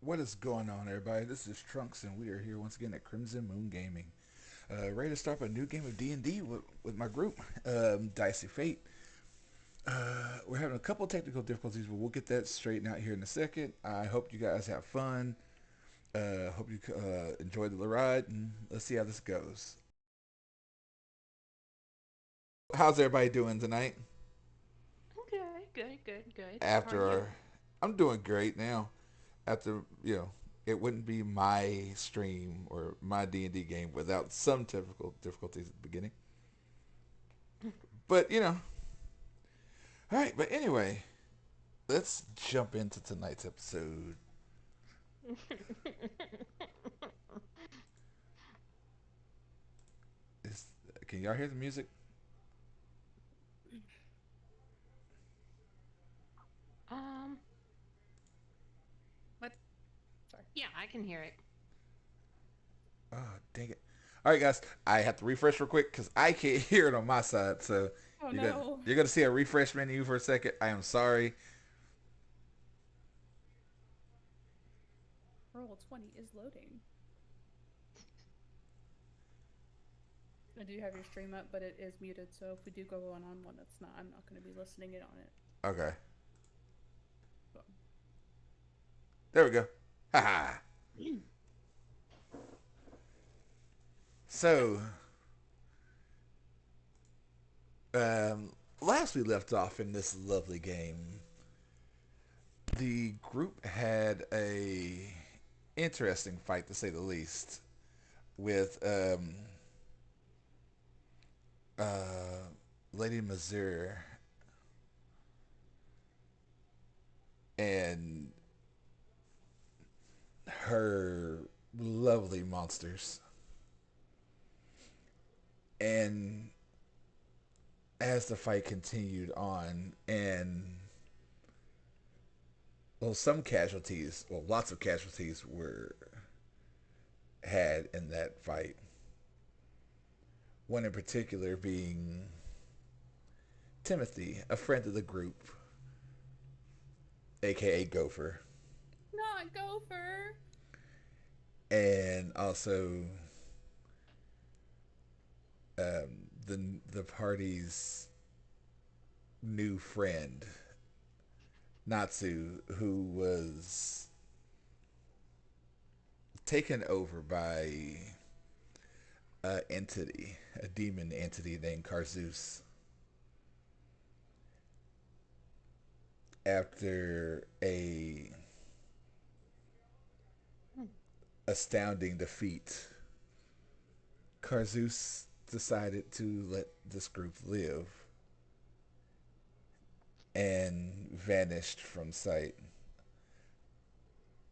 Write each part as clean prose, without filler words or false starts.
What is going on, everybody? This is Trunks, and we are here once again at Crimson Moon Gaming. Ready to start a new game of D&D with my group, Dicey Fate. We're having a couple technical difficulties, but we'll get that straightened out here in a second. I hope you guys have fun. Hope you enjoy the ride, and let's see how this goes. How's everybody doing tonight? Okay, good. How are you? After, I'm doing great now. After it wouldn't be my stream or my D&D game without some typical difficulties at the beginning. But all right. But anyway, let's jump into tonight's episode. Is Can y'all hear the music? um, What? Sorry. yeah, I can hear it. Oh, dang it! All right, guys, I have to refresh real quick because I can't hear it on my side. So Oh you're gonna no. you're gonna see a refresh menu for a second. I am sorry. Roll 20 is loading. I do have your stream up, but it is muted, so if we do go on one that's not, I'm not going to be listening in on it. Okay, So, there we go. Haha. So, last we left off in this lovely game, the group had a interesting fight to say the least with Lady Mazur and her lovely monsters. And as the fight continued on, and some casualties, lots of casualties were had in that fight. One in particular being Timothy, a friend of the group, aka Gopher, not Gopher! and also the party's new friend Natsu, who was taken over by a demon entity named Karzus, after a astounding defeat. Karzus decided to let this group live and vanished from sight,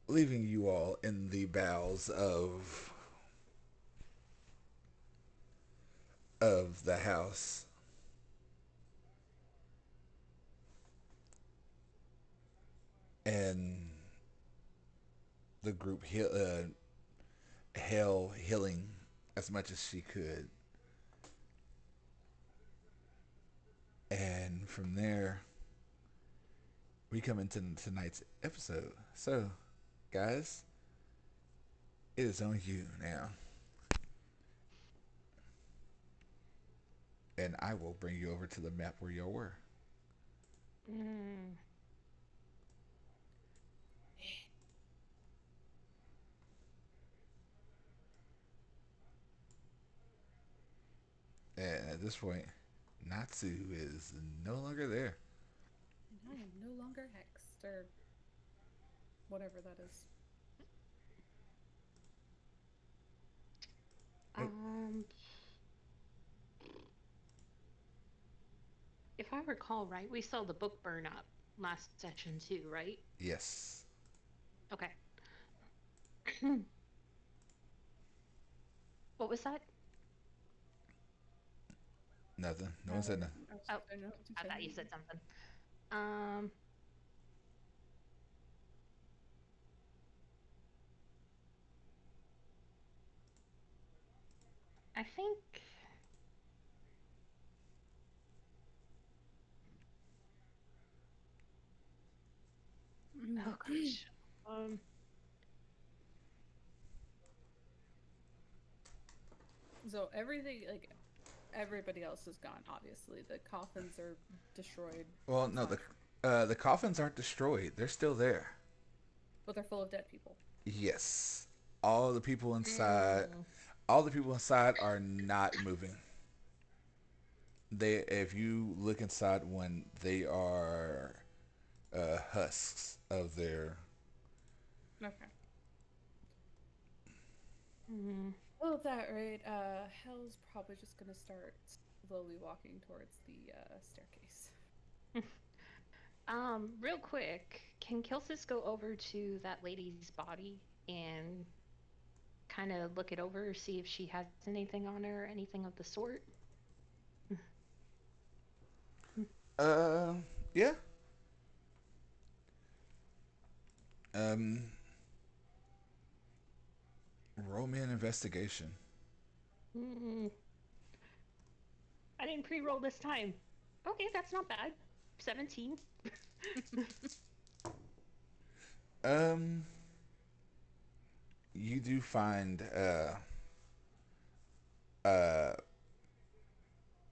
leaving you all in the bowels of the house. And the group hell healing as much as she could. And from there, we come into tonight's episode. So, guys, it is on you now. And I will bring you over to the map where y'all were. Mm. And at this point, Natsu is no longer there. And I am no longer hexed, or whatever that is. Nope. Um, if I recall right, we saw the book burn up last session too, right? Yes. Okay. What was that? Nothing. No one said nothing. Oh, I don't know what to I say. thought you said something. Um, I think. Oh gosh. Um, So everything, like, everybody else is gone. Obviously, the coffins are destroyed. Well, It's no, not, the coffins aren't destroyed. They're still there. but they're full of dead people. Yes, all the people inside, Mm. all the people inside are not moving. They, if you look inside one, they are husks of their. Okay. Mm. Well, at that rate, Hell's probably just gonna start slowly walking towards the staircase. Real quick, can Kilsis go over to that lady's body and kind of look it over, see if she has anything on her, anything of the sort? Uh, yeah. Um, roll me an investigation. Mm. I didn't pre-roll this time. Okay, that's not bad. 17. Um, you do find uh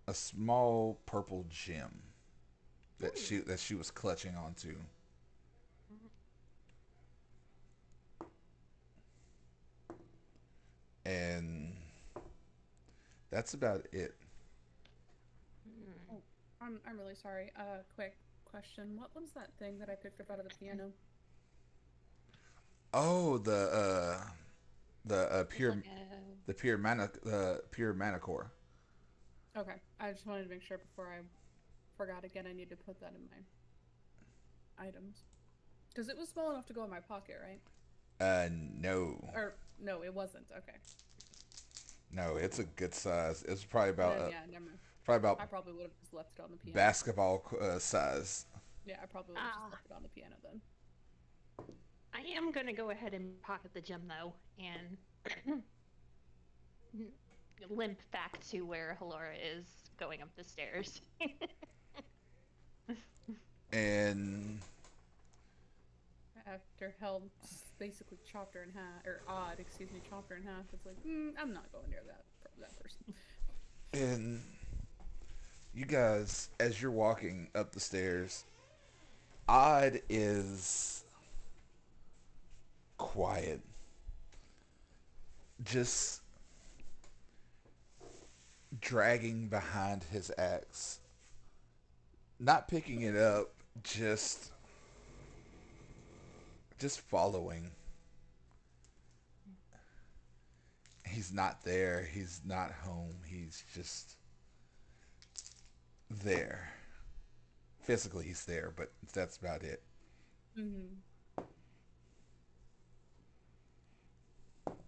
a small purple gem that she was clutching onto, and that's about it. Oh, I'm really sorry. Quick question. What was that thing that I picked up out of the piano? Oh, the It's pure like a pure mana core. Okay, I just wanted to make sure before I forgot again. I need to put that in my items because it was small enough to go in my pocket, right? No, Or no, it wasn't. Okay, no, it's a good size. It's probably about then yeah, never mind. probably about I probably would have just left it on the piano. basketball size. Yeah, I probably would have just ah. left it on the piano then. I am gonna go ahead and pocket the gem though, and limp back to where Hellora is going up the stairs. And After Hell basically chopped her in half, or Odd, excuse me, chopped her in half. It's like, I'm not going near that person. and you guys, as you're walking up the stairs, Odd is quiet, just dragging behind his axe, not picking it up, just following. He's not there. He's not home. He's just there. Physically, he's there, but that's about it. Mm-hmm.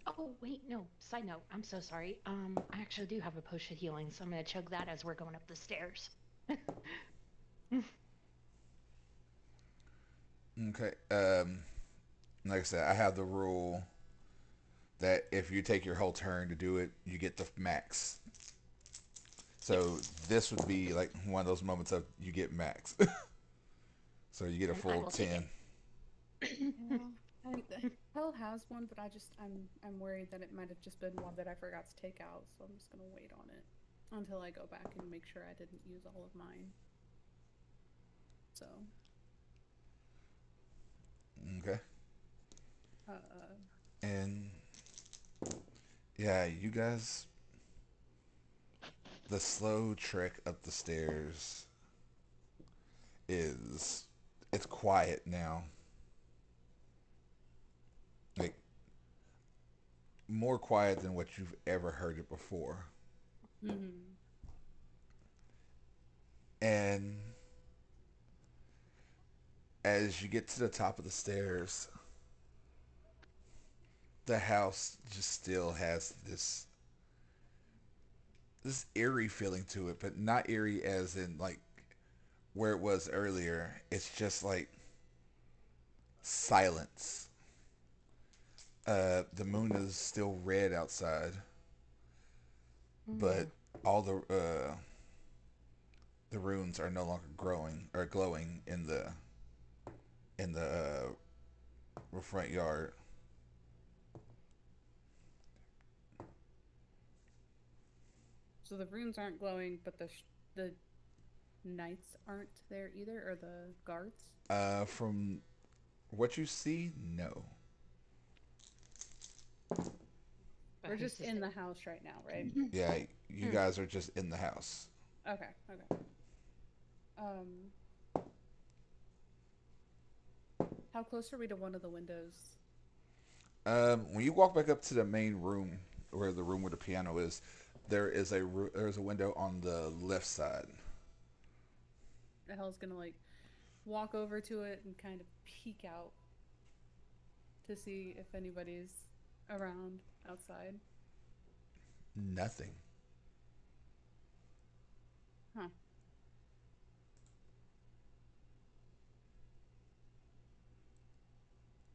Oh wait, no. Side note, I'm so sorry. I actually do have a potion of healing, so I'm gonna chug that as we're going up the stairs. Okay. Like I said, I have the rule that if you take your whole turn to do it, you get the max. So this would be like one of those moments of you get max. So you get a And I full will take 10. Yeah. And Hell has one, but I'm worried that it might have just been one that I forgot to take out, so I'm just gonna wait on it until I go back and make sure I didn't use all of mine. So, Okay. uh, And yeah, you guys, the slow trek up the stairs is, it's quiet now. Like more quiet than what you've ever heard it before. mm-hmm. And as you get to the top of the stairs, the house just still has this eerie feeling to it, but not eerie as in like where it was earlier. It's just like silence. The moon is still red outside, but all the runes are no longer growing or glowing in the front yard. So the runes aren't glowing, but the knights aren't there either, or the guards. From what you see, no. But We're who's just to in say? the house right now, right? Yeah, you guys are just in the house. Okay, okay. Um, how close are we to one of the windows? When you walk back up to the main room, where the room where the piano is, there's a window on the left side. Hell's gonna like walk over to it and kind of peek out to see if anybody's around outside. Nothing. Huh.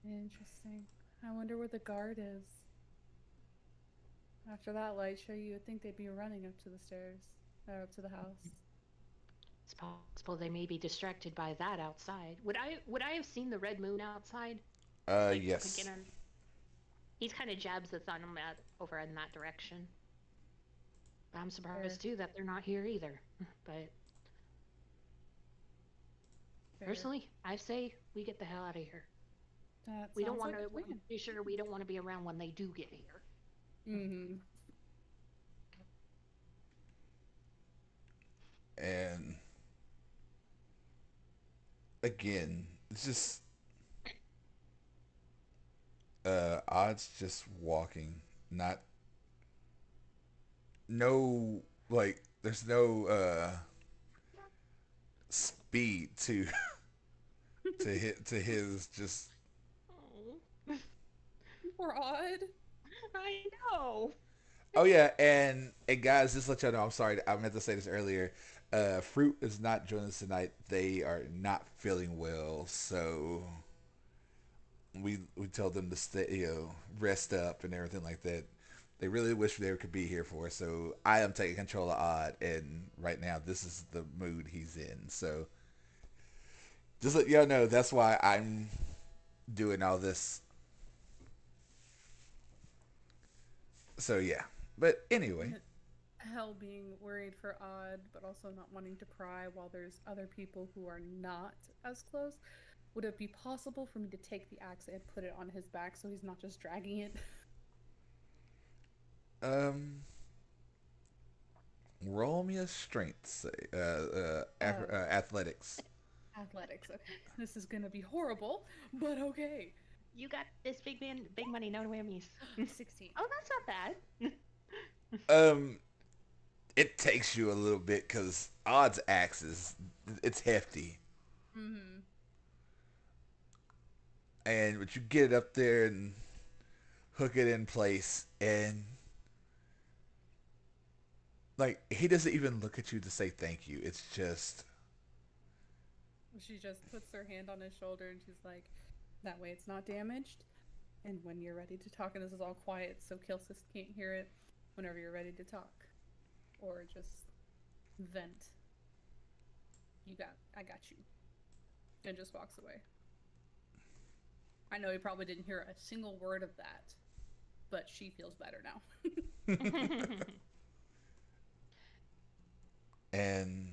Interesting. I wonder where the guard is. After that light show, you would think they'd be running up to the stairs, or up to the house. It's possible they may be distracted by that outside. Would I have seen the red moon outside? Like Yes. beginner. He's kind of jabs the thumb at over in that direction. I'm surprised too that they're not here either. But Fair. personally, I say we get the hell out of here. That We don't sounds want like to. a plan. Be sure we don't want to be around when they do get here. Mm-hmm. And again, it's just odds just walking, not no like there's no speed to to his just. Oh, We're odd. I know. Oh yeah, and guys, just to let y'all know, I'm sorry, I meant to say this earlier. Fruit is not joining us tonight. They are not feeling well, so we told them to stay, rest up and everything like that. They really wish they could be here for us, so I am taking control of Odd, and right now this is the mood he's in. So just let y'all know that's why I'm doing all this. So yeah, but anyway. Hell being worried for Odd, but also not wanting to pry while there's other people who are not as close. Would it be possible for me to take the axe and put it on his back so he's not just dragging it? Um, Roll me a strength, say, athletics. Athletics. Okay. This is gonna be horrible, but okay. You got this big man, big money, no whammies. 16. Oh, that's not bad. Um, it takes you a little bit because odds axes, it's hefty, Mm-hmm. and but you get it up there and hook it in place, and like he doesn't even look at you to say thank you. It's just She just puts her hand on his shoulder and she's like, that way it's not damaged. And when you're ready to talk, and this is all quiet so Kilcis can't hear it, whenever you're ready to talk. Or just vent. I got you. And just walks away. I know he probably didn't hear a single word of that, but she feels better now. and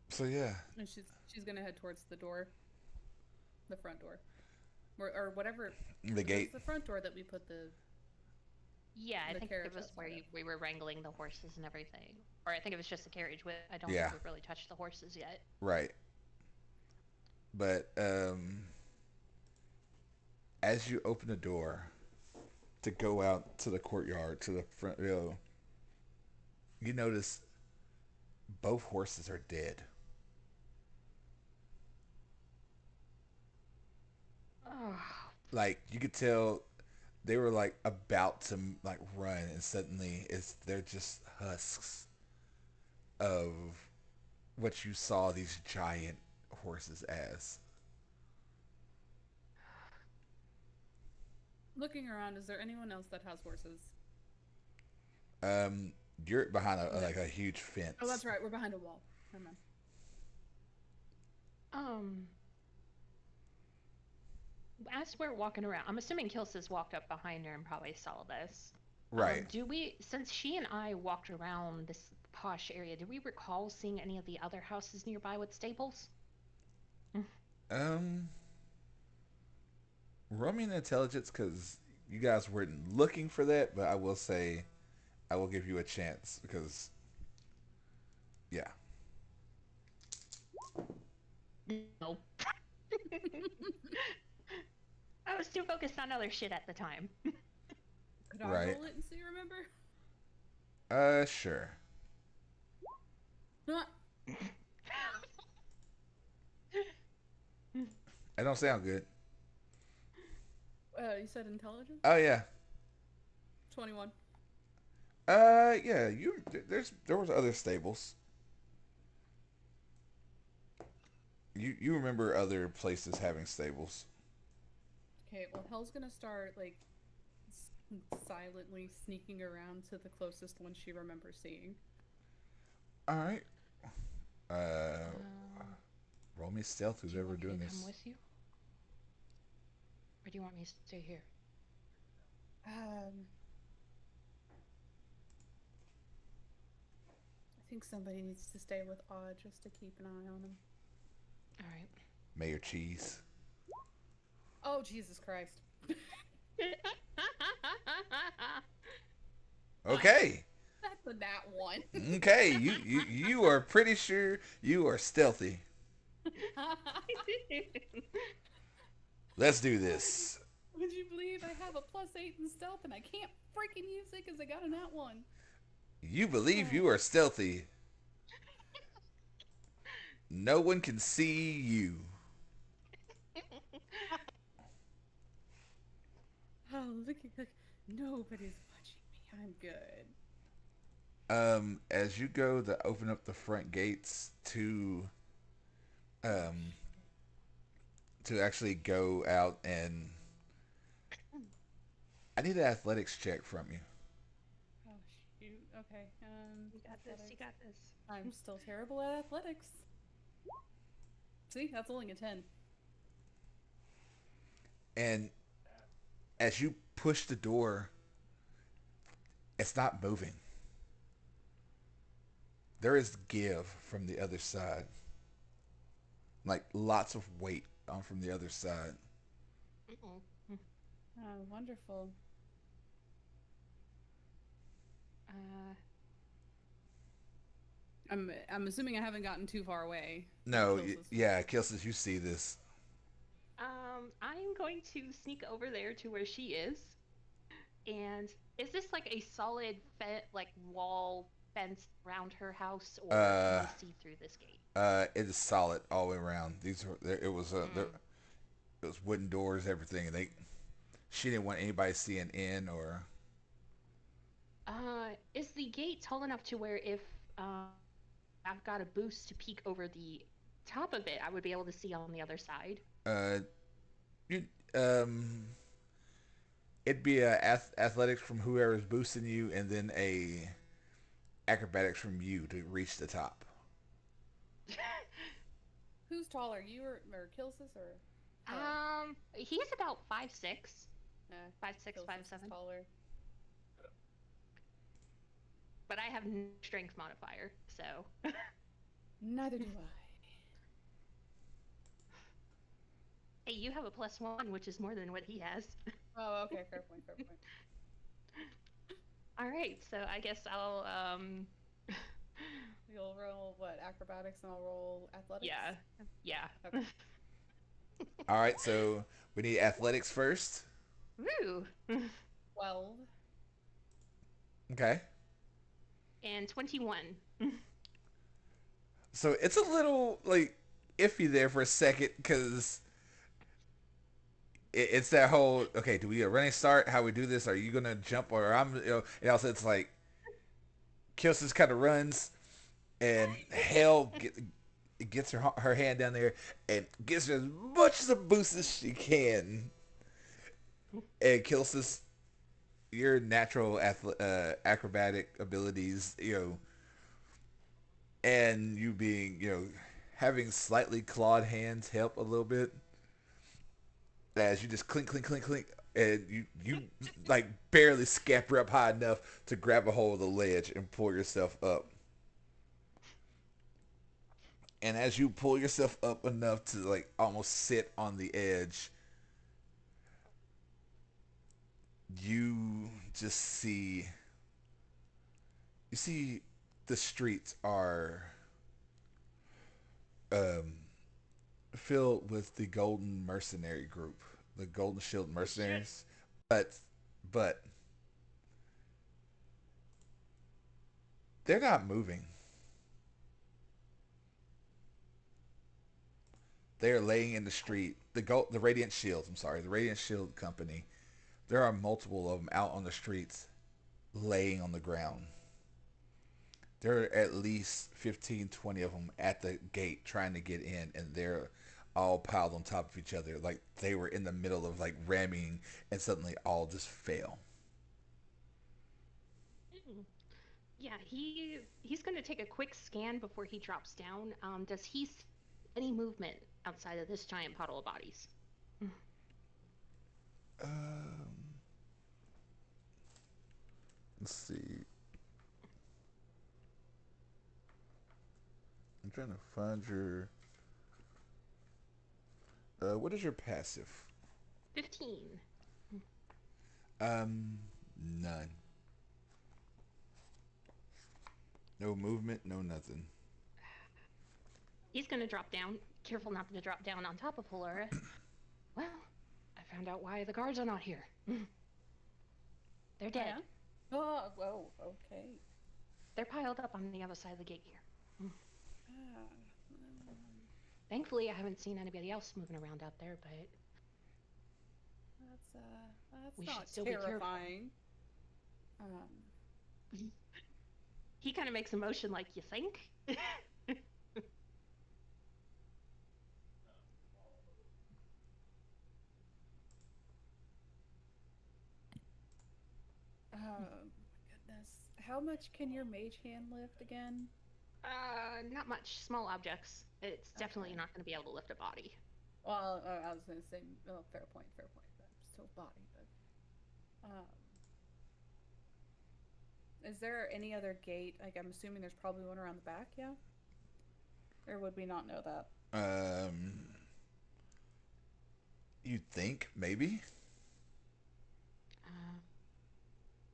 so yeah. And she's gonna head towards the door, the front door, or whatever. The gate. The front door that we put the. Yeah, I The think carriage it was where outside we were wrangling the horses and everything. Or I think it was just the carriage. I don't Yeah. think we've really touched the horses yet. Right. But as you open the door to go out to the courtyard to the front, you notice both horses are dead. Oh, Like you could tell they were like about to like run, and suddenly they're just husks of what you saw these giant horses as. Looking around, is there anyone else that has horses? Um, you're behind No. like a huge fence. Oh, that's right. We're behind a wall. Never mind. as we're walking around, I'm assuming Kilsis walked up behind her and probably saw this. Right. Do we, since she and I walked around this posh area, do we recall seeing any of the other houses nearby with stables? Um, roll me an intelligence because you guys weren't looking for that, but I will say I will give you a chance because yeah. No. I was too focused on other shit at the time. Could I Right. roll it and see, remember? Sure. Huh. I don't sound good. You said intelligence? Oh yeah. 21. Yeah. There was other stables. You remember other places having stables? Okay, well, Hell's gonna start, like, silently sneaking around to the closest one she remembers seeing. All right. Uh, Um, roll me stealth. Who's do you ever want me doing to come this? with you? Or do you want me to stay here? I think somebody needs to stay with Odd just to keep an eye on him. All right. Mayor Cheese. Oh, Jesus Christ. Okay. That's a nat one. Okay. You are pretty sure you are stealthy. Let's do this. Would you believe I have a +8 in stealth and I can't freaking use it because I got a nat one? You believe you are stealthy. No one can see you. Oh, look, nobody's watching me. I'm good. As you go to open up the front gates um, to actually go out and I need an athletics check from you. Oh, shoot. Okay. You got this. You athletics. got this. I'm still terrible at athletics. See, that's only a 10. And as you push the door, it's not moving. There is give from the other side. Like lots of weight on from the other side. Oh, wonderful. Uh, I'm assuming I haven't gotten too far away. No, Kills us. yeah, Kilsis, you see this. I'm going to sneak over there to where she is. And is this like a solid like wall fence around her house, or can we see through this gate? It is solid all the way around. It was it was wooden doors, everything, and she didn't want anybody seeing in or. Is the gate tall enough to where if I've got a boost to peek over the top of it, I would be able to see on the other side? You it'd be athletics from whoever's boosting you, and then a acrobatics from you to reach the top. Who's taller, you or Kilsis or? He's about 5'6", 5'6", Kilsis 5'7", is taller. but I have no strength modifier, so. Neither do I. Hey, you have a +1, which is more than what he has. Oh, okay, fair point, fair point. All right, so I guess I'll You'll roll what, acrobatics, and I'll roll athletics. yeah. Okay. All right, so we need athletics first. Woo! 12. Okay. And 21. So it's a little like iffy there for a second because it's that whole okay. Do we a running start? How we do this? Are you gonna jump or I'm? And also it's like Kilsis kind of runs and Hell gets her hand down there and gives her as much as a boost as she can. And Kilsis, your natural acrobatic abilities, and you being, having slightly clawed hands help a little bit as you just clink, clink, clink, clink, and you like barely scamper up high enough to grab a hold of the ledge and pull yourself up. And as you pull yourself up enough to like almost sit on the edge, you just see the streets are um, filled with the Golden Mercenary Group, the Golden Shield Oh shit. Mercenaries. But they're not moving. They're laying in the street. The Radiant Shields. I'm sorry, the Radiant Shield Company. There are multiple of them out on the streets, laying on the ground. There are at least 15, 20 of them at the gate trying to get in, and they're all piled on top of each other like they were in the middle of like ramming, and suddenly all just fail. Mm. Yeah, he's gonna take a quick scan before he drops down. Does he see any movement outside of this giant puddle of bodies? Mm. Um, let's see. I'm trying to find your. What is your passive? 15. Um, none. No movement, no nothing. He's gonna drop down. Careful not to drop down on top of Hellora. Well, I found out why the guards are not here. They're dead. Yeah? Oh, whoa, okay. They're piled up on the other side of the gate here. Ah, Thankfully, I haven't seen anybody else moving around out there, but that's we should not still be careful. terrifying. He kind of makes a motion like, you think? Oh my goodness. How much can your mage hand lift again? Not much. Small objects. It's definitely Okay. not going to be able to lift a body. Well, I was gonna say, oh, fair point, but still body. But is there any other gate? Like, I'm assuming there's probably one around the back, yeah? Or would we not know that? Um, you'd think maybe. Uh,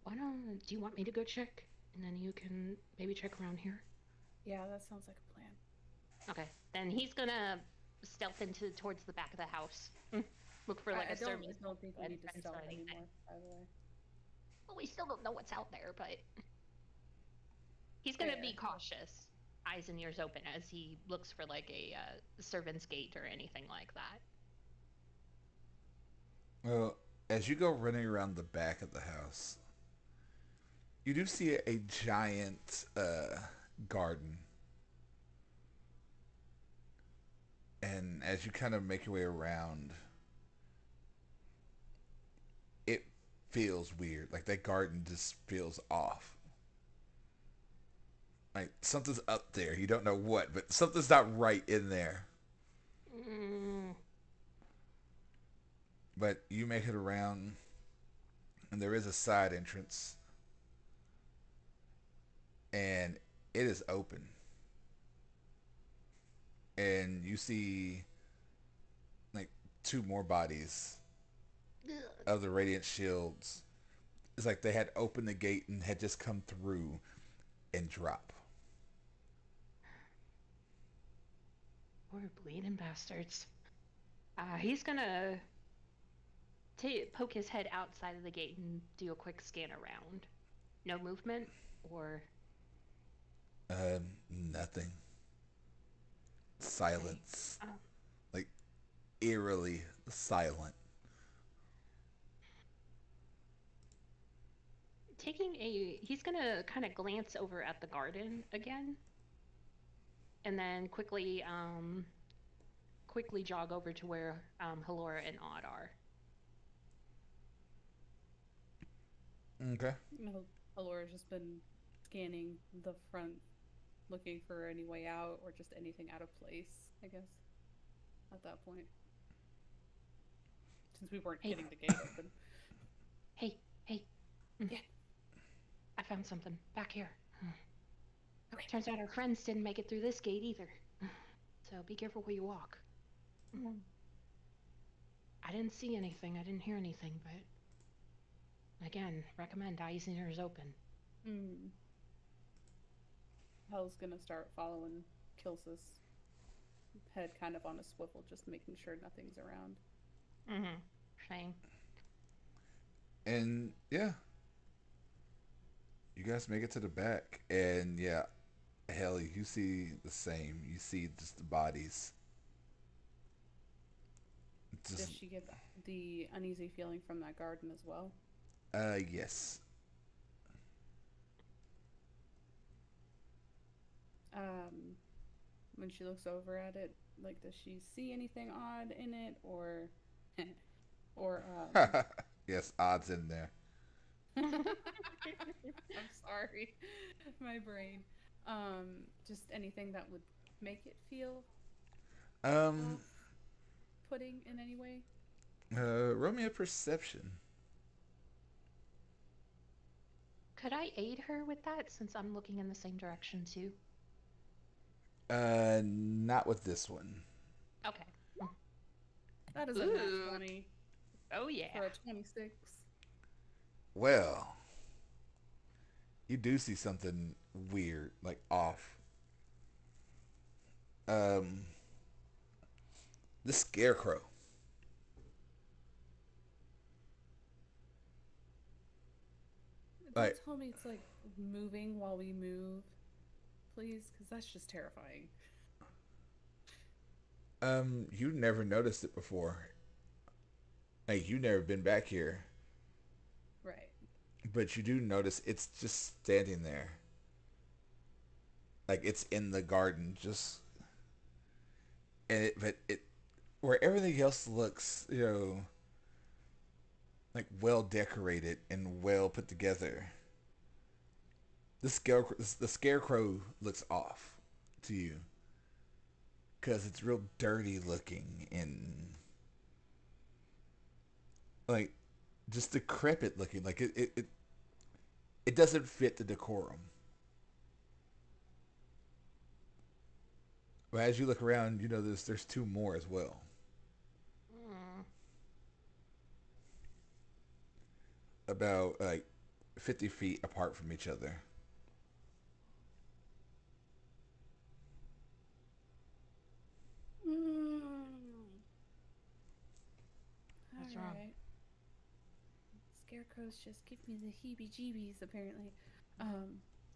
why don't... Do you want me to go check? And then you can maybe check around here? Yeah, that sounds like a plan. Okay. Then he's gonna stealth towards the back of the house. Look for like I a servant. don't think we need to entrance stealth or anything. anymore, by the way. Well, we still don't know what's out there, but he's gonna be Fair. cautious, eyes and ears open as he looks for like a servant's gate or anything like that. Well, as you go running around the back of the house, you do see a giant garden. And as you kind of make your way around, it feels weird. Like that garden just feels off. Like something's up there. You don't know what, but something's not right in there. Mm, But you make it around, and there is a side entrance, and it is open. And you see like two more bodies ugh. of the Radiant Shields. It's like they had opened the gate and had just come through and drop. Poor bleeding bastards. He's gonna poke his head outside of the gate and do a quick scan around. No movement, or Nothing. Silence. oh, Like eerily silent. he's gonna kind of glance over at the garden again, and then quickly jog over to where Hellora and Odd are. Okay. Alora's just been scanning the front, looking for any way out or just anything out of place, I guess, at that point. Since we weren't Hey. getting the gate open. Yeah. I found something back here. Okay. Turns out our friends didn't make it through this gate either. So be careful where you walk. I didn't see anything, I didn't hear anything, but again, recommend eyes and ears open. Hell's gonna start following Kilcis, head kind of on a swivel, just making sure nothing's around. Same. And yeah, you guys make it to the back, and yeah, hell, you see the same. You see just the bodies. Does Just she get the uneasy feeling from that garden as well? yes. When she looks over at it, like, does she see anything odd in it, or, or Yes, odds in there. I'm sorry, my brain. Just anything that would make it feel Um, off-putting in any way? roll me a perception. Could I aid her with that since I'm looking in the same direction too? Not with this one. Okay. That is a nat 20 Oh yeah. for a 26. Well, you do see something weird, like off. Um, the scarecrow. Don't Like, tell me it's like moving while we move, please, because that's just terrifying. you never noticed it before. Like, you never been back here, Right. but you do notice it's just standing there. Like, it's in the garden, just but it where everything else looks, like well decorated and well put together. The scarecrow looks off to you because it's real dirty looking and like just decrepit looking. Like it doesn't fit the decorum. But as you look around, there's two more as well. About like 50 feet apart from each other. What's wrong? Alright. Scarecrows just give me the heebie-jeebies, apparently.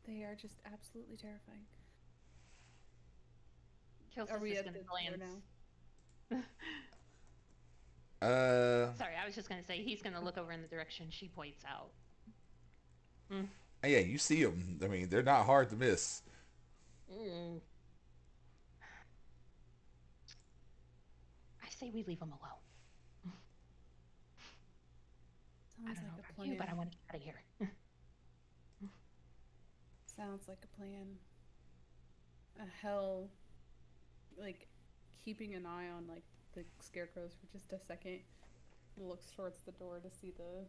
They are just absolutely terrifying. Are we Kilcis is at gonna the door glance. Uh, Sorry, I was just gonna say he's gonna look over in the direction she points out. yeah, you see them. I mean, they're not hard to miss. I say we leave him alone. I Sounds don't know like a about plan. you, but I want to get out of here. Sounds like a plan. Hell, like, keeping an eye on, like, the scarecrows for just a second, looks towards the door to see the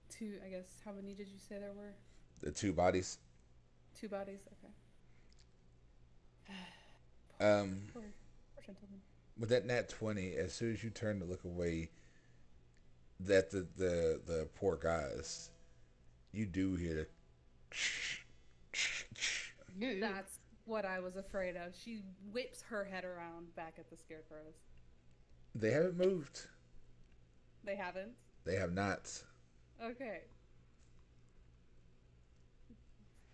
two, I guess, how many did you say there were? The two bodies. Two bodies? Okay. Poor gentleman. With that nat 20, as soon as you turn to look away, that the poor guys, you do hear the That's what I was afraid of. She whips her head around back at the scarecrows. They haven't moved. They haven't? They have not. Okay.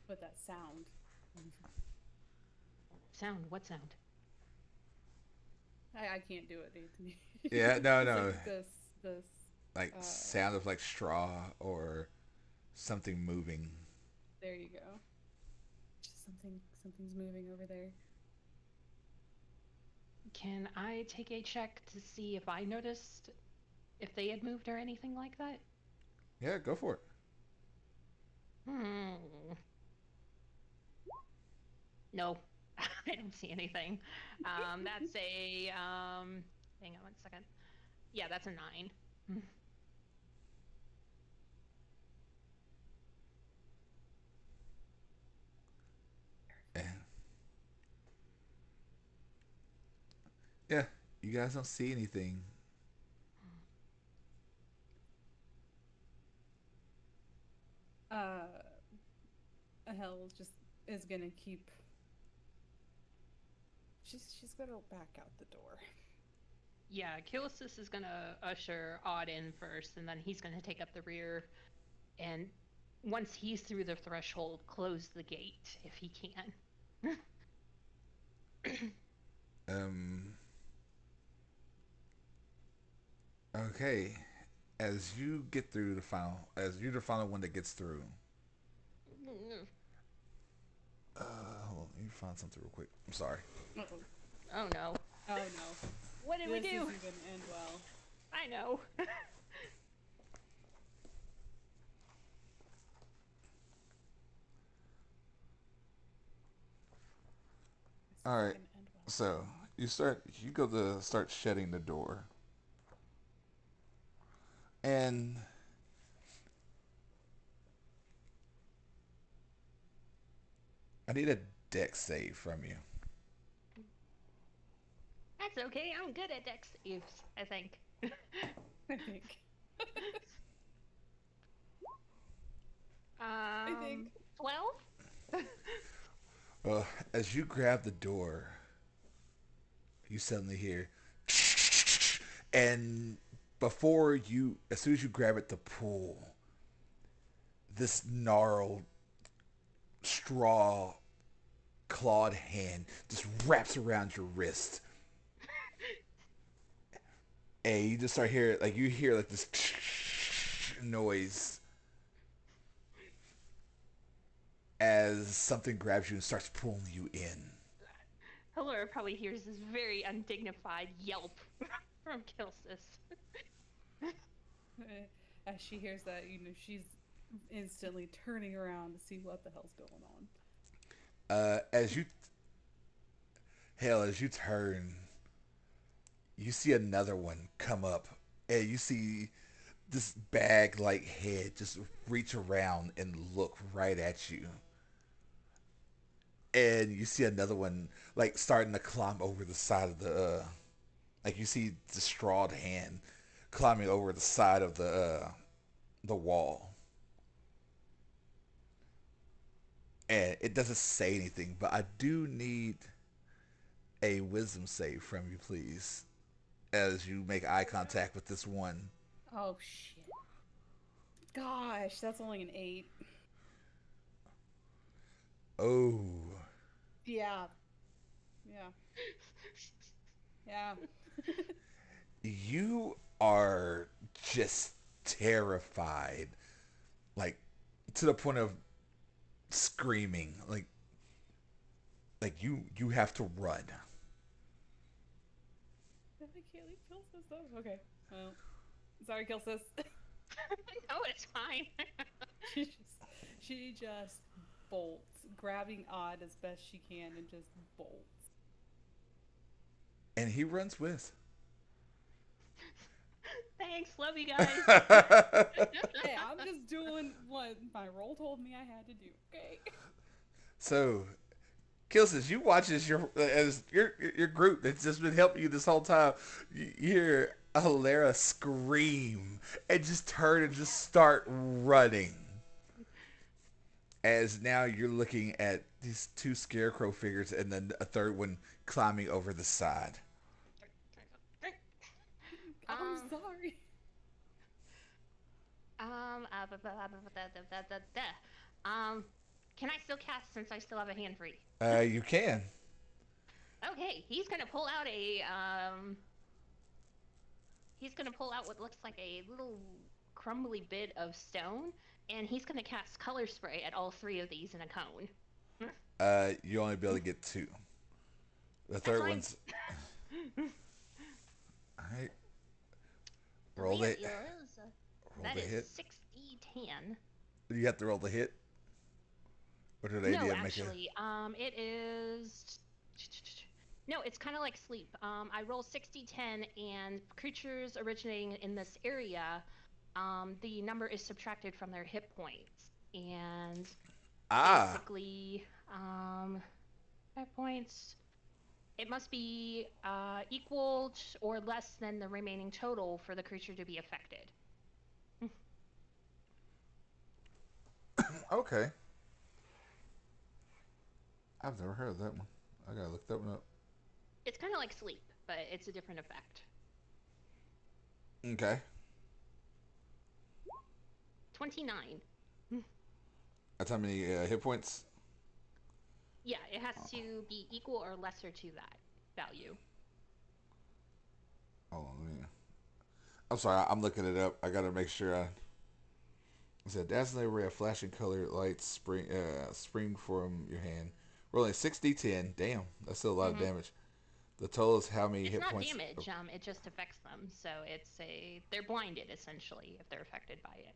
But that sound. Sound? What sound? I can't do it, Anthony. Yeah, no, It's no. like this. Like sound of like straw or something moving. There you go. Just something's moving over there. Can I take a check to see if I noticed if they had moved or anything like that? Yeah, go for it. No, I don't see anything. That's a hang on 1 second. Yeah, that's a 9. Yeah, you guys don't see anything. Uh, Hell just is gonna keep. She's gonna back out the door. Yeah, Kilcis is gonna usher Odd in first, and then he's gonna take up the rear. And once he's through the threshold, close the gate if he can. Um. Okay. As you get through the final, as you're the final one that gets through. Hold on, let me find something real quick. I'm sorry. Uh-oh. Oh no. Oh no. What did we This do? isn't gonna end well. I know. This All isn't right. gonna end well. So you go to start shutting the door, and I need a deck save from you. That's okay. I'm good at dex saves, I think. I think. I think. 12? Well, as you grab the door, you suddenly hear, and as soon as you grab it to pull, this gnarled straw clawed hand just wraps around your wrist, and you just start hearing you hear like this noise as something grabs you and starts pulling you in. Hellora probably hears this very undignified yelp from Kilcis. As she hears that, she's instantly turning around to see what the hell's going on. As you turn, you see another one come up, and you see this bag-like head just reach around and look right at you. And you see another one starting to climb over the side of you see the strawed hand climbing over the side of the wall. And it doesn't say anything, but I do need a wisdom save from you, please, as you make eye contact with this one. Oh shit. Gosh, that's only an 8. Oh. Yeah. Yeah. Yeah. You are just terrified, like to the point of screaming, you have to run. I can't leave Kilsis though. Okay. Well, sorry, Kilsis. No, it's fine. she just bolts, grabbing Odd as best she can, and just bolts. And he runs with. Thanks, love you guys. Hey, I'm just doing what my role told me I had to do. Okay. So, Kilsis, you watch as your group that's just been helping you this whole time. You hear Hellora scream and just turn and just start running. As now you're looking at these two scarecrow figures and then a third one climbing over the side. I'm sorry. Can I still cast since I still have a hand free? You can. Okay, he's gonna pull out what looks like a little crumbly bit of stone, and he's gonna cast color spray at all 3 of these in a cone. You only be able to get 2. The third one's. Alright. Roll it. That the is hit. 60-10. You have to roll the hit. Or did No, idea actually, it is. No, it's kind of like sleep. I roll 60-10, and creatures originating in this area, the number is subtracted from their hit points, and basically, 5 points. It must be equal or less than the remaining total for the creature to be affected. Okay. I've never heard of that one. I gotta look that one up. It's kind of like sleep, but it's a different effect. Okay. 29. That's how many hit points? Yeah, it has to be equal or lesser to that value. Hold on, let me. I'm sorry, I'm looking it up. I gotta make sure I. It said dazzling ray of flashing colored lights spring from your hand. Rolling 6d10. Damn, that's still a lot of damage. The total is how many It's hit not points. damage. It just affects them. So they're blinded essentially if they're affected by it.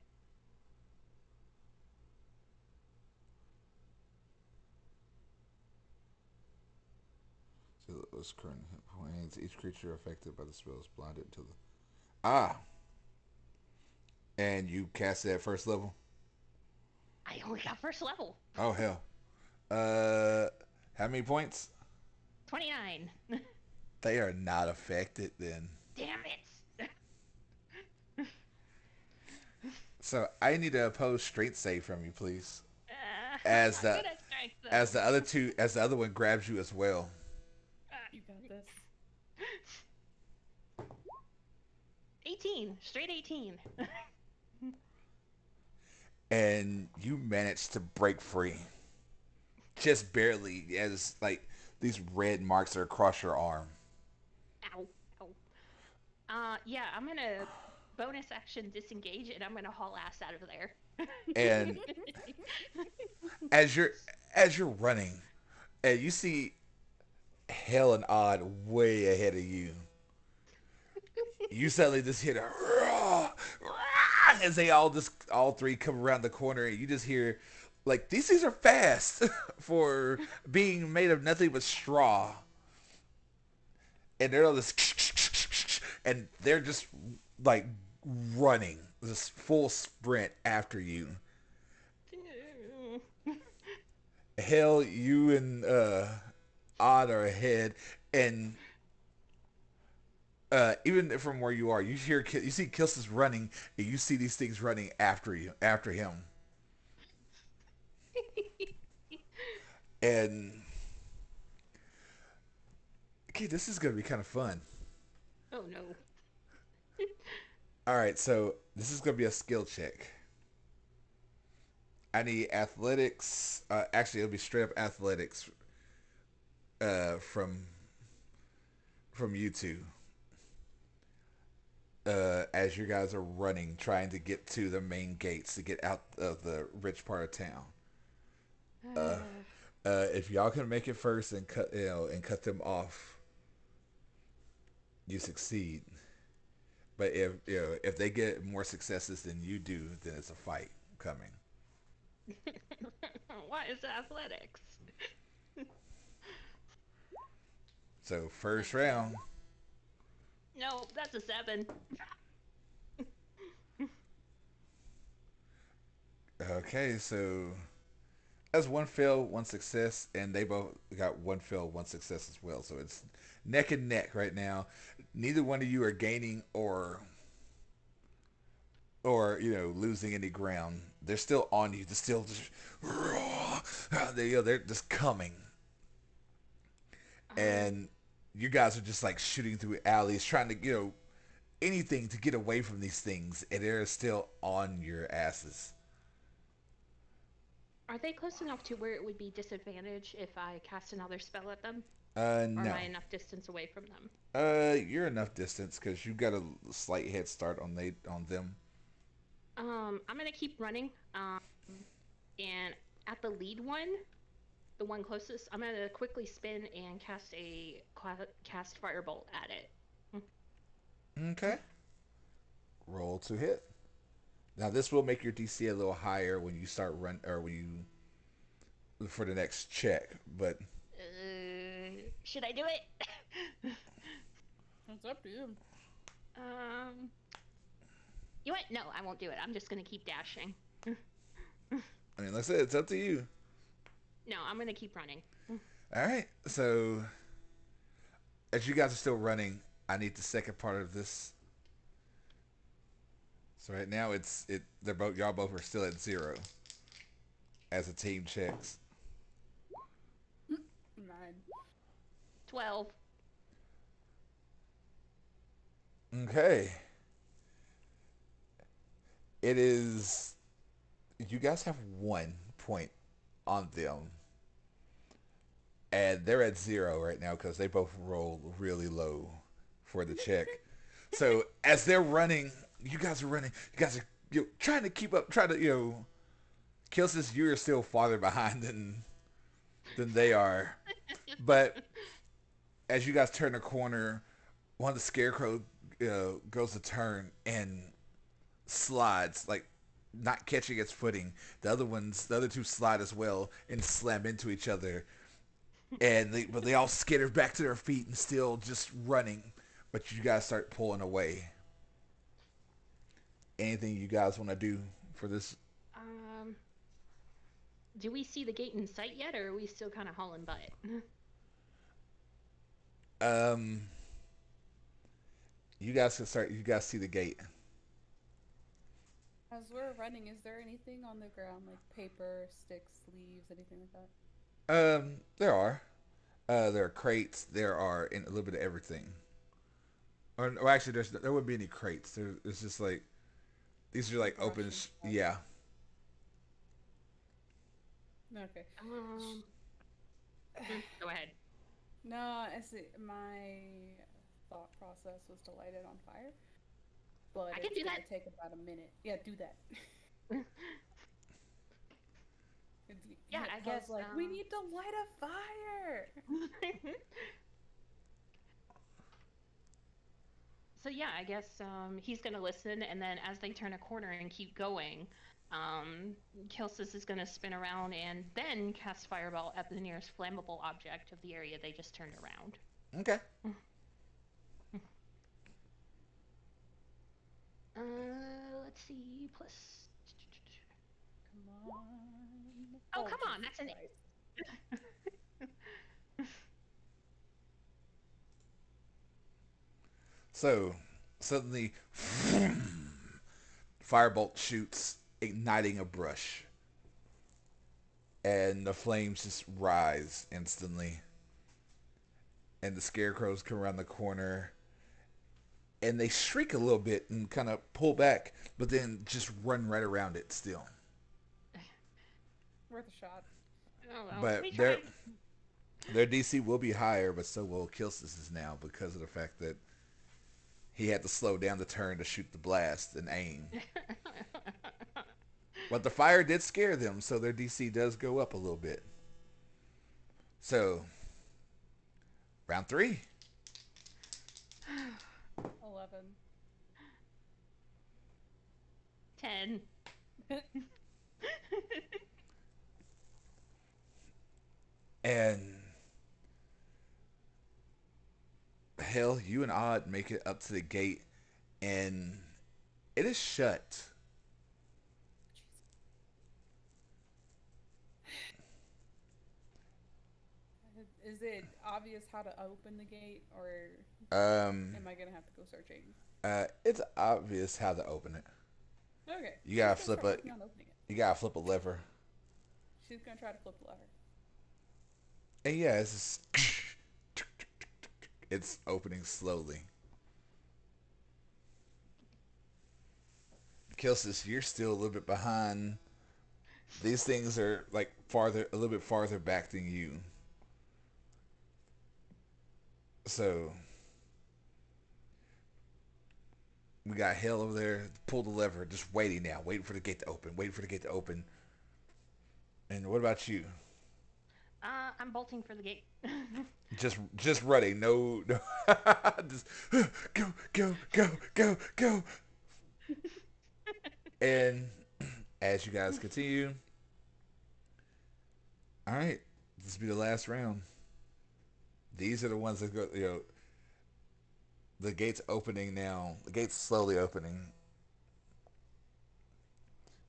So those current hit points. Each creature affected by the spell is blinded until the. And you cast it at first level? I only got first level. Oh hell. How many points? 29. They are not affected then. Damn it. So I need a opposed strength save from you, please. I'm As not the good at strength, though. as the other one grabs you as well. You got this. 18. Straight 18. And you manage to break free. Just barely, as like these red marks are across your arm. Ow. Ow. Yeah, I'm gonna bonus action disengage and I'm gonna haul ass out of there. And as you're running, and you see Hell and Odd way ahead of you. You suddenly just hear as they all three come around the corner, and you just hear like these things are fast for being made of nothing but straw. And they're all this and they're just like running this full sprint after you. Hell, you and Odd are ahead, and even from where you are, you see Kilcis running, and you see these things running after him. And okay, this is gonna be kind of fun. Oh no. All right, so this is gonna be a skill check. I need athletics. Actually, it'll be straight up athletics. From you two. As you guys are running, trying to get to the main gates to get out of the rich part of town. If y'all can make it first and cut them off, you succeed. But if they get more successes than you do, then it's a fight coming. What is athletics? So first round. No, that's a 7. Okay, so that's one fail, one success, and they both got one fail, one success as well. So it's neck and neck right now. Neither one of you are gaining or losing any ground. They're still on you. They're still just they're just coming, and you guys are just like shooting through alleys, trying to anything to get away from these things, and they're still on your asses. Are they close enough to where it would be disadvantage if I cast another spell at them? No. Or am I enough distance away from them? You're enough distance because you got a slight head start on them. I'm gonna keep running. And at the lead one, the one closest, I'm gonna quickly spin and cast firebolt at it. Okay. Roll to hit. Now this will make your DC a little higher when you start for the next check, but should I do it? It's up to you. You know what? No, I won't do it. I'm just gonna keep dashing. I mean, like I said, it's up to you. No, I'm gonna keep running. All right, so as you guys are still running, I need the second part of this. So right now they're both y'all both are still at 0 as a team checks. 9. 12. Okay. It is. You guys have 1 point on them, and they're at 0 right now because they both rolled really low for the check. So as they're running, you guys are running. You guys are trying to keep up. Trying to Kilcis, you are still farther behind than they are. But as you guys turn the corner, one of the scarecrow goes to turn and slides, like not catching its footing. The other two slide as well and slam into each other. But they all skitter back to their feet and still just running. But you guys start pulling away. Anything you guys want to do for this? Do we see the gate in sight yet, or are we still kind of hauling by it? You guys can start. You guys see the gate. As we're running, is there anything on the ground like paper, sticks, leaves, anything like that? There are. There are crates. There are a little bit of everything. Or actually, there wouldn't be any crates. It's just like these are like open. Yeah. Okay. Go ahead. No, I see. My thought process was to light it on fire, but I can do that. Take about a minute. Yeah, do that. Yeah, I guess like we need to light a fire. So yeah, I guess he's gonna listen, and then as they turn a corner and keep going, Kilcis is gonna spin around and then cast Fireball at the nearest flammable object of the area they just turned around. Okay. Let's see. Plus. Come on. Oh, come on! That's an. So suddenly, firebolt shoots, igniting a brush, and the flames just rise instantly. And the scarecrows come around the corner, and they shriek a little bit and kind of pull back, but then just run right around it still. Worth a shot. Oh, well, but their DC will be higher, but so will Kilcis' now because of the fact that he had to slow down the turn to shoot the blast and aim. But the fire did scare them, so their DC does go up a little bit. So, round 3. 11. 10. And hell, you and Odd make it up to the gate, and it is shut. Is it obvious how to open the gate, or am I gonna have to go searching? It's obvious how to open it. Okay. You gotta flip a. You gotta flip a lever. She's gonna try to flip the lever. And yeah, it's just, it's opening slowly. Kilcis, you're still a little bit behind. These things are like a little bit farther back than you. So we got Hell over there. Pull the lever, just waiting now, waiting for the gate to open, waiting for the gate to open. And what about you? I'm bolting for the gate. just running. No. Just go. And as you guys continue, all right, this will be the last round. These are the ones that go. The gate's opening now. The gate's slowly opening.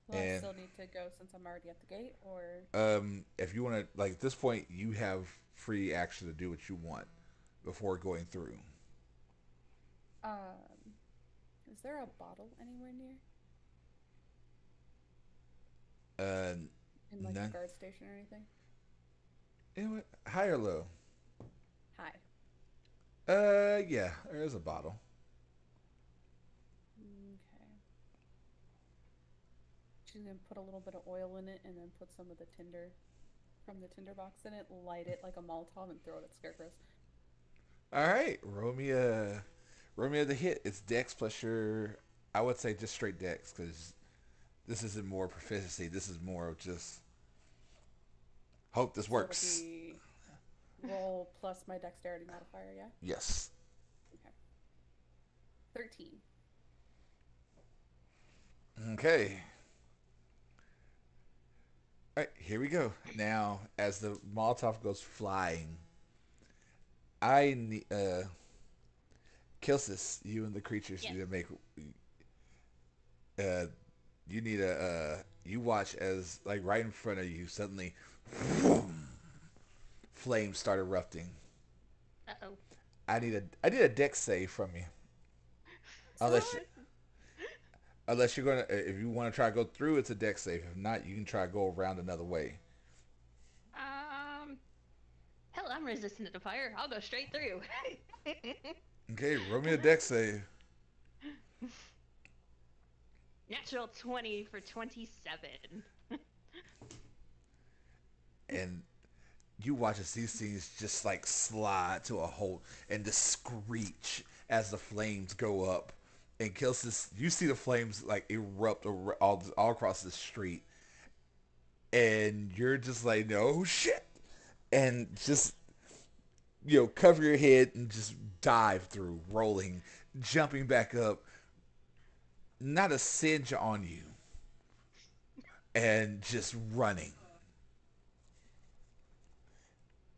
Well, I still need to go since I'm already at the gate, or if you want to, like at this point, you have free action to do what you want. before going through. Um, is there a bottle anywhere near? Uh, In like the None. guard station or anything? You know what? High or low? Hi. Yeah, there is a bottle. Okay. She's gonna put a little bit of oil in it and then put some of the tinder from the tinder box in it, light it like a Molotov, and throw it at scarecrows. All right, roll me the hit. It's Dex plus your, I would say just straight Dex because this isn't more proficiency. This is more of just hope this So it'll works. be roll plus my dexterity modifier, yeah? Yes. Okay. 13. Okay. All right, here we go. Now, as the Molotov goes flying, I need Kilsis, you and the creatures Yes. need to make. Uh, you need a. You watch as like right in front of you suddenly, boom, flames start erupting. Uh-oh. I need a dex save from you. Unless you, What? unless you're gonna if you want to try to go through, it's a dex save. If not, you can try to go around another way. Um, hell, I'm resistant to fire. I'll go straight through. Okay, roll me a dex save. Natural 20 for 27. And you watch as these things just like slide to a halt and just screech as the flames go up. And Kilsis, you see the flames like erupt all across the street, and you're just like, no shit, and just cover your head and just dive through, rolling, jumping back up, not a singe on you, and just running.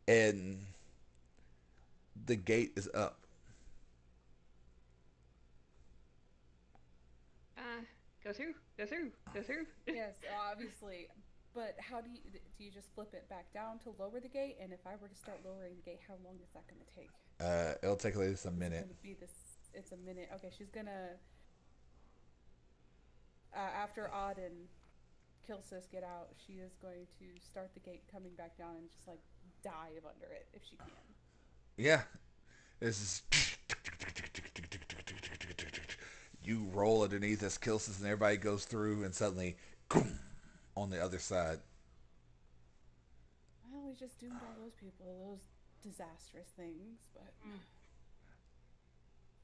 And the gate is up. Uh, go through, go through, go through. Yes, obviously. But how do you just flip it back down to lower the gate? And if I were to start lowering the gate, how long is that going to take? It'll take at least a Is it minute. going to be this? It's a minute. Okay, she's gonna after Odd and Kilsis get out, she is going to start the gate coming back down and just like dive under it if she can. Yeah, this is. You roll underneath as Kilsis and everybody goes through, and suddenly, boom, on the other side. Well, we just doomed all those people, those disastrous things, but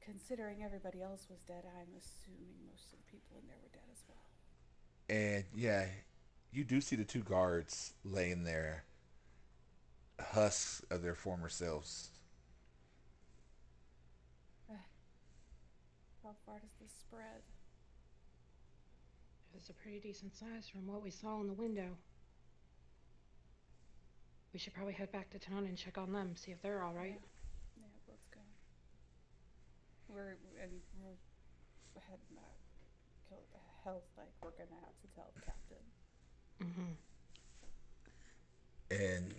considering everybody else was dead, I'm assuming most of the people in there were dead as well. And yeah, you do see the two guards laying there, husks of their former selves. How far does this spread? It was a pretty decent size from what we saw in the window. We should probably head back to town and check on them, see if they're all right. Yeah, let's go. We're heading back. Hell's like we're gonna have to tell the captain. And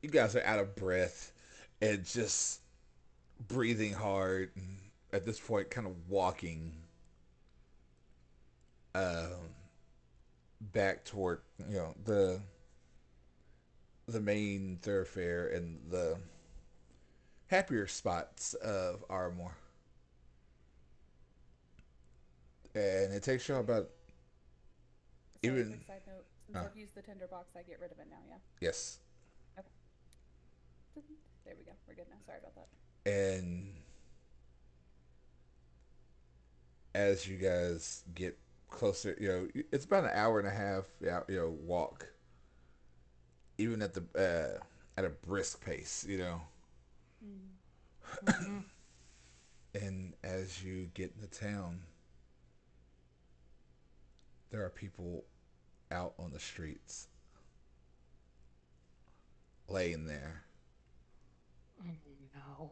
you guys are out of breath and just breathing hard. And at this point, kind of walking um, back toward the main thoroughfare and the happier spots of Armor. And it takes you about Sorry, even quick side note. Since I've used the tinderbox, I get rid of it now, yeah? yes. Okay. There we go. We're good now. Sorry about that. And as you guys get closer, it's about an hour and a half, walk. Even at a brisk pace. And as you get into town, there are people out on the streets, laying there. Oh no.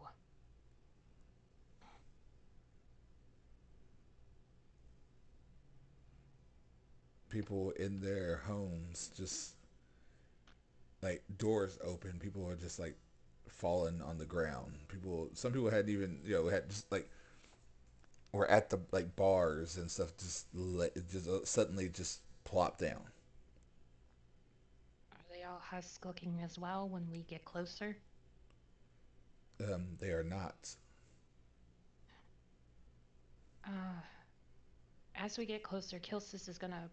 People in their homes, just like doors open. People are just like fallen on the ground. Some people hadn't even, had just like, were at the like bars and stuff, suddenly just plop down. Are they all husk looking as well when we get closer? They are not. Uh, as we get closer, Kilsis is gonna,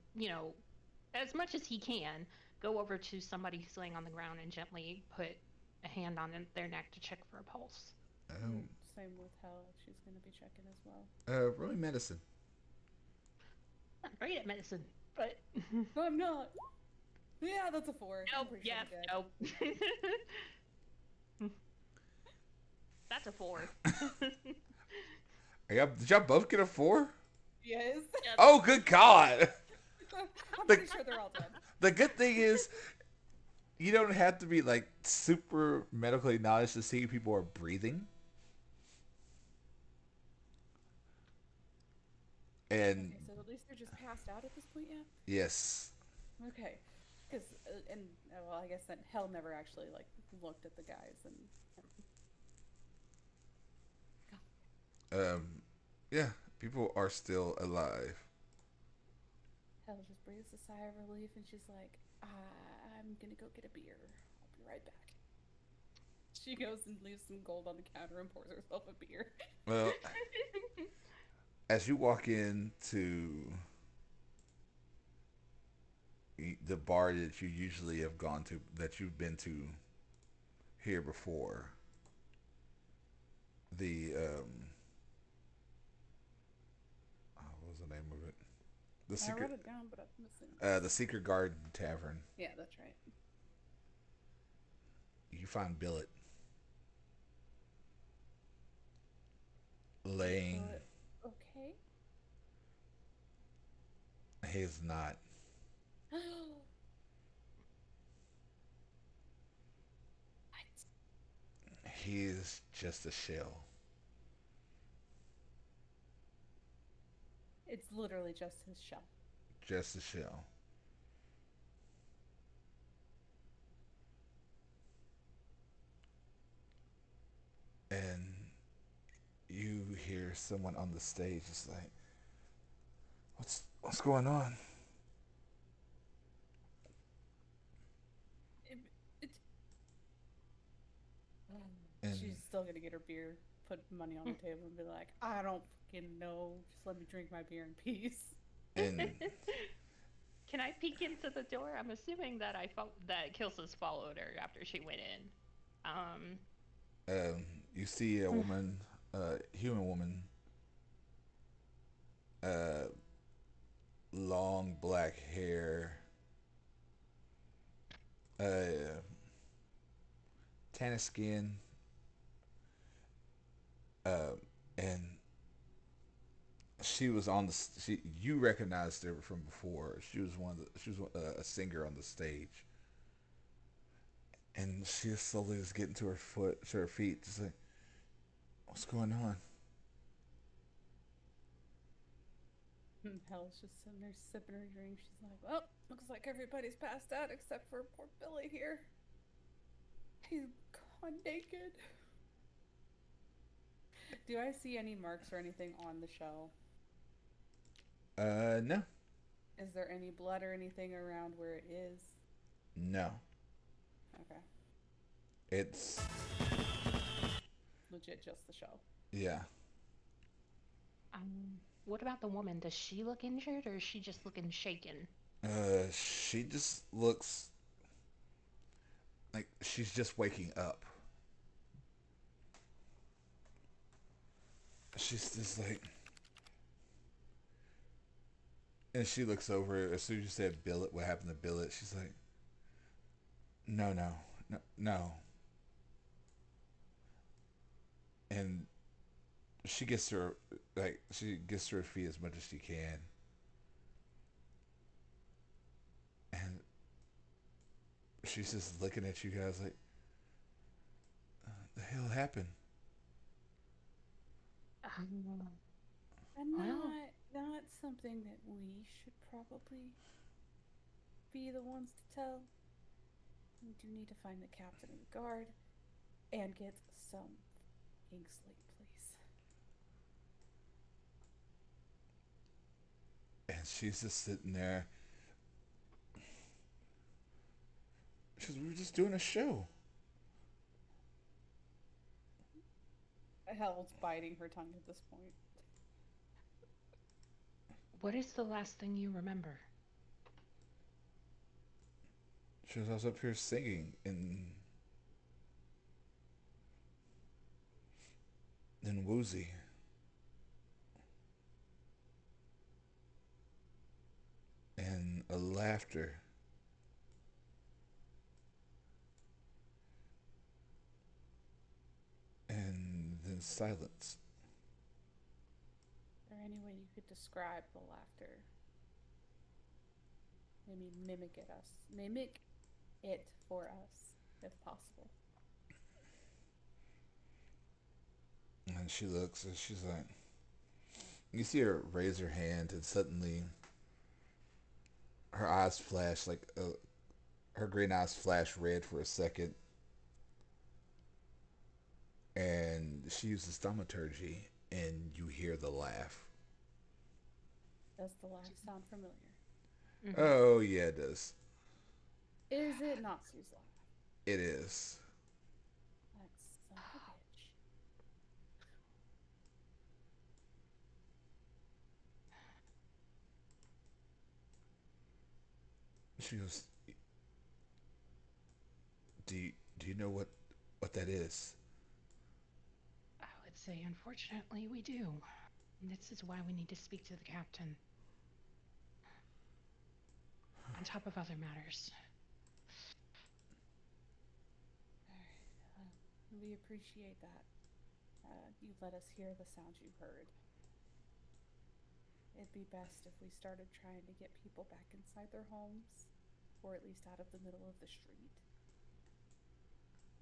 as much as he can, go over to somebody who's laying on the ground and gently put a hand on their neck to check for a pulse. Same with Hell. She's going to be checking as well. Really medicine. I'm great at medicine, but No, I'm not. Yeah, that's a 4. Nope. Yeah. Nope. That's a 4. Did y'all both get a 4? Yes. Yep. Oh, good God! I'm pretty sure they're all dead. The good thing is, you don't have to be like super medically knowledge to see people are breathing. And Okay, so at least they're just passed out at this point, yeah? yes. Okay. Because, well, I guess then Hell never actually, like, looked at the guys and... Yeah, people are still alive. Hell just breathes a sigh of relief and she's like, I'm gonna go get a beer. I'll be right back. She goes and leaves some gold on the counter and pours herself a beer. Well, as you walk into the bar that you usually have gone to, that you've been to here before, the what was the name of it? I wrote it down, but I'm missing. The Secret Garden Tavern. Yeah, that's right. You find Billet laying. Okay. He's not. What? He's just a shell. It's literally just his shell. Just a shell. And you hear someone on the stage just like, what's going on? And she's still gonna get her beer, put money on the table, and be like, I don't fucking know. Just let me drink my beer in peace. And can I peek into the door? I'm assuming that that Kilsis followed her after she went in. You see a woman, human woman, long black hair, tan skin, and she was on you recognized her from before. She was a singer on the stage, and she is slowly just getting to her feet, just like, what's going on? And Hell's just sitting there sipping her drink. She's like, well, looks like everybody's passed out except for poor Billy here. He's gone naked. Do I see any marks or anything on the shell? No. Is there any blood or anything around where it is? No. Okay. It's legit just the shell. Yeah. What about the woman? Does she look injured or is she just looking shaken? She just looks like she's just waking up. She's just like, and she looks over as soon as you said Billet, what happened to Billet, she's like, no. And she gets to her feet as much as she can. And she's just looking at you guys like, the hell happened? And not something that we should probably be the ones to tell. We do need to find the captain of the guard. And get some fucking sleep, please. And she's just sitting there. She says, we were just doing a show. Hell's biting her tongue at this point. What is the last thing you remember? She was up here singing in Woozy. And a laughter. And then silence. Is there any way you could describe the laughter? Maybe mimic it for us, if possible. And she looks and she's like, you see her raise her hand and suddenly her eyes flash her green eyes flash red for a second. And she uses thaumaturgy and you hear the laugh. Does the laugh sound familiar? Mm-hmm. Oh, yeah, it does. Is it not Sue's laugh? It is. That son of a bitch. She goes, do you know what that is? I would say, unfortunately, we do. This is why we need to speak to the captain. On top of other matters. We appreciate that. You let us hear the sounds you heard. It'd be best if we started trying to get people back inside their homes, or at least out of the middle of the street.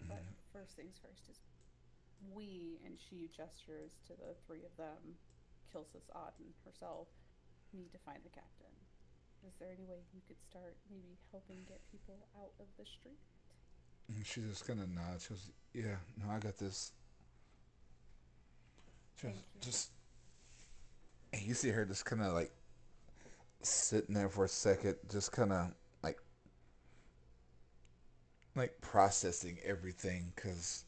But first things first is we, and she gestures to the three of them, Kilcis, Auden, herself, need to find the captain. Is there any way you could start maybe helping get people out of the street? And she just kind of nods. She goes, yeah, no, I got this. She goes, just, and you see her just kind of like sitting there for a second, just kind of like processing everything, because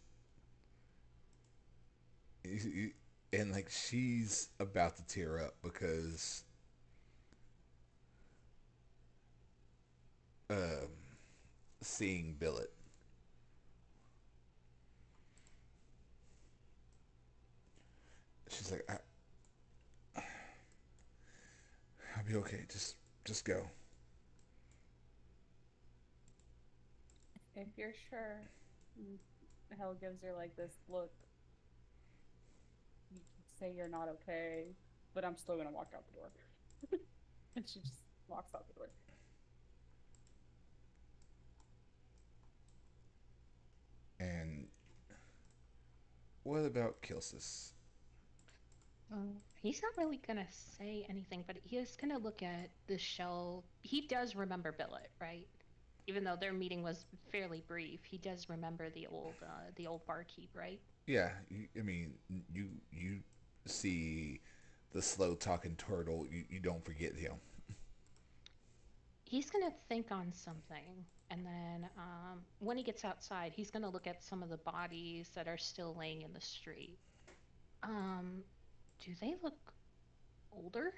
and like she's about to tear up because seeing Billet. She's like, I'll be okay. Just go. If you're sure. Hell gives her like this look. You can say you're not okay, but I'm still gonna walk out the door. And she just walks out the door. And what about Kilcis? He's not really gonna say anything, but he is gonna look at the shell. He does remember Billet, right? Even though their meeting was fairly brief, he does remember the old barkeep, right? Yeah, I mean, you see the slow talking turtle. You don't forget him. He's gonna think on something, and then when he gets outside, he's gonna look at some of the bodies that are still laying in the street. Um, do they look older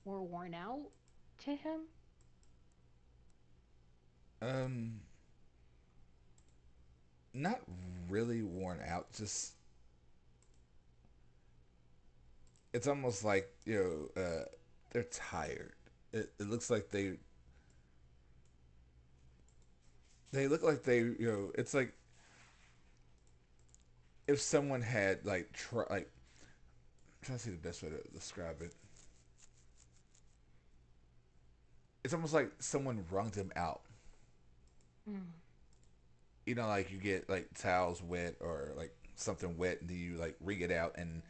or worn out to him? Um, Not really worn out. Just it's almost like they're tired. It looks like they look like it's like if someone had I'm trying to see the best way to describe it. It's almost like someone wrung them out. Mm. Like you get like towels wet or like something wet, and then you like wring it out, and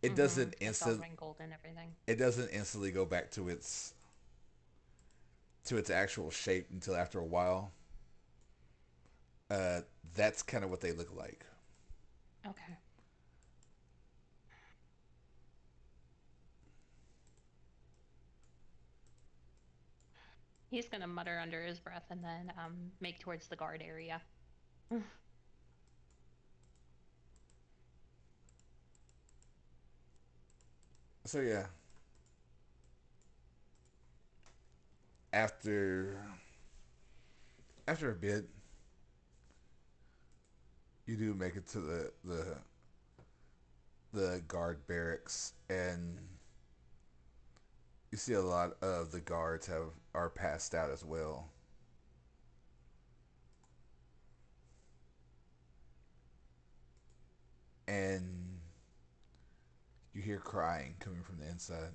it Mm-hmm. doesn't It's all wrinkled and everything. it doesn't instantly go back to its actual shape until after a while. Uh, that's kind of what they look like. Okay. He's gonna mutter under his breath and then make towards the guard area. So yeah, after after a bit, you do make it to the guard barracks, and you see a lot of the guards are passed out as well. And you hear crying coming from the inside.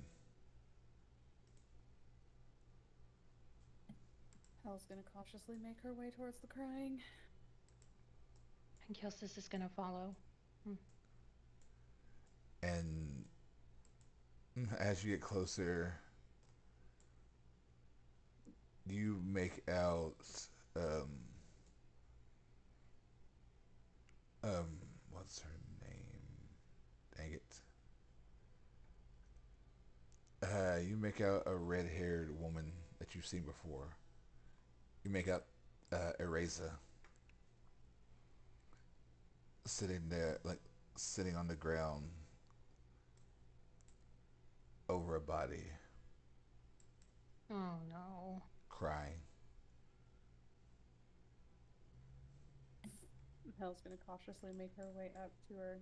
Hell's gonna cautiously make her way towards the crying. And Kilcis is gonna follow. And as you get closer, you make out um um what's her name? Dang it. You make out a red-haired woman that you've seen before. You make out Ereza sitting there, like sitting on the ground over a body, Oh no. crying. Hell's gonna cautiously make her way up to her,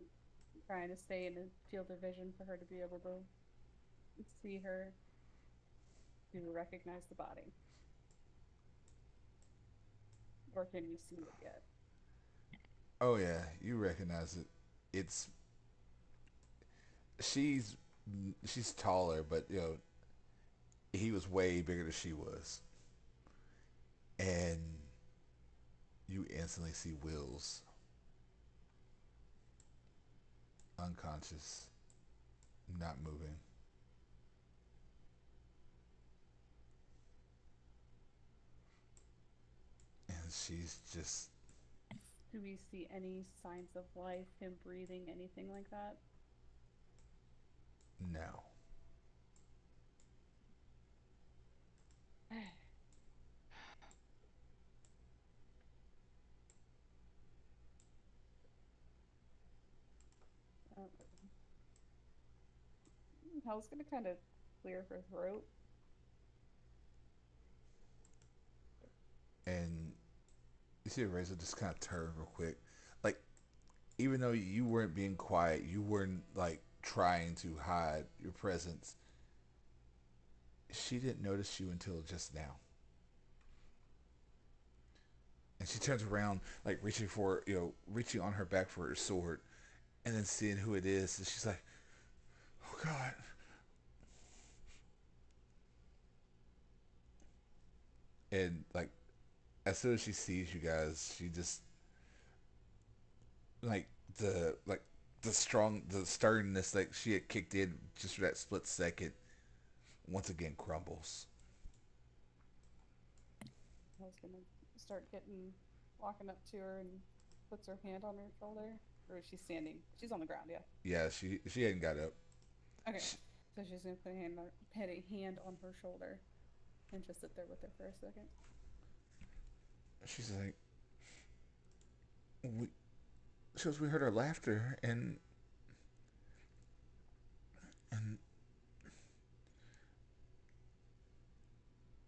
trying to stay in a field of vision for her to be able to see her, to recognize the body. Or can you see it yet? Oh yeah, you recognize it. It's she's she's taller, but he was way bigger than she was, and you instantly see Will's unconscious, not moving. And she's just Do we see any signs of life, him breathing, anything like that? no. Hell's gonna kind of clear her throat. And you see Razor just kind of turn real quick, like even though you weren't being quiet, you weren't like trying to hide your presence. She didn't notice you until just now. And she turns around, like reaching on her back for her sword, and then seeing who it is, and she's like, "Oh God!" And like, as soon as she sees you guys, she just like the sternness like she had kicked in just for that split second, once again crumbles. Hell's gonna start walking up to her and puts her hand on her shoulder. Or is she standing? She's on the ground, yeah. Yeah, she hadn't got up. Okay. So she's gonna put a hand on her shoulder and just sit there with her for a second. She's like, we shows we heard her laughter, and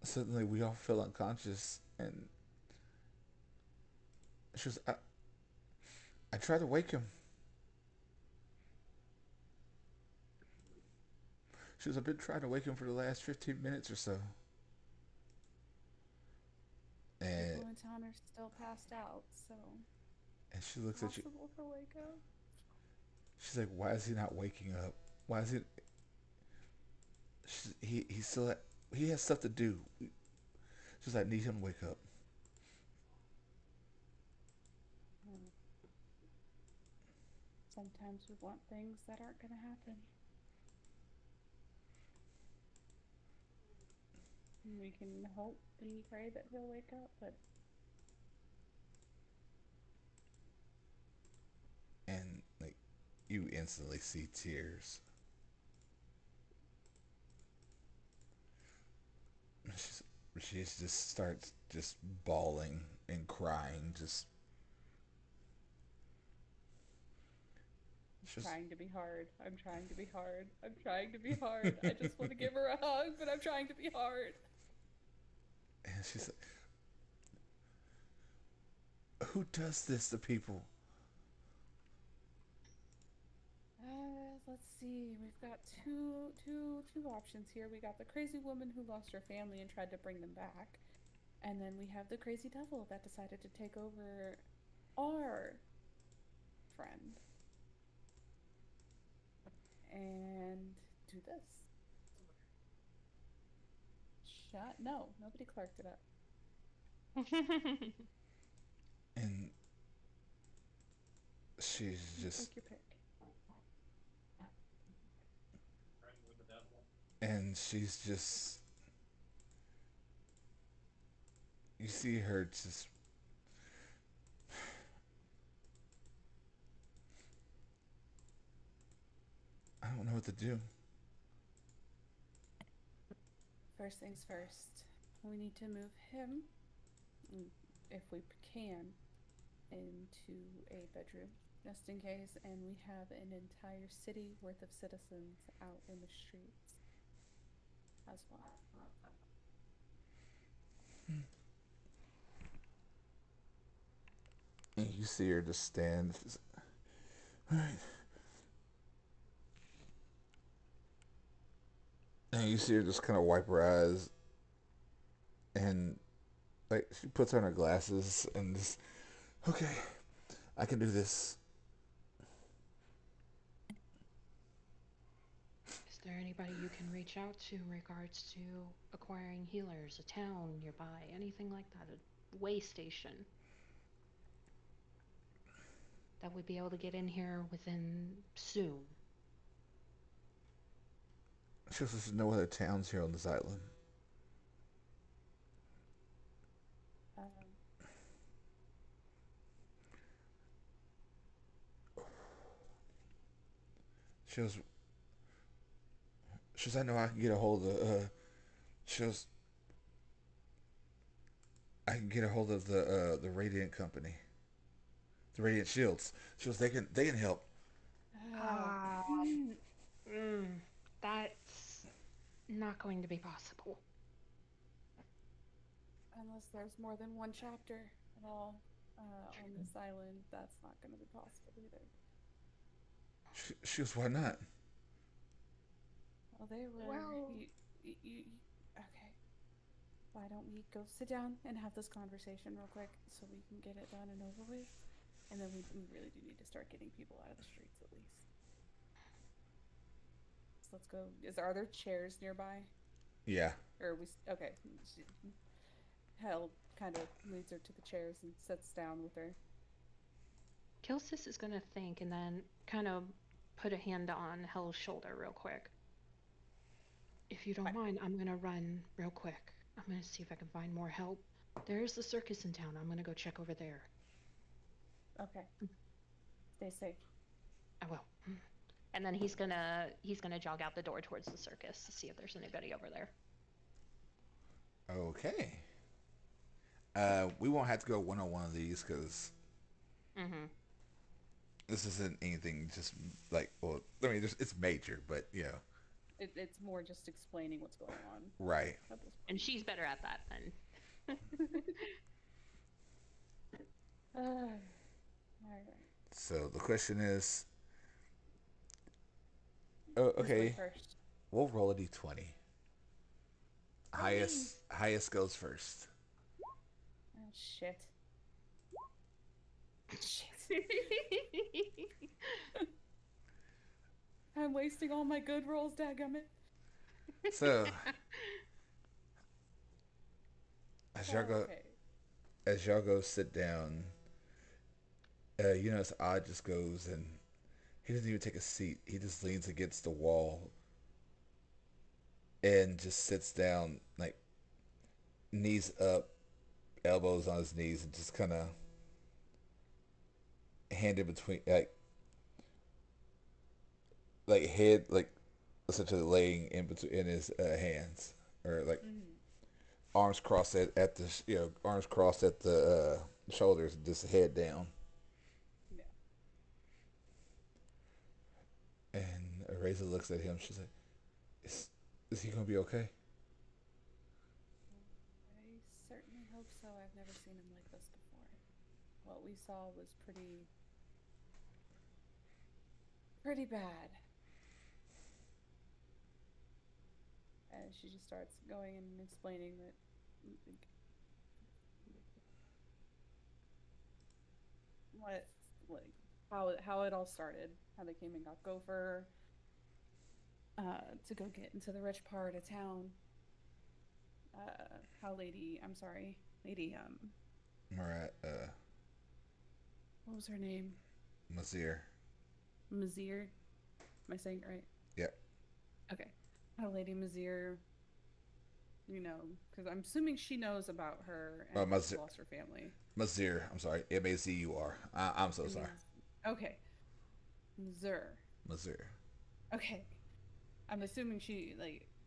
suddenly we all fell unconscious, and she was I tried to wake him. She was I've been trying to wake him for the last 15 minutes or so. And People in town are still passed out, so she looks at you. possible for wake up. She's like, why is he not waking up? Why is he? He still he has stuff to do. She's like, need him to wake up. Sometimes we want things that aren't gonna happen. We can hope and pray that he'll wake up, but And you instantly see tears. She's, she just starts just bawling and crying. Just Trying to be hard. I'm trying to be hard. I'm trying to be hard. I just want to give her a hug, but I'm trying to be hard. and she's like, "Who does this to people?" Let's see. We've got two options here. We got the crazy woman who lost her family and tried to bring them back, and then we have the crazy devil that decided to take over our friend and do this. Shut. No, nobody clarked it up. And she's just, Take your pick. and she's just, you see her just, I don't know what to do. First things first. We need to move him, if we can, into a bedroom, just in case, and we have an entire city worth of citizens out in the streets as well. And you see her just stand. Just, all right. And you see her just kind of wipe her eyes, and like she puts on her glasses and just, okay, I can do this. Is there anybody you can reach out to in regards to acquiring healers, a town nearby, anything like that, a way station that would be able to get in here within soon? She says there's no other towns here on this island. Um, She goes, I know I can get a hold of, she goes, I can get a hold of the Radiant Company. The Radiant Shields. She goes, they can help. Ah, that's not going to be possible. unless there's more than one chapter at all on this island, that's not going to be possible either. She goes, why not? Well, they were. Well- Okay. Why don't we go sit down and have this conversation real quick so we can get it done and over with? And then we really do need to start getting people out of the streets at least. So let's go. Are there chairs nearby? Yeah. Or we. Okay. Hell kind of leads her to the chairs and sits down with her. Kilcis is going to think and then kind of put a hand on Hell's shoulder real quick. If you don't mind, I'm going to run real quick. I'm going to see if I can find more help. There's the circus in town. I'm going to go check over there. Okay. Stay safe. I will. And then he's gonna jog out the door towards the circus to see if there's anybody over there. Okay. We won't have to go one on one of these because this isn't anything just like, well, I mean, it's major, but you know. It's more just explaining what's going on. Right. And she's better at that than. All right. So the question is, oh, okay, First. we'll roll a d20. Highest goes first. Oh shit. Shit. I'm wasting all my good rolls, dadgummit. So as y'all go sit down, you notice Odd just goes and he doesn't even take a seat. He just leans against the wall and just sits down, like knees up, elbows on his knees, and just kind of hand in between, like like head, like essentially laying in between in his hands, or like Mm-hmm. arms crossed at the arms crossed at the shoulders, just head down. Yeah. And Reza looks at him. She's like, "Is he gonna be okay?" I certainly hope so. I've never seen him like this before. What we saw was pretty bad. And she just starts going and explaining that what like how it all started, how they came and got Gopher to go get into the rich part of town. How I'm sorry, lady Marat, what was her name? Mazir. Mazir. Am I saying it right? Yeah. Okay. How Lady Mazir, because I'm assuming she knows about her and how she Mazir. lost her family. Mazir. I'm sorry. Mazur. I'm so sorry. Okay. Mazur. Mazir. Okay. I'm assuming she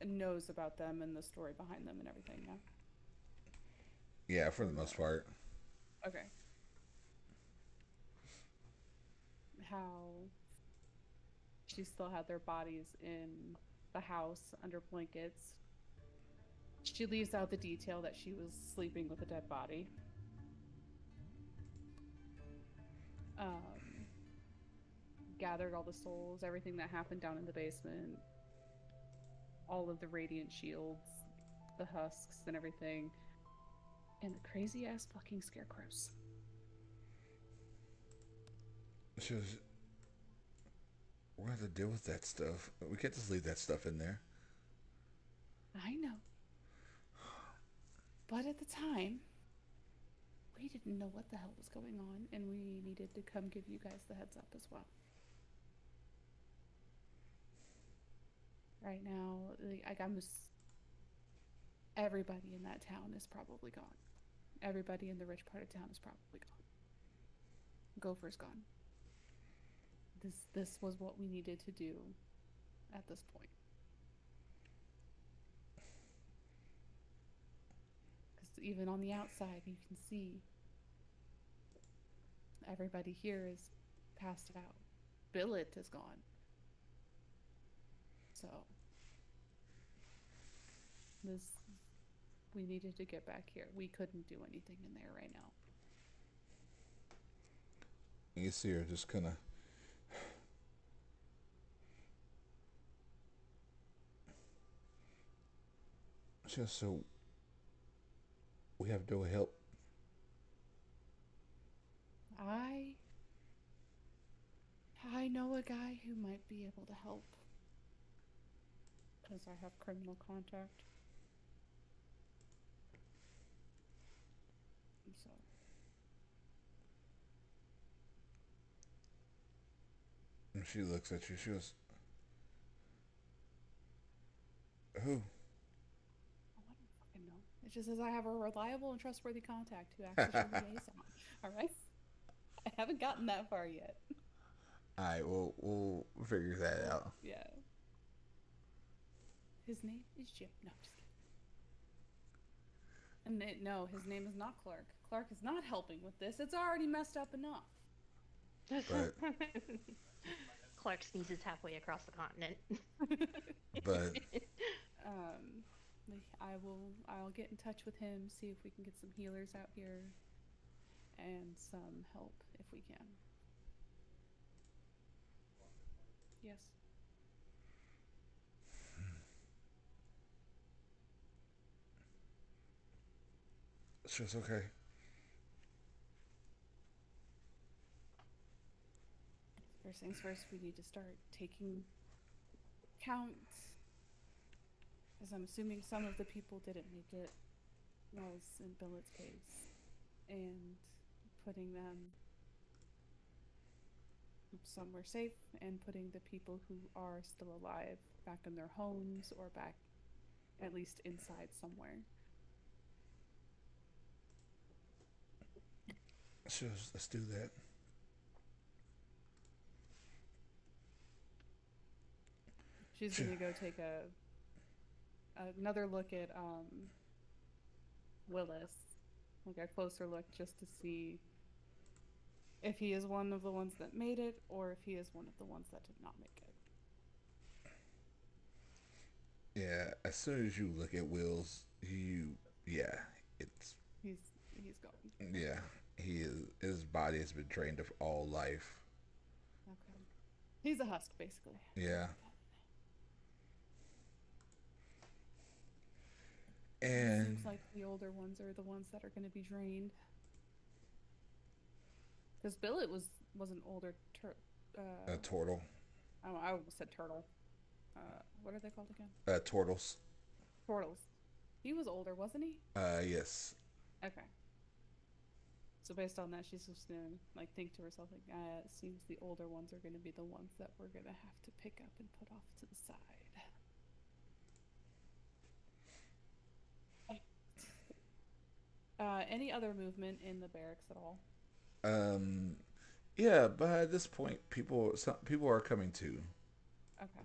knows about them and the story behind them and everything. Yeah. Yeah, for the From most part. okay. How she still had their bodies in the house under blankets. She leaves out the detail that she was sleeping with a dead body. Um, Gathered all the souls, everything that happened down in the basement, all of the radiant shields, the husks, and everything, and the crazy ass fucking scarecrows. She was, we're gonna have to deal with that stuff. We can't just leave that stuff in there. I know. But at the time, we didn't know what the hell was going on, and we needed to come give you guys the heads up as well. Right now, everybody in that town is probably gone. Everybody in the rich part of town is probably gone. Gopher's gone. This was what we needed to do at this point. Because even on the outside, you can see everybody here is passed out. Billet is gone. So this we needed to get back here. We couldn't do anything in there right now. You see her just kind of. Just so we have no help. I know a guy who might be able to help because I have criminal contact. So And she looks at you. She goes, "Who?" I don't fucking know. It just says I have a reliable and trustworthy contact who acts as your liaison. All right. I haven't gotten that far yet. All right, we'll figure that out. Yeah. His name is Jim. No, just kidding. And no, his name is not Clark. Clark is not helping with this. It's already messed up enough. But Clark sneezes halfway across the continent. but um, I'll get in touch with him, see if we can get some healers out here, and some help if we can. Yes. she was okay. First things first, we need to start taking counts. As I'm assuming some of the people didn't make it, was in Billet's case, and putting them somewhere safe and putting the people who are still alive back in their homes or back at least inside somewhere. She was, let's do that. she's gonna go take another look at Willis, like a closer look, just to see if he is one of the ones that made it, or if he is one of the ones that did not make it. Yeah, as soon as you look at Will's, yeah, it's, He's gone. yeah, his body has been drained of all life. Okay. He's a husk, basically. Yeah. It And seems like the older ones are the ones that are going to be drained. Because Billet was an older a turtle. I almost said turtle. What are they called again? Turtles. Turtles. He was older, wasn't he? Yes. Okay. So based on that, she's just gonna like think to herself like, it seems the older ones are gonna be the ones that we're gonna have to pick up and put off to the side. Any other movement in the barracks at all? Um, yeah, but at this point, some people are coming to. Okay.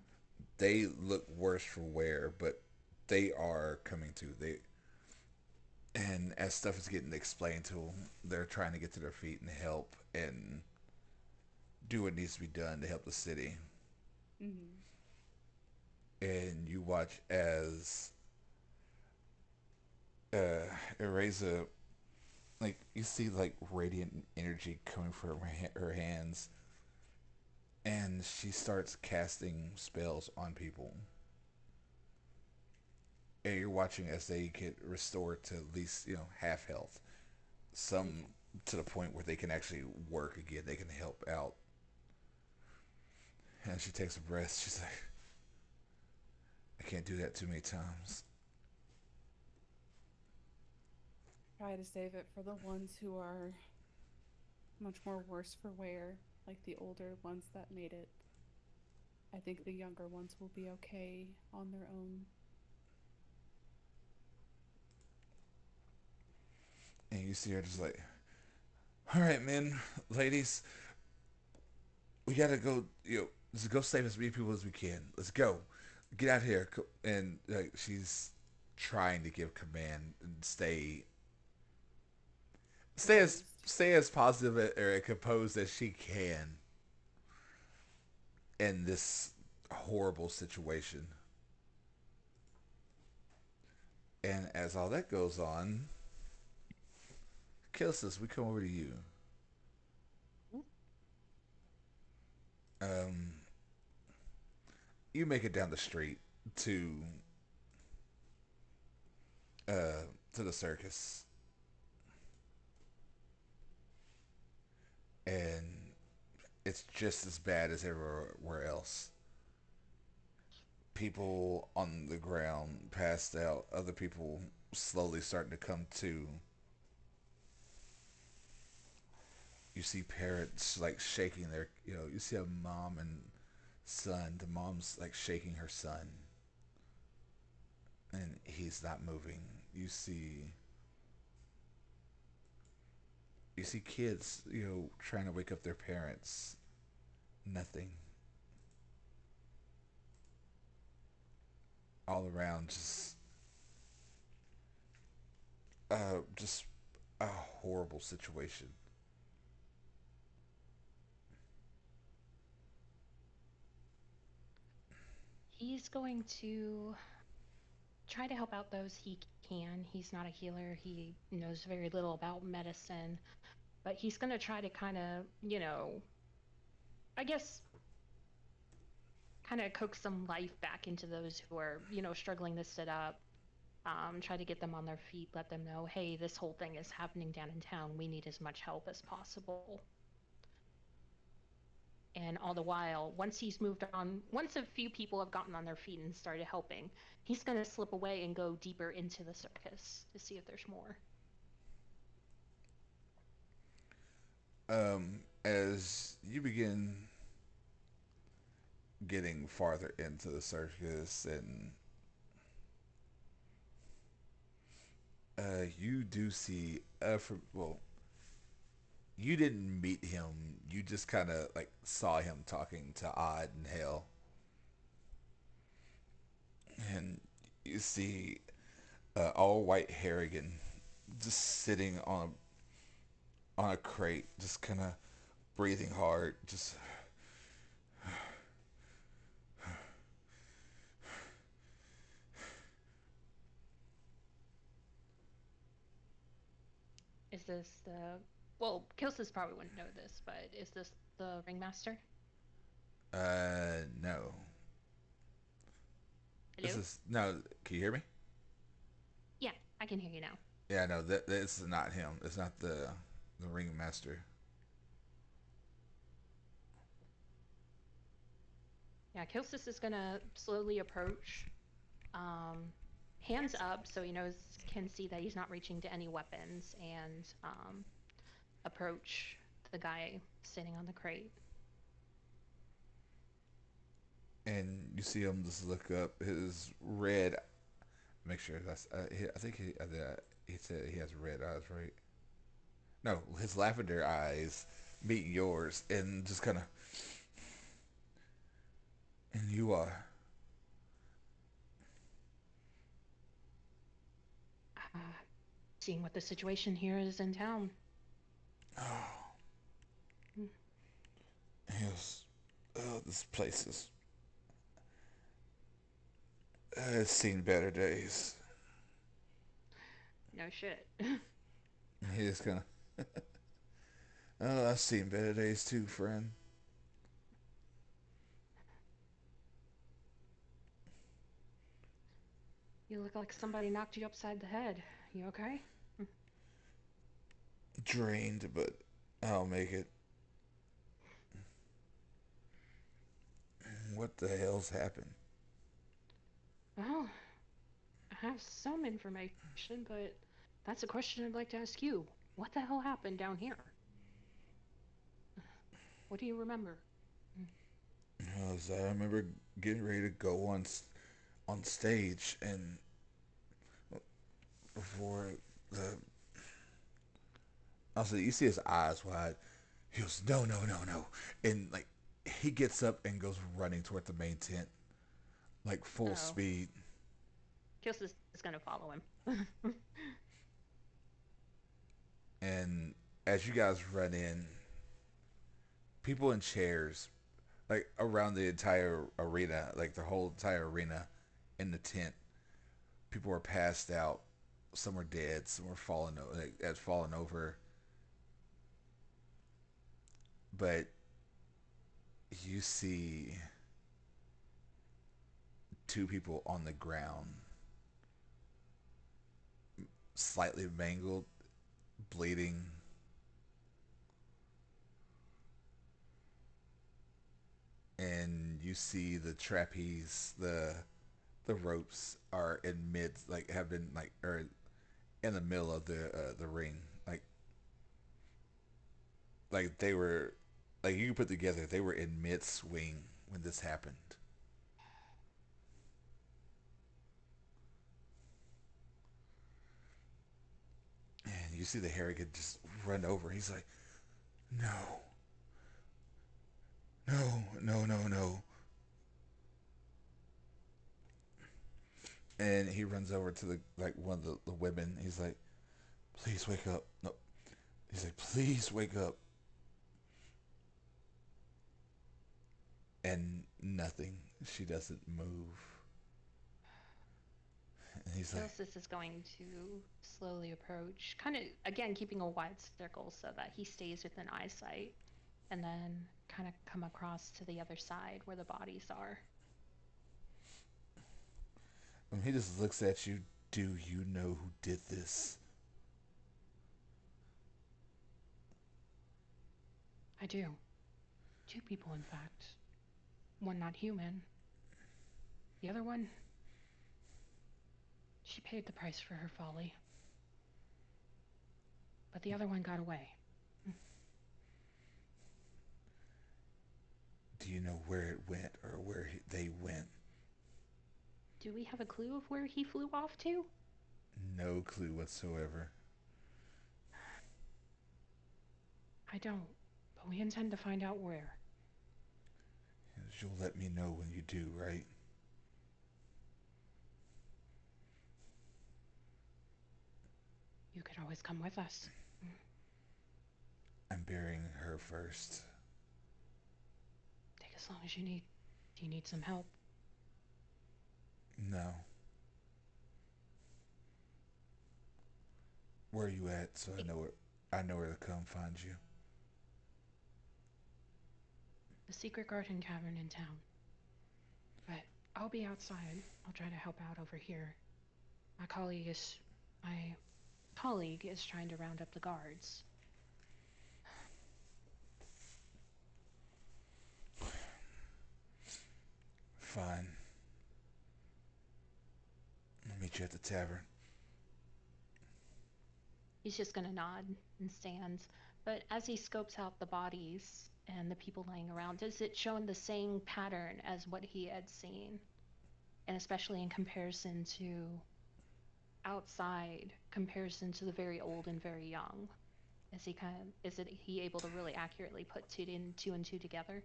They look worse for wear, but they are coming to. And as stuff is getting explained to them, they're trying to get to their feet and help and do what needs to be done to help the city. Mm-hmm. And you watch as Ereza, like you see like radiant energy coming from her hands, and she starts casting spells on people. And you're watching as they get restored to at least half health. Some Okay. to the point where they can actually work again. They can help out. And she takes a breath. She's like, I can't do that too many times. Try to save it for the ones who are much more worse for wear, like the older ones that made it. I think the younger ones will be okay on their own. And you see her just like, all right, men, ladies, we gotta go. Let's go save as many people as we can. Let's go. Get out here. And she's trying to give command and Composed. stay as positive or composed as she can in this horrible situation. And as all that goes on, Kilcis, we come over to you. Um, you make it down the street to to the circus, and it's just as bad as everywhere else. People on the ground passed out. Other people slowly starting to come to. You see parents like shaking their. You see a mom and son. The mom's like shaking her son, and he's not moving. You see kids, trying to wake up their parents. Nothing. All around, just a horrible situation. He's going to try to help out those he can. He's not a healer. He knows very little about medicine, but he's going to try to kind of, I guess, kind of coax some life back into those who are, struggling to sit up. Try to get them on their feet, let them know, hey, this whole thing is happening down in town. We need as much help as possible. And all the while, once he's moved on, once a few people have gotten on their feet and started helping, he's going to slip away and go deeper into the circus to see if there's more. As you begin getting farther into the circus, and you do see, you didn't meet him. You just kind of like saw him talking to Odd and Hell. and you see all white Harrigan just sitting on a crate, just kind of breathing hard. Just Is this the? Well, Kilsis probably wouldn't know this, but is this the ringmaster? no. This Hello? is no. Can you hear me? Yeah, I can hear you now. Yeah, no. This is not him. It's not the ringmaster. Yeah, Kilsis is gonna slowly approach, um, hands up so he knows can see that he's not reaching to any weapons, and approach the guy sitting on the crate. And you see him just look up his red. Make sure that's. I think he said he has red eyes, right? No, his lavender eyes meet yours, and just kind of. And you are. Uh, Seeing what the situation here is in town. Oh, Mm. yes. Oh, this place is. It's seen better days. No shit. And he just kind of. Oh, I've seen better days too, friend. You look like somebody knocked you upside the head. You okay? Drained, but I'll make it. What the hell's happened? Well, I have some information, but that's a question I'd like to ask you. What the hell happened down here? What do you remember? I remember getting ready to go on stage, and before the also you see his eyes wide. He goes, no, no, no, no, and like he gets up and goes running toward the main tent, like full Oh, speed. Kills is gonna follow him. And as you guys run in, people in chairs, like around the entire arena, like the whole entire arena, in the tent, people were passed out. Some were dead. Some were had fallen over. But you see two people on the ground, slightly mangled, bleeding, and you see the trapeze, the ropes are in mid, like have been like or in the middle of the ring, like they were, like you put together, they were in mid swing when this happened. And you see the Harrigan just run over. He's like, no, no, no, no, no. And he runs over to the like one of the women. He's like, please wake up. No, he's like, please wake up. And nothing. She doesn't move. And he's like, Kilsis is going to slowly approach, kind of again keeping a wide circle so that he stays within eyesight, and then kind of come across to the other side where the bodies are. and he just looks at you. Do you know who did this? I do. Two people, in fact. One not human. The other one, she paid the price for her folly. But the other one got away. Do you know where it went or where they went? Do we have a clue of where he flew off to? No clue whatsoever. I don't, but we intend to find out where. You'll let me know when you do, right? could always come with us. I'm burying her first. Take as long as you need. Do you need some help? No. Where are you at? So I know where to come find you. The secret garden cavern in town. But I'll be outside. I'll try to help out over here. My colleague is trying to round up the guards. Fine. I'll meet you at the tavern. He's just gonna nod and stand. But as he scopes out the bodies and the people laying around, is it showing the same pattern as what he had seen? And especially in comparison to outside, comparison to the very old and very young. Is he able to really accurately put two and two together?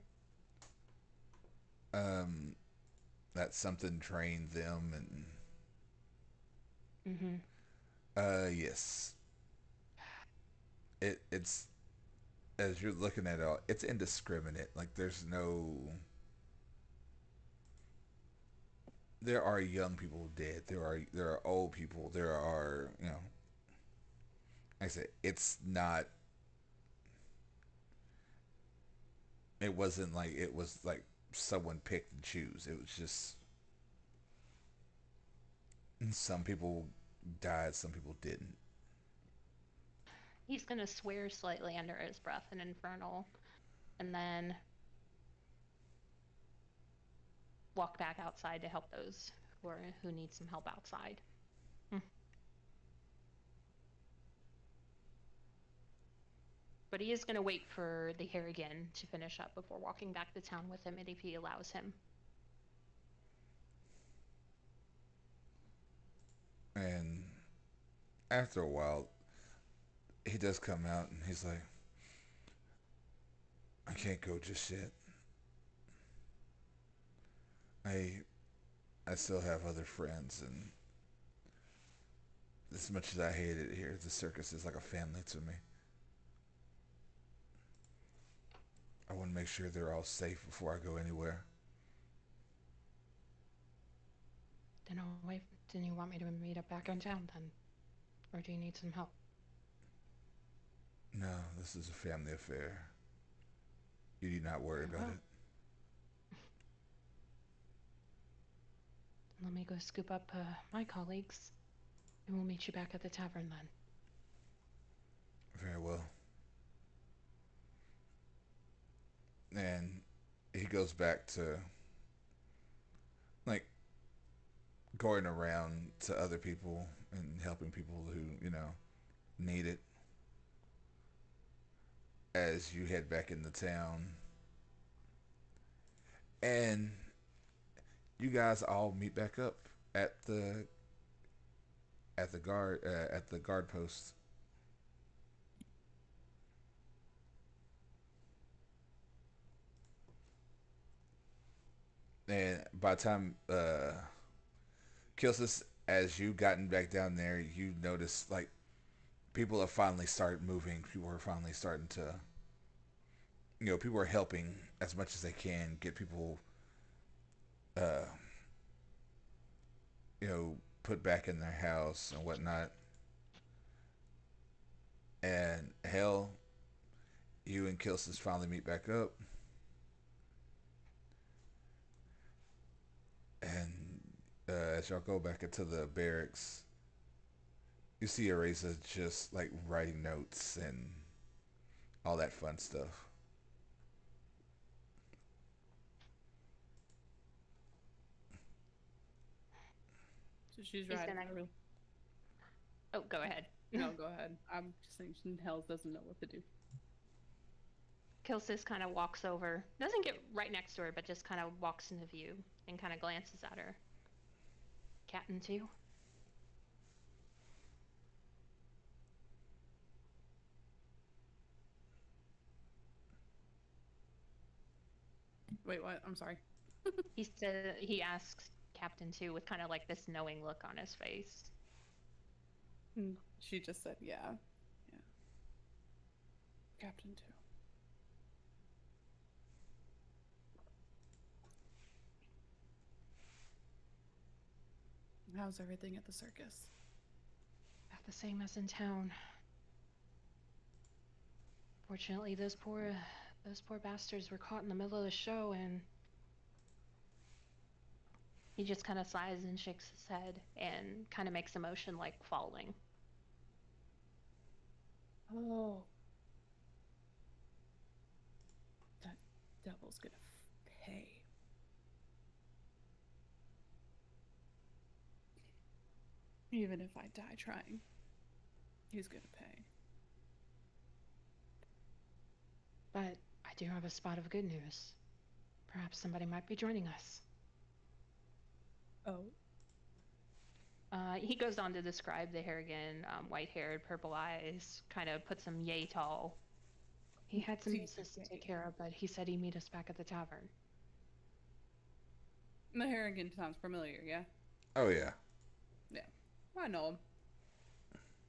That something trained them Mm-hmm. Yes. It's as you're looking at it all, it's indiscriminate. Like there are young people dead. There are old people. There are, like I said, it's not. It wasn't like it was like someone picked and choose. It was just some people died, some people didn't. He's gonna swear slightly under his breath in Infernal, and then walk back outside to help those who need some help outside. But he is going to wait for the Harrigan to finish up before walking back to town with him, and if he allows him. And after a while, he does come out and he's like, I can't go just yet. I still have other friends, and as much as I hate it here, the circus is like a family to me. I want to make sure they're all safe before I go anywhere. Then I'll wait. Then you want me to meet up back in town then? Or do you need some help? No, this is a family affair. You need not worry about it. Let me go scoop up my colleagues, and we'll meet you back at the tavern then. Very well. And he goes back to like going around to other people and helping people who, need it. As you head back into town, and you guys all meet back up at the guard post. And by the time Kilsis, as you gotten back down there, you notice like people have finally started moving. People are finally starting to, people are helping as much as they can get people, uh, put back in their house and whatnot. And hell, you and Kilsis finally meet back up. And as y'all go back into the barracks, you see Erasa just like writing notes and all that fun stuff. So she's He's riding gonna- through. Oh, go ahead. No, go ahead. I'm just saying Hells doesn't know what to do. Kilsis kind of walks over, doesn't get right next to her, but just kind of walks into view and kind of glances at her. Captain too? Wait, what? I'm sorry. He asks Captain too with kind of like this knowing look on his face. And she just said, yeah. Yeah. Captain too. How's everything at the circus? About the same as in town. Fortunately, those poor bastards were caught in the middle of the show, and he just kind of sighs and shakes his head and kind of makes a motion like falling. Oh. That devil's gonna pay. Even if I die trying, he's gonna pay. But I do have a spot of good news. Perhaps somebody might be joining us. Oh. He goes on to describe the Harrigan, white-haired, purple eyes, kind of puts him yay tall. He had some business to take care of, but he said he'd meet us back at the tavern. The Harrigan sounds familiar, yeah? Oh, yeah. Yeah. I know him.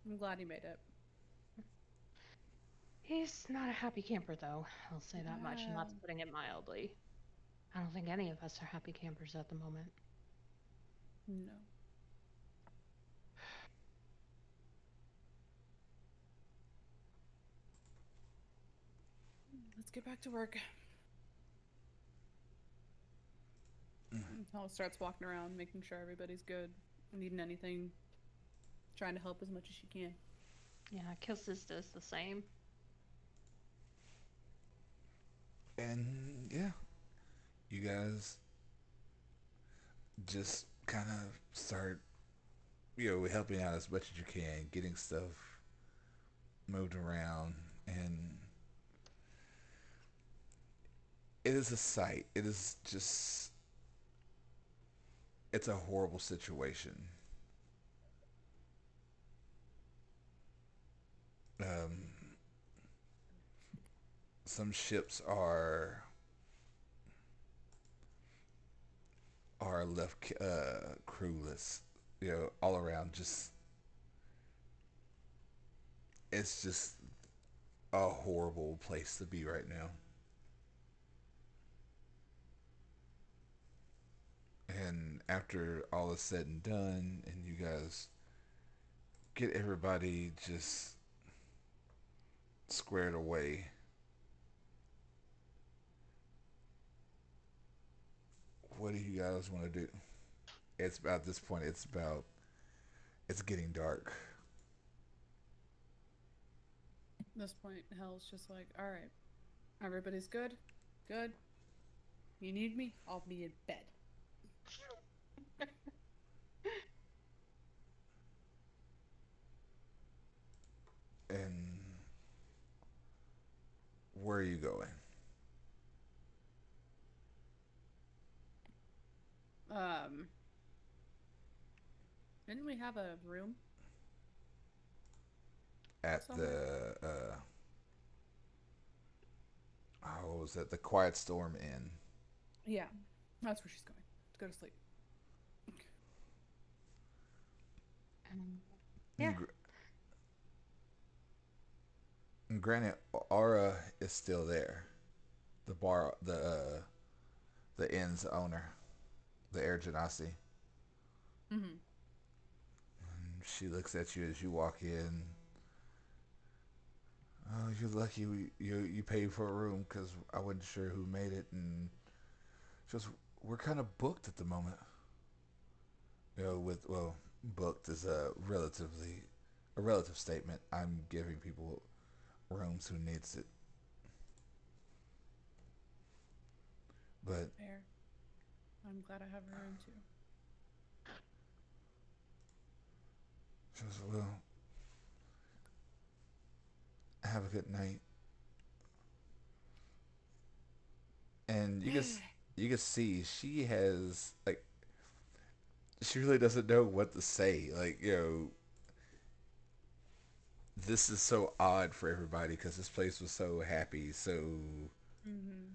I'm glad he made it. He's not a happy camper, though. I'll say that much, and that's putting it mildly. I don't think any of us are happy campers at the moment. No. Let's get back to work. Hal starts walking around, making sure everybody's good. Needing anything. Trying to help as much as she can. Yeah, Kilcis does the same. And yeah, you guys just kind of start, helping out as much as you can, getting stuff moved around, and it is a sight. It is just, it's a horrible situation. Um, some ships are left crewless. All around. Just it's just a horrible place to be right now. And after all is said and done, and you guys get everybody just squared away, what do you guys want to do? It's about this point. It's getting dark. At this point, Hal's just like, alright, everybody's good? Good? You need me? I'll be in bed. And where are you going? Um, didn't we have a room? At Somewhere? what was that? The Quiet Storm Inn. Yeah, that's where she's going. To go to sleep. Yeah. And granted, Aura is still there. The inn's owner, the Air Genasi. Mm-hmm. She looks at you as you walk in. Oh, you're lucky you paid for a room because I wasn't sure who made it, and just we're kind of booked at the moment. Booked is a relative statement. I'm giving people rooms who needs it, but Fair. I'm glad I have a room too. just have a good night. And you can see she has like she really doesn't know what to say. Like this is so odd for everybody because this place was so happy, so Mm-hmm.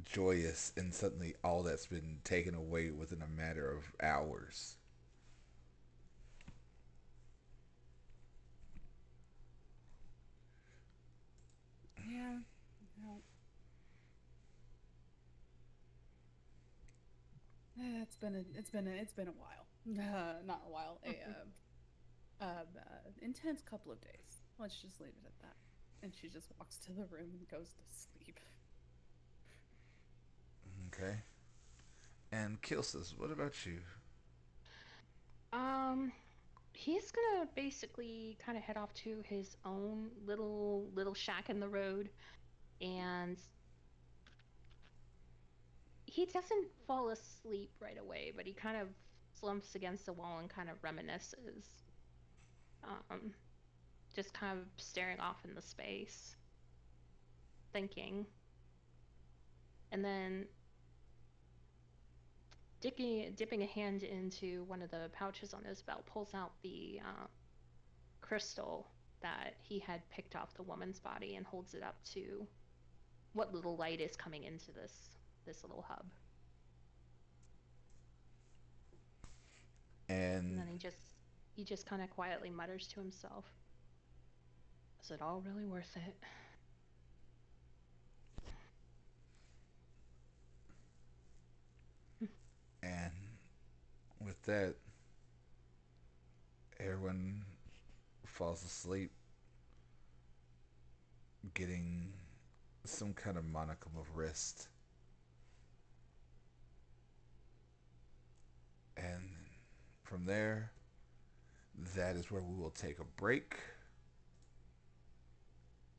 joyous, and suddenly all that's been taken away within a matter of hours. it's been a while. Not a while. Intense couple of days. Let's just leave it at that. And she just walks to the room and goes to sleep. Okay. And Kilsis, what about you? Um, he's gonna basically kind of head off to his own little shack in the road, and he doesn't fall asleep right away, but he kind of slumps against the wall and kind of reminisces, um, just kind of staring off in the space, thinking, and then dipping a hand into one of the pouches on his belt, pulls out the crystal that he had picked off the woman's body and holds it up to what little light is coming into this little hub. And And then he just kind of quietly mutters to himself, "Is it all really worth it?" and with that, everyone falls asleep, getting some kind of monicum of rest. And from there, that is where we will take a break,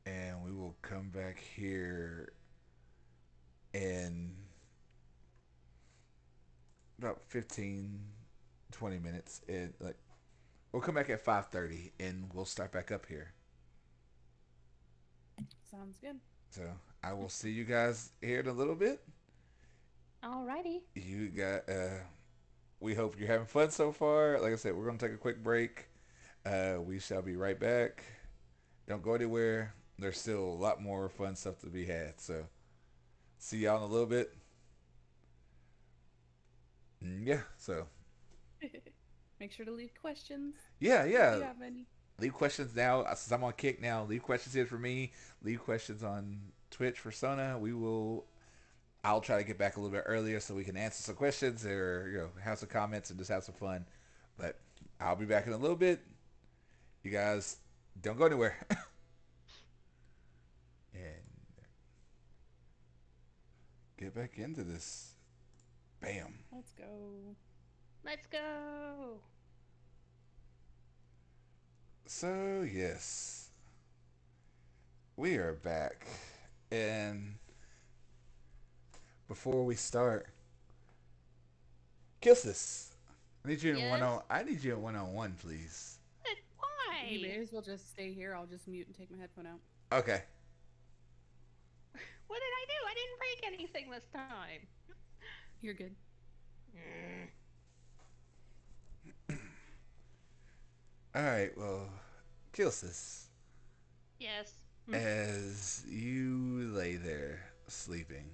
and we will come back here in about 15, 20 minutes. And like, we'll come back at 5:30, and we'll start back up here. Sounds good. So I will see you guys here in a little bit. Alrighty. You got. We hope you're having fun so far. Like I said, we're gonna take a quick break. We shall be right back. Don't go anywhere. There's still a lot more fun stuff to be had. So see y'all in a little bit. Yeah. So Make sure to leave questions yeah, if yeah. you have any. Leave questions now. Since I'm on kick now, leave questions here for me. Leave questions on Twitch for Sona. We will. I'll try to get back a little bit earlier so we can answer some questions or have some comments and just have some fun. But I'll be back in a little bit. You guys don't go anywhere. And get back into this. Bam. Let's go. Let's go. So yes, we are back, and before we start, Kisses, I need you in Yes? I need you in 1-on-1, please. You may Why? as well just stay here. I'll just mute and take my headphone out. Okay. What did I do? I didn't break anything this time. You're good. All right. Well, Kisses, Yes. as you lay there sleeping,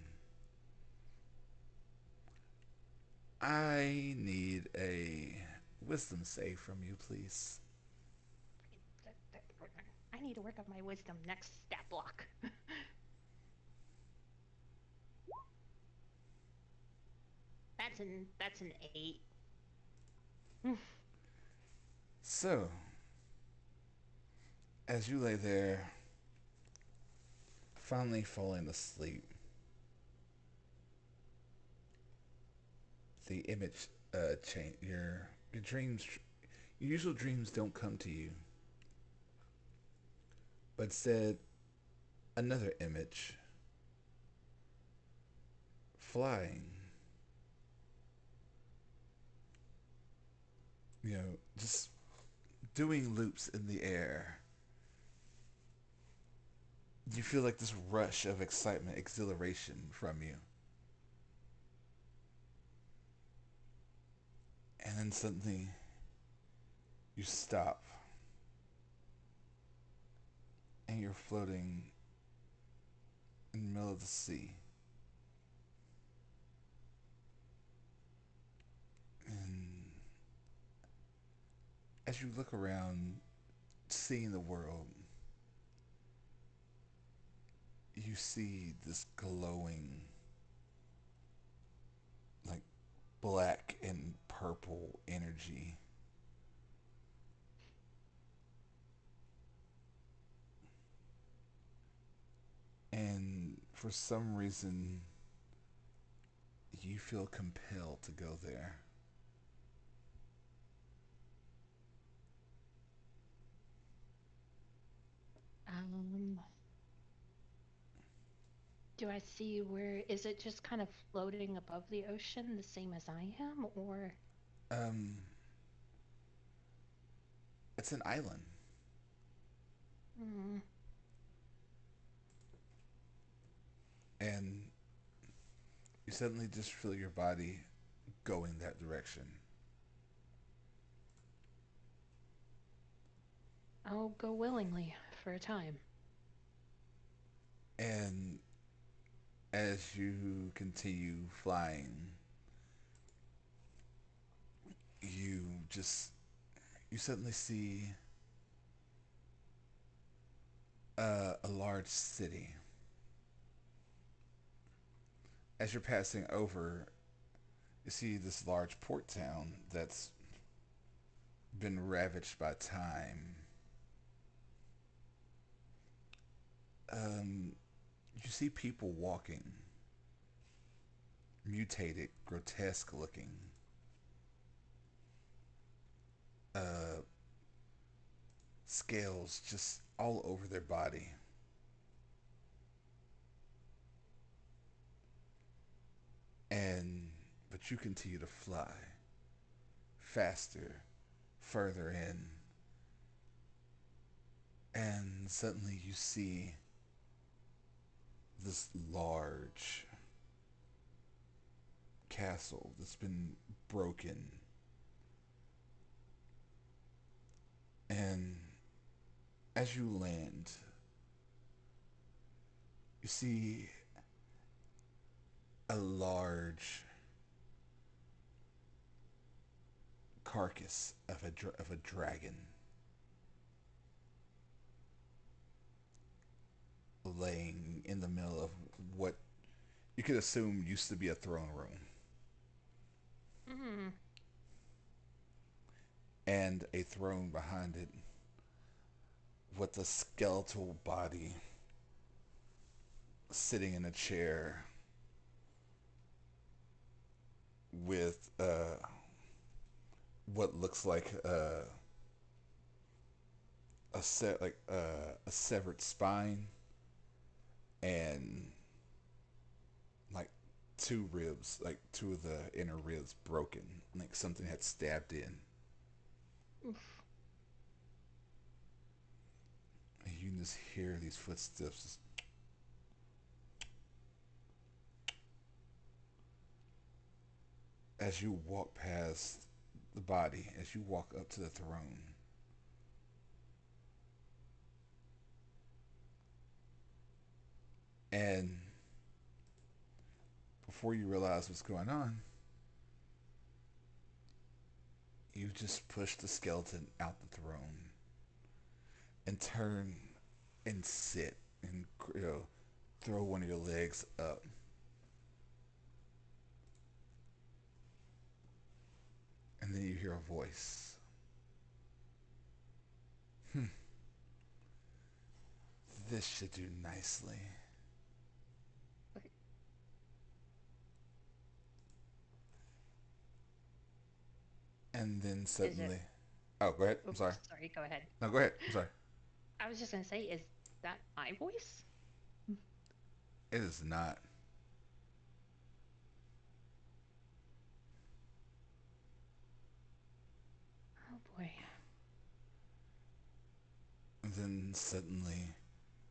I need a wisdom save from you, please. I need to work on my wisdom next stat block. That's an 8. So, as you lay there, finally falling asleep, the image change. Your dreams, your usual dreams don't come to you, but instead another image, flying. Just doing loops in the air. You feel like this rush of excitement, exhilaration from you. And then suddenly you stop and you're floating in the middle of the sea. And as you look around, seeing the world, you see this glowing, like black and purple energy. And for some reason, you feel compelled to go there. Um, do I see where is it just kind of floating above the ocean the same as I am, or Um, it's an island, mm, and you suddenly just feel your body going that direction. I'll go willingly for a time. And as you continue flying, you just you suddenly see a large city. As you're passing over, you see this large port town that's been ravaged by time. Um, you see people walking, mutated, grotesque looking, uh, scales just all over their body. And but you continue to fly faster, further in, and suddenly you see this large castle that's been broken. And as you land, you see a large carcass of a dragon laying in the middle of what you could assume used to be a throne room, Mm. and a throne behind it with a skeletal body sitting in a chair with what looks like a severed spine and like two ribs, like two of the inner ribs broken, like something had stabbed in. Oof. And you can just hear these footsteps as you walk past the body, as you walk up to the throne. And before you realize what's going on, you just push the skeleton out the throne and turn and sit and throw one of your legs up. And then you hear a voice. Hmm, this should do nicely. Okay. And then Is it? suddenly, oh, go ahead. I'm Oops, sorry. sorry. Go ahead. No, go ahead. I'm sorry. I was just gonna say, is that my voice? It is not. Oh boy. And then suddenly,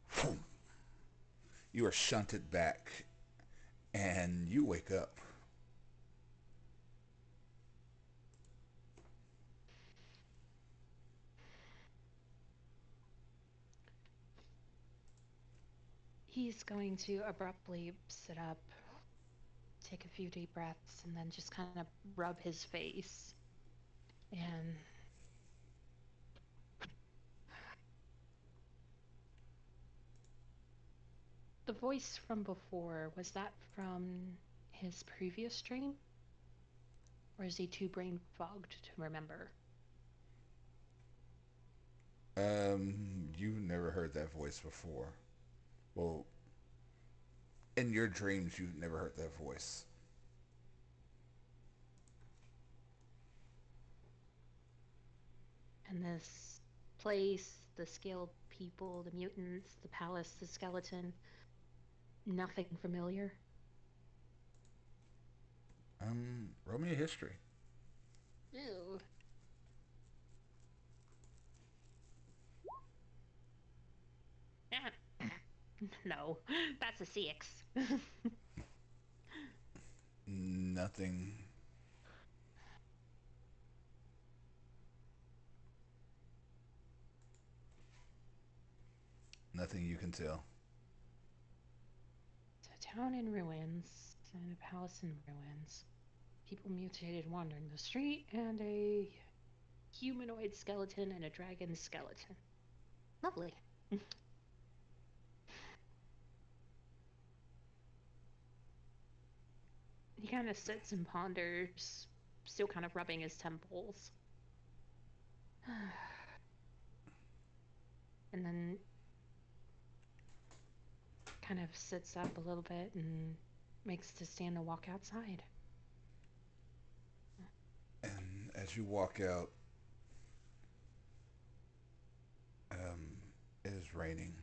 whoom, you are shunted back, and you wake up. He's going to abruptly sit up, take a few deep breaths, and then just kind of rub his face. And the voice from before, was that from his previous stream? Or is he too brain fogged to remember? You've never heard that voice before. Well, in your dreams, you've never heard that voice. And this place, the scaled people, the mutants, the palace, the skeleton, nothing familiar? Roll me a history. Ew. No, that's a CX. Nothing. Nothing you can tell. It's a town in ruins and a palace in ruins. People mutated wandering the street, and a humanoid skeleton and a dragon skeleton. Lovely. He kind of sits and ponders, still kind of rubbing his temples. And then kind of sits up a little bit and makes to stand and walk outside. And as you walk out, it is raining.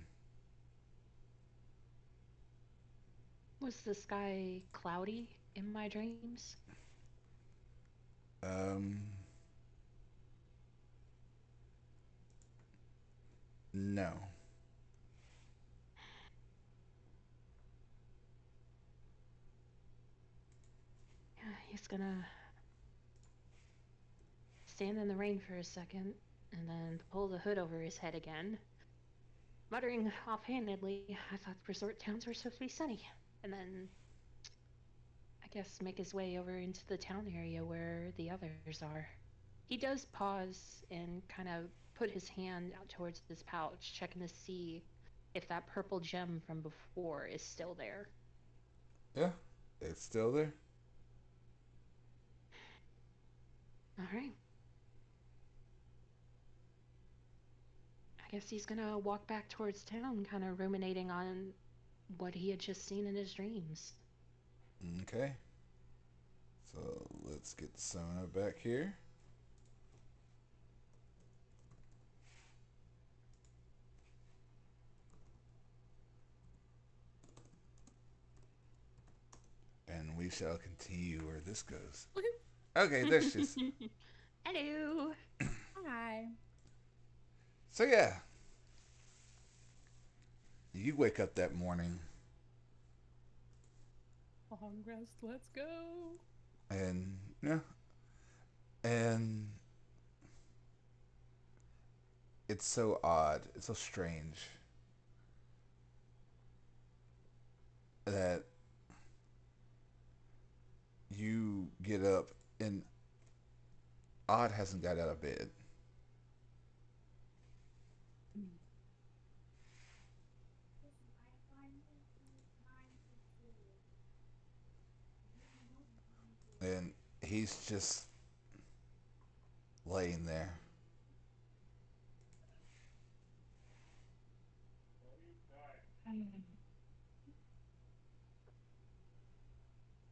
Was the sky cloudy in my dreams? Um, no. Yeah, he's gonna stand in the rain for a second and then pull the hood over his head again, muttering offhandedly, I thought resort towns were supposed to be sunny. And then, I guess, make his way over into the town area where the others are. He does pause and kind of put his hand out towards his pouch, checking to see if that purple gem from before is still there. Yeah, it's still there. All right. I guess he's gonna walk back towards town, kind of ruminating on what he had just seen in his dreams. Okay. So let's get Sona back here. And we shall continue where this goes. Okay, there's just. Hello. Hi. So yeah. You wake up that morning Long rest, let's go. and yeah. And it's so odd, it's so strange that you get up and Odd hasn't got out of bed. And he's just laying there.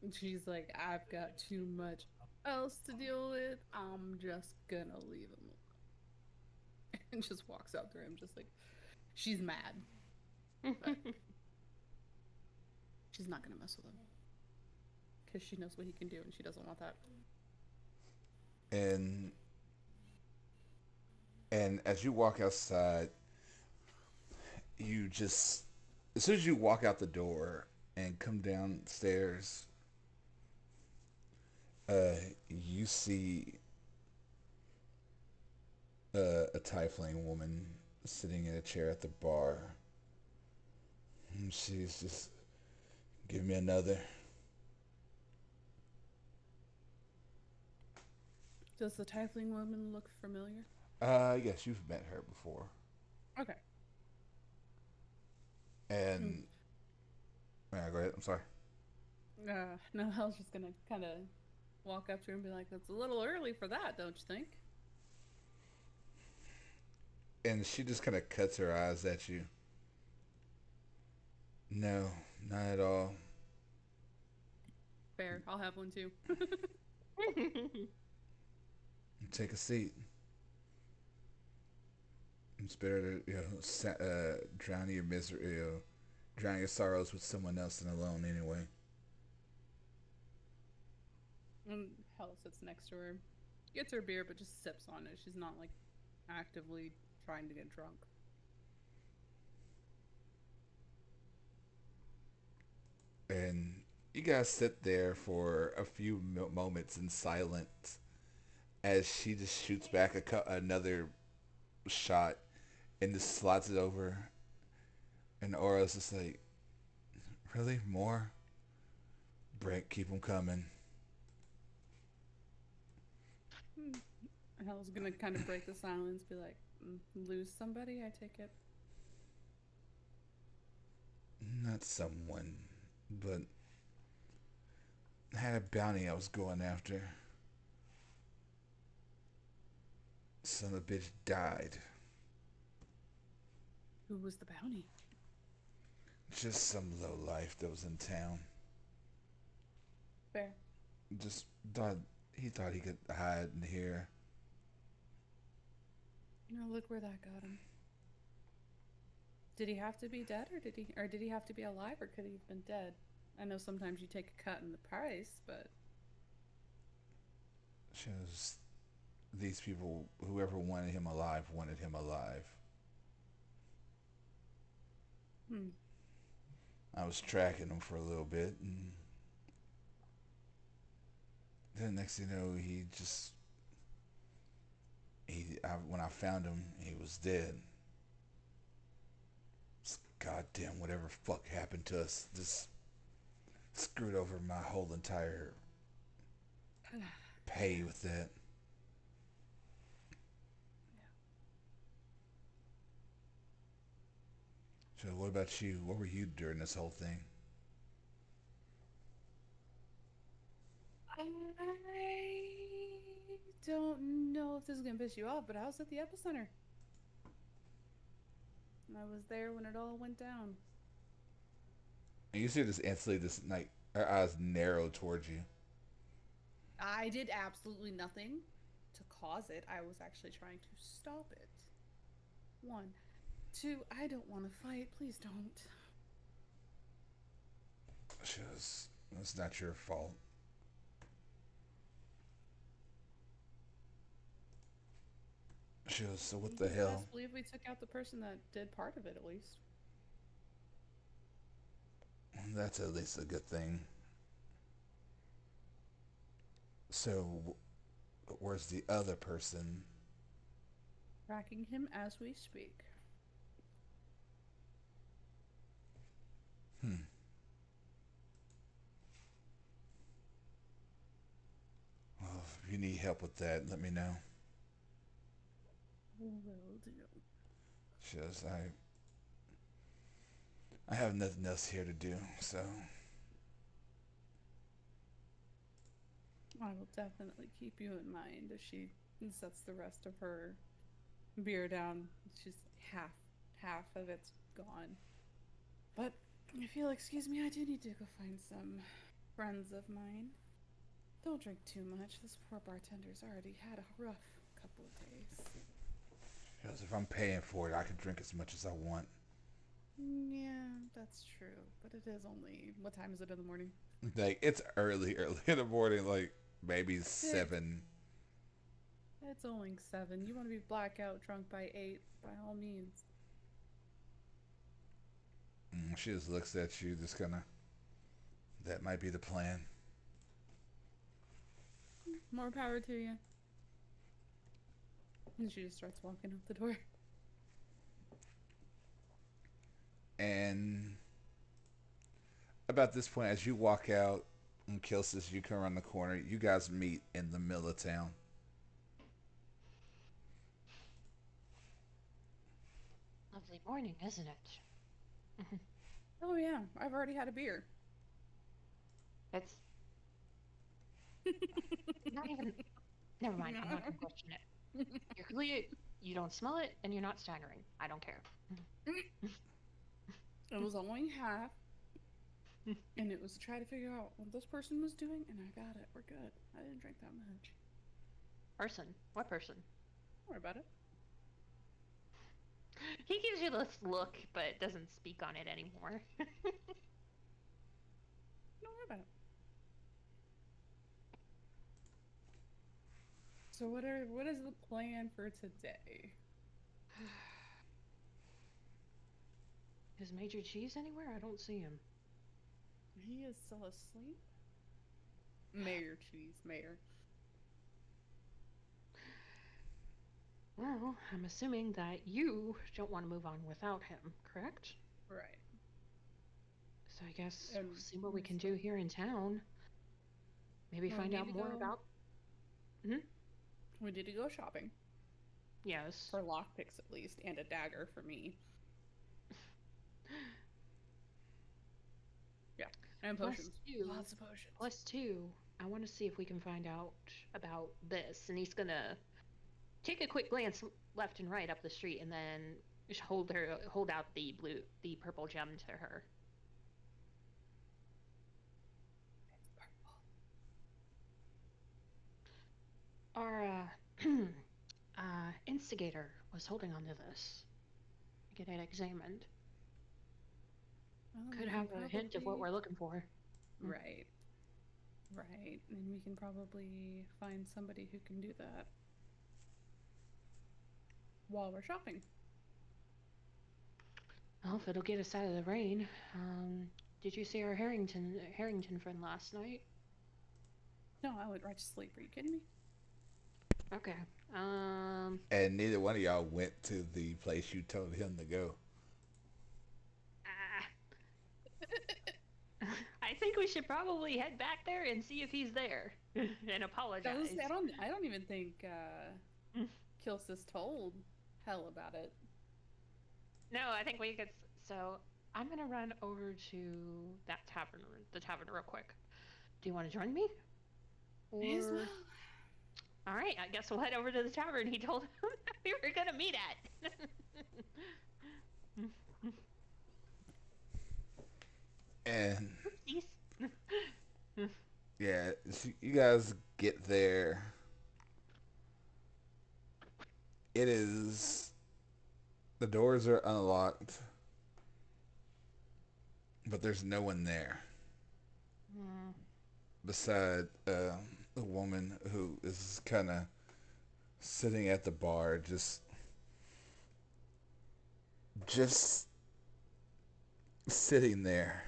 And she's like, I've got too much else to deal with. I'm just gonna leave him alone. And just walks out through him, just like, she's mad. But she's not gonna mess with him. Because she knows what he can do and she doesn't want that. And as you walk outside, you just as soon as you walk out the door and come downstairs, you see a tiefling woman sitting in a chair at the bar. And she's just, give me another. Does the tiefling woman look familiar? Yes, you've met her before. Okay. And yeah, go ahead. I'm sorry. No, I was just gonna kind of walk up to her and be like, "That's a little early for that, don't you think?" And she just kind of cuts her eyes at you. No, not at all. Fair. I'll have one too. Take a seat. It's better to drown your misery, drown your sorrows with someone else than alone. Anyway. And Hell sits next to her, gets her beer, but just sips on it. She's not like actively trying to get drunk. And you guys sit there for a few moments in silence as she just shoots back another shot and just slots it over. And Aura's just like, really? More? Brent, keep them coming. Hell's gonna kind of break the silence, be like, lose somebody, I take it. Not someone, but I had a bounty I was going after. Son of a bitch died. Who was the bounty? Just some lowlife that was in town. Fair. Just he thought he could hide in here. Look where that got him. Did he have to be dead, or did he have to be alive, or could he have been dead? I know sometimes you take a cut in the price, but Just these people, whoever wanted him alive, wanted him alive. I was tracking him for a little bit, and then next thing you know, when I found him, he was dead. Goddamn, whatever fuck happened to us, just screwed over my whole entire pay with that. So what about you? What were you during this whole thing? I don't know if this is gonna piss you off, but I was at the epicenter. I was there when it all went down. And you see this instantly, this like her eyes narrow towards you. I did absolutely nothing to cause it. I was actually trying to stop it. 1. 2, I don't want to fight. Please don't. It's not your fault. So what the hell? I believe we took out the person that did part of it, at least. That's at least a good thing. So, where's the other person? Tracking him as we speak. Well, if you need help with that, let me know. Will do. I have nothing else here to do, so I will definitely keep you in mind as she sets the rest of her beer down. She's half of it's gone. But if you'll excuse me, I do need to go find some friends of mine. Don't drink too much. This poor bartender's already had a rough couple of days. because if I'm paying for it, I can drink as much as I want. Yeah, that's true. But it is only... What time is it in the morning? Like, it's early in the morning, like maybe 7. It's only 7. You want to be blackout drunk by 8, by all means. She just looks at you, just kind of, that might be the plan. More power to you. And she just starts walking out the door. And about this point, as you walk out and Kilcis, you come around the corner, you guys meet in the middle of town. Lovely morning, isn't it? Oh yeah, I've already had a beer. It's Not even. Never mind. I'm not gonna question it. You're clearly. You don't smell it, and you're not staggering. I don't care. It was only half, and it was to try to figure out what this person was doing, and I got it. We're good. I didn't drink that much. Person? What person? Don't worry about it. He gives you this look, but doesn't speak on it anymore. Don't worry about it. So what is the plan for today? Is Major Cheese anywhere? I don't see him. He is still asleep. Mayor Cheese, Mayor. Well, I'm assuming that you don't want to move on without him, correct? Right. So I guess And we'll see what we can do here in town. Maybe Well, find we out need to more go- about. We need to go shopping Yes. for lockpicks at least, and a dagger for me. Yeah, and Plus potions. two. Lots of potions. Plus two, I want to see if we can find out about this. And he's gonna take a quick glance left and right up the street, and then just hold out the purple gem to her. It's purple. Our instigator was holding on to this. Get it examined. Well, Could we have can a hint of what probably- we're looking for. Right. Right. And we can probably find somebody who can do that while we're shopping. Well, if it'll get us out of the rain. Did you see our Harrington friend last night? No, I went right to sleep. Are you kidding me? Okay. And neither one of y'all went to the place you told him to go. I think we should probably head back there and see if he's there and apologize. I don't even think Kilcis told Hell about it. No, I think we could. So I'm gonna run over to the tavern real quick. Do you want to join me? May as well. All right, I guess we'll head over to the tavern he told him we were gonna meet at. And Oopsies. yeah, so you guys get there. It is. The doors are unlocked, but there's no one there beside the woman who is kind of sitting at the bar, just sitting there.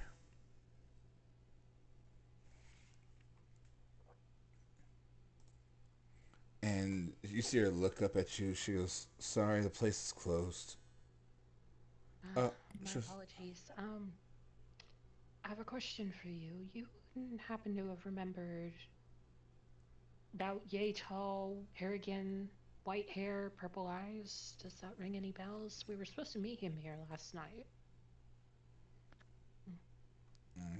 And you see her look up at you. She goes, "Sorry, the place is closed." My just- apologies. I have a question for you. You happen to have remembered about yay tall, arrogant, white hair, purple eyes? Does that ring any bells? We were supposed to meet him here last night.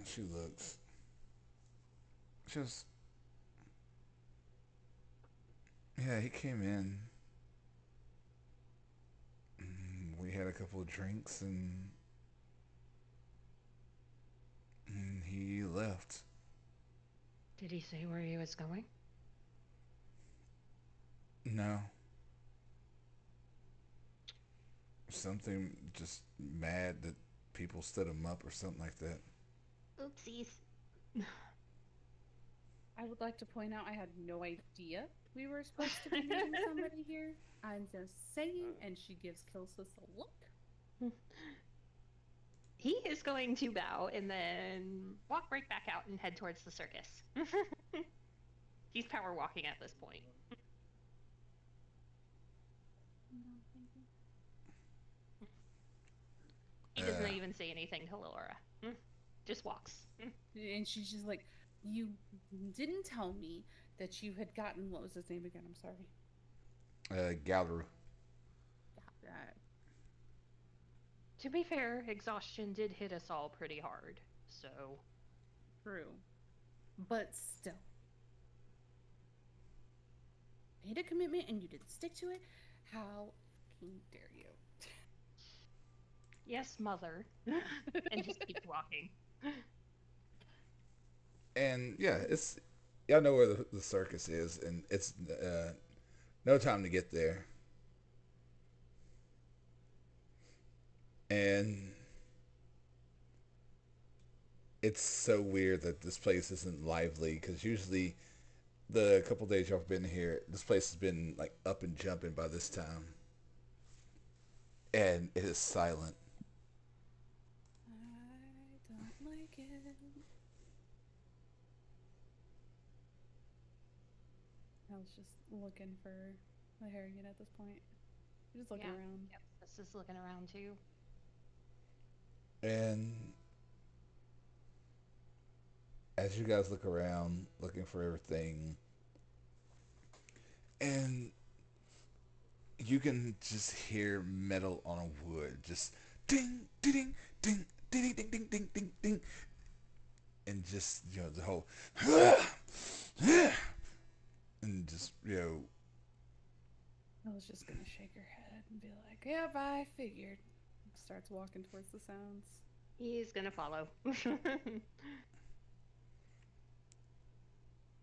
She looks. Just. Yeah, he came in. We had a couple of drinks and he left. Did he say where he was going? No. Something just mad that people stood him up or something like that. Oopsies. I would like to point out I had no idea we were supposed to be meeting somebody here. I'm just saying, and she gives Kilcis a look. He is going to bow and then walk right back out and head towards the circus. He's power walking at this point. He doesn't even say anything to Hellora. Just walks. And she's just like, you didn't tell me that you had gotten, what was his name again? I'm sorry. Gallery. To be fair, exhaustion did hit us all pretty hard, so... True. But still. made a commitment and you didn't stick to it. How fucking dare you? Yes, mother. And just keep walking. And yeah, it's y'all know where the circus is, and it's no time to get there. And it's so weird that this place isn't lively because usually the couple days y'all have been here, this place has been like up and jumping by this time, and it is silent. I don't like it. I was just looking for the Harrigan at this point. Just looking around. Yep, this is looking around too. And as you guys look around, looking for everything, and you can just hear metal on a wood, just ding, ding, ding, ding, ding, ding, ding, ding, ding, ding, and just the whole, and just I was just gonna shake her head and be like, "Yep, I figured." Starts walking towards the sounds. He's gonna follow.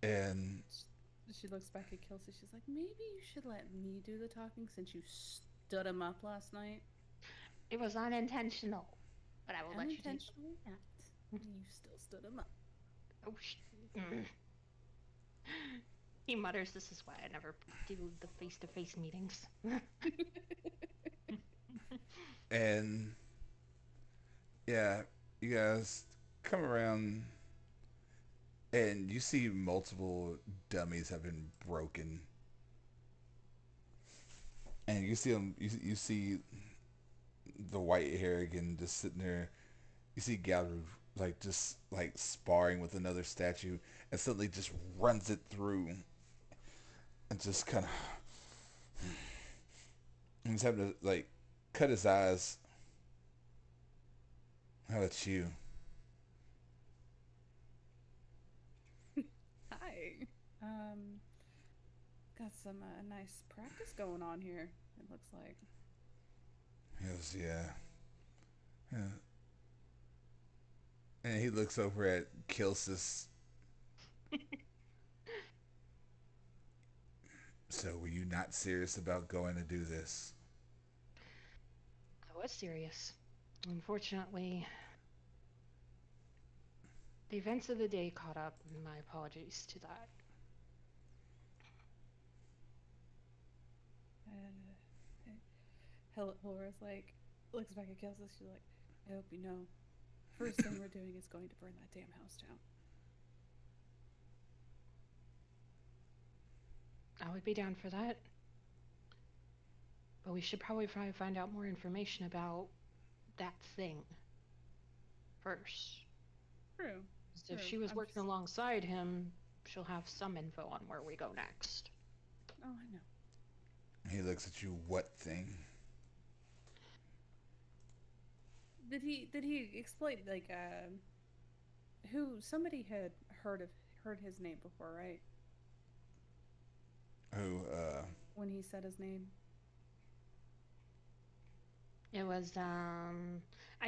And she looks back at Kelsey. She's like, "Maybe you should let me do the talking since you stood him up last night." It was unintentional, but I will let you do it. Unintentional act. You still stood him up. Oh, He mutters, "This is why I never do the face-to-face meetings." And yeah, you guys come around and you see multiple dummies have been broken. And you see them, you see the white Harrigan just sitting there. You see Galru like just like sparring with another statue, and suddenly just runs it through, and just kind of he's having to like cut his eyes. How about you? Hi. Got some nice practice going on here. It looks like. Yes, yeah. Yeah. And he looks over at Kilcis. So, were you not serious about going to do this? I was serious. Unfortunately, the events of the day caught up, and my apologies to that. Hellora's like, looks back at Kelsey. She's like, "I hope you know, first thing we're doing is going to burn that damn house down." I would be down for that. But we should probably try to find out more information about that thing first. True. If she was working alongside him, she'll have some info on where we go next. Oh, I know. He looks at you. What thing? Did he explain like who somebody had heard his name before, right? Who? When he said his name. It was I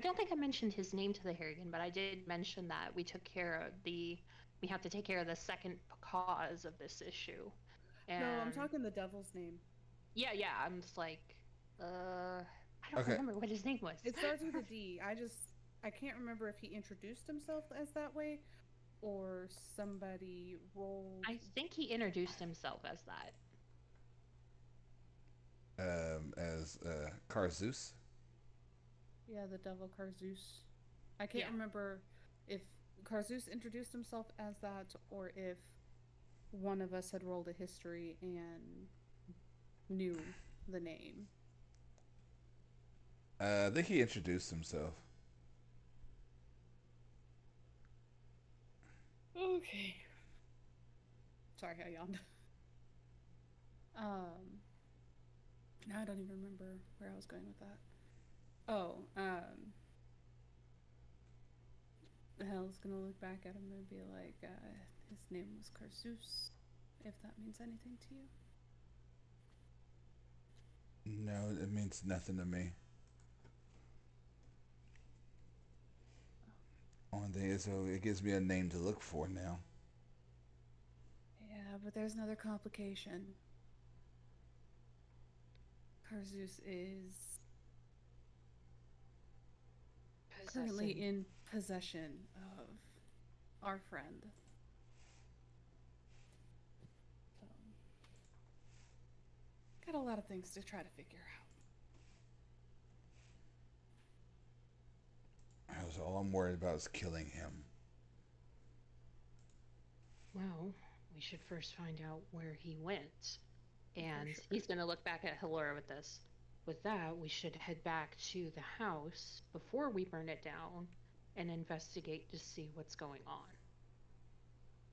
don't think I mentioned his name to the Harrigan, but I did mention that we have to take care of the second cause of this issue. And no, I'm talking the devil's name. Yeah, I'm just like I don't remember what his name was. It starts with a D. I can't remember if he introduced himself as that way or somebody rolled. I think he introduced himself as that. As Karzus? Yeah, the devil Karzus. I can't remember if Karzus introduced himself as that or if one of us had rolled a history and knew the name. I think he introduced himself. Okay. Sorry, I yawned. Now I don't even remember where I was going with that. Oh, Hell's gonna look back at him and be like, his name was Karzus, if that means anything to you. No, it means nothing to me. Only thing is, though, it gives me a name to look for now. Yeah, but there's another complication. Karzus is currently Possessing. in possession of our friend. So, got a lot of things to try to figure out. That's all I'm worried about is killing him. Well, we should first find out where he went. And sure. he's going to look back at Hellora with this. With that, we should head back to the house before we burn it down and investigate to see what's going on.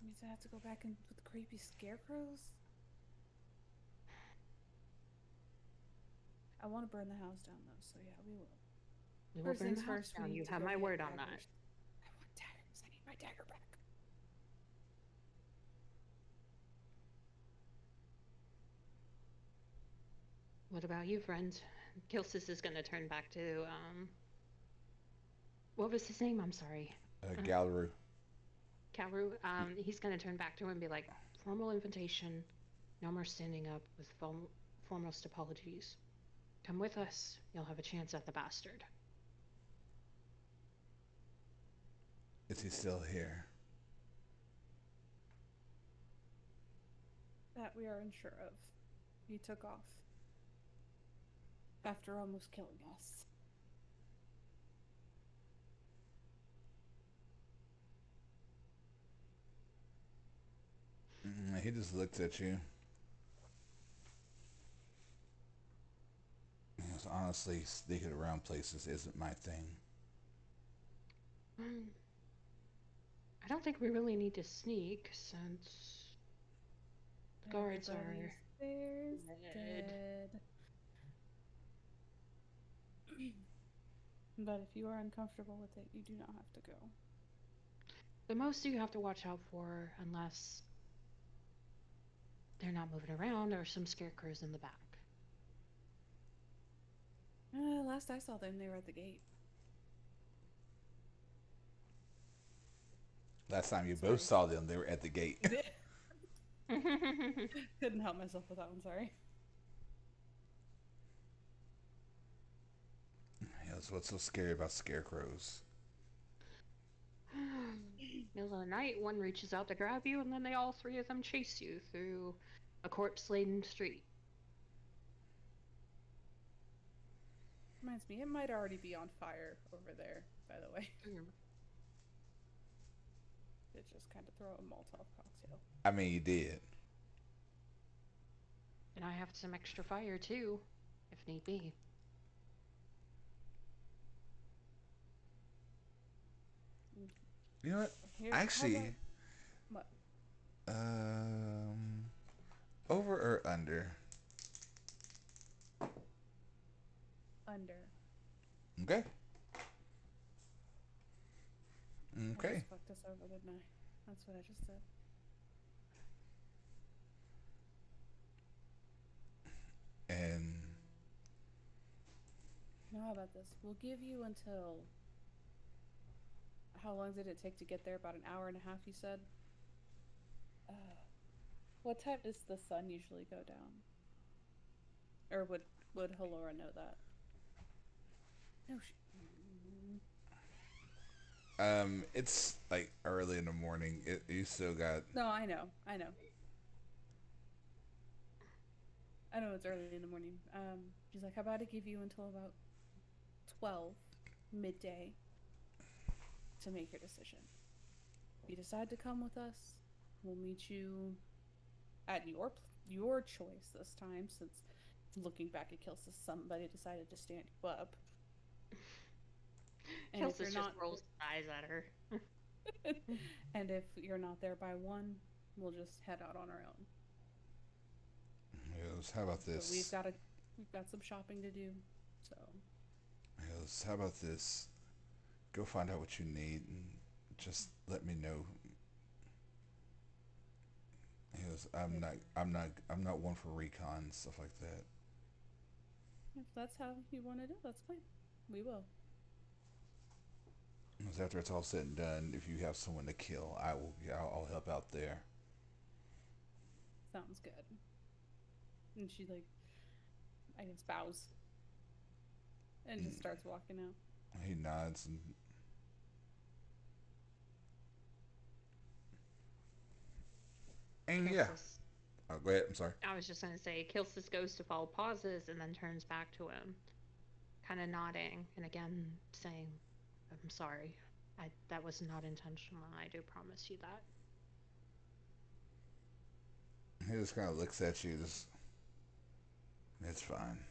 Means I have to go back in with the creepy scarecrows? I want to burn the house down though, so yeah, we will. We will burn the house down. You have my word on that. I want daggers. I need my dagger back. What about you, friend? Kilcis is going to turn back to, what was his name? I'm sorry. Gallery. Kalru. He's going to turn back to him and be like, formal invitation. No more standing up with foremost apologies. Come with us. You'll have a chance at the bastard. Is he still here? That we are unsure of. He took off. After almost killing us. He just looked at you. Because honestly, sneaking around places isn't my thing. I don't think we really need to sneak since the guards are dead. But if you are uncomfortable with it, you do not have to go. The most you have to watch out for, unless they're not moving around, are some scarecrows in the back. Last I saw them, they were at the gate. Last time you both saw them, they were at the gate. Couldn't help myself with that one, sorry. That's what's so scary about scarecrows. Middle of the night, one reaches out to grab you, and then they all three of them chase you through a corpse-laden street. Reminds me, it might already be on fire over there, by the way. It just kind of throw a Molotov cocktail. I mean, you did. And I have some extra fire, too, if need be. You know what? Here, Actually, what? over or under? Under. Okay. I Okay. just fucked us over, didn't I? That's what I just said. And Now, how about this? We'll give you until. How long did it take to get there? About an hour and a half, you said? What time does the sun usually go down? Or would Hellora know that? No, it's like early in the morning. You still got. No, I know. I know it's early in the morning. She's like, how about I give you until about 12 midday to make your decision. If you decide to come with us, we'll meet you at your choice this time, since looking back at Kilcis, somebody decided to stand you up. And Kilcis just rolls his eyes at her. And if you're not there by 1, we'll just head out on our own. Yes, how about this? So we've got some shopping to do. So. Yes, how about this? Go find out what you need and just let me know. Yes, I'm not one for recon, stuff like that. If that's how you want to do it, that's fine. We will. 'Cause after it's all said and done, if you have someone to kill, I will. I'll help out there. Sounds good. And she, like, I guess bows and just starts walking out. He nods and yeah. Kilsis. Oh, go ahead. I'm sorry. I was just gonna say, Kilsis goes to follow, pauses, and then turns back to him, kind of nodding, and again saying, "I'm sorry. That was not intentional. I do promise you that." He just kind of looks at you. Just, it's fine.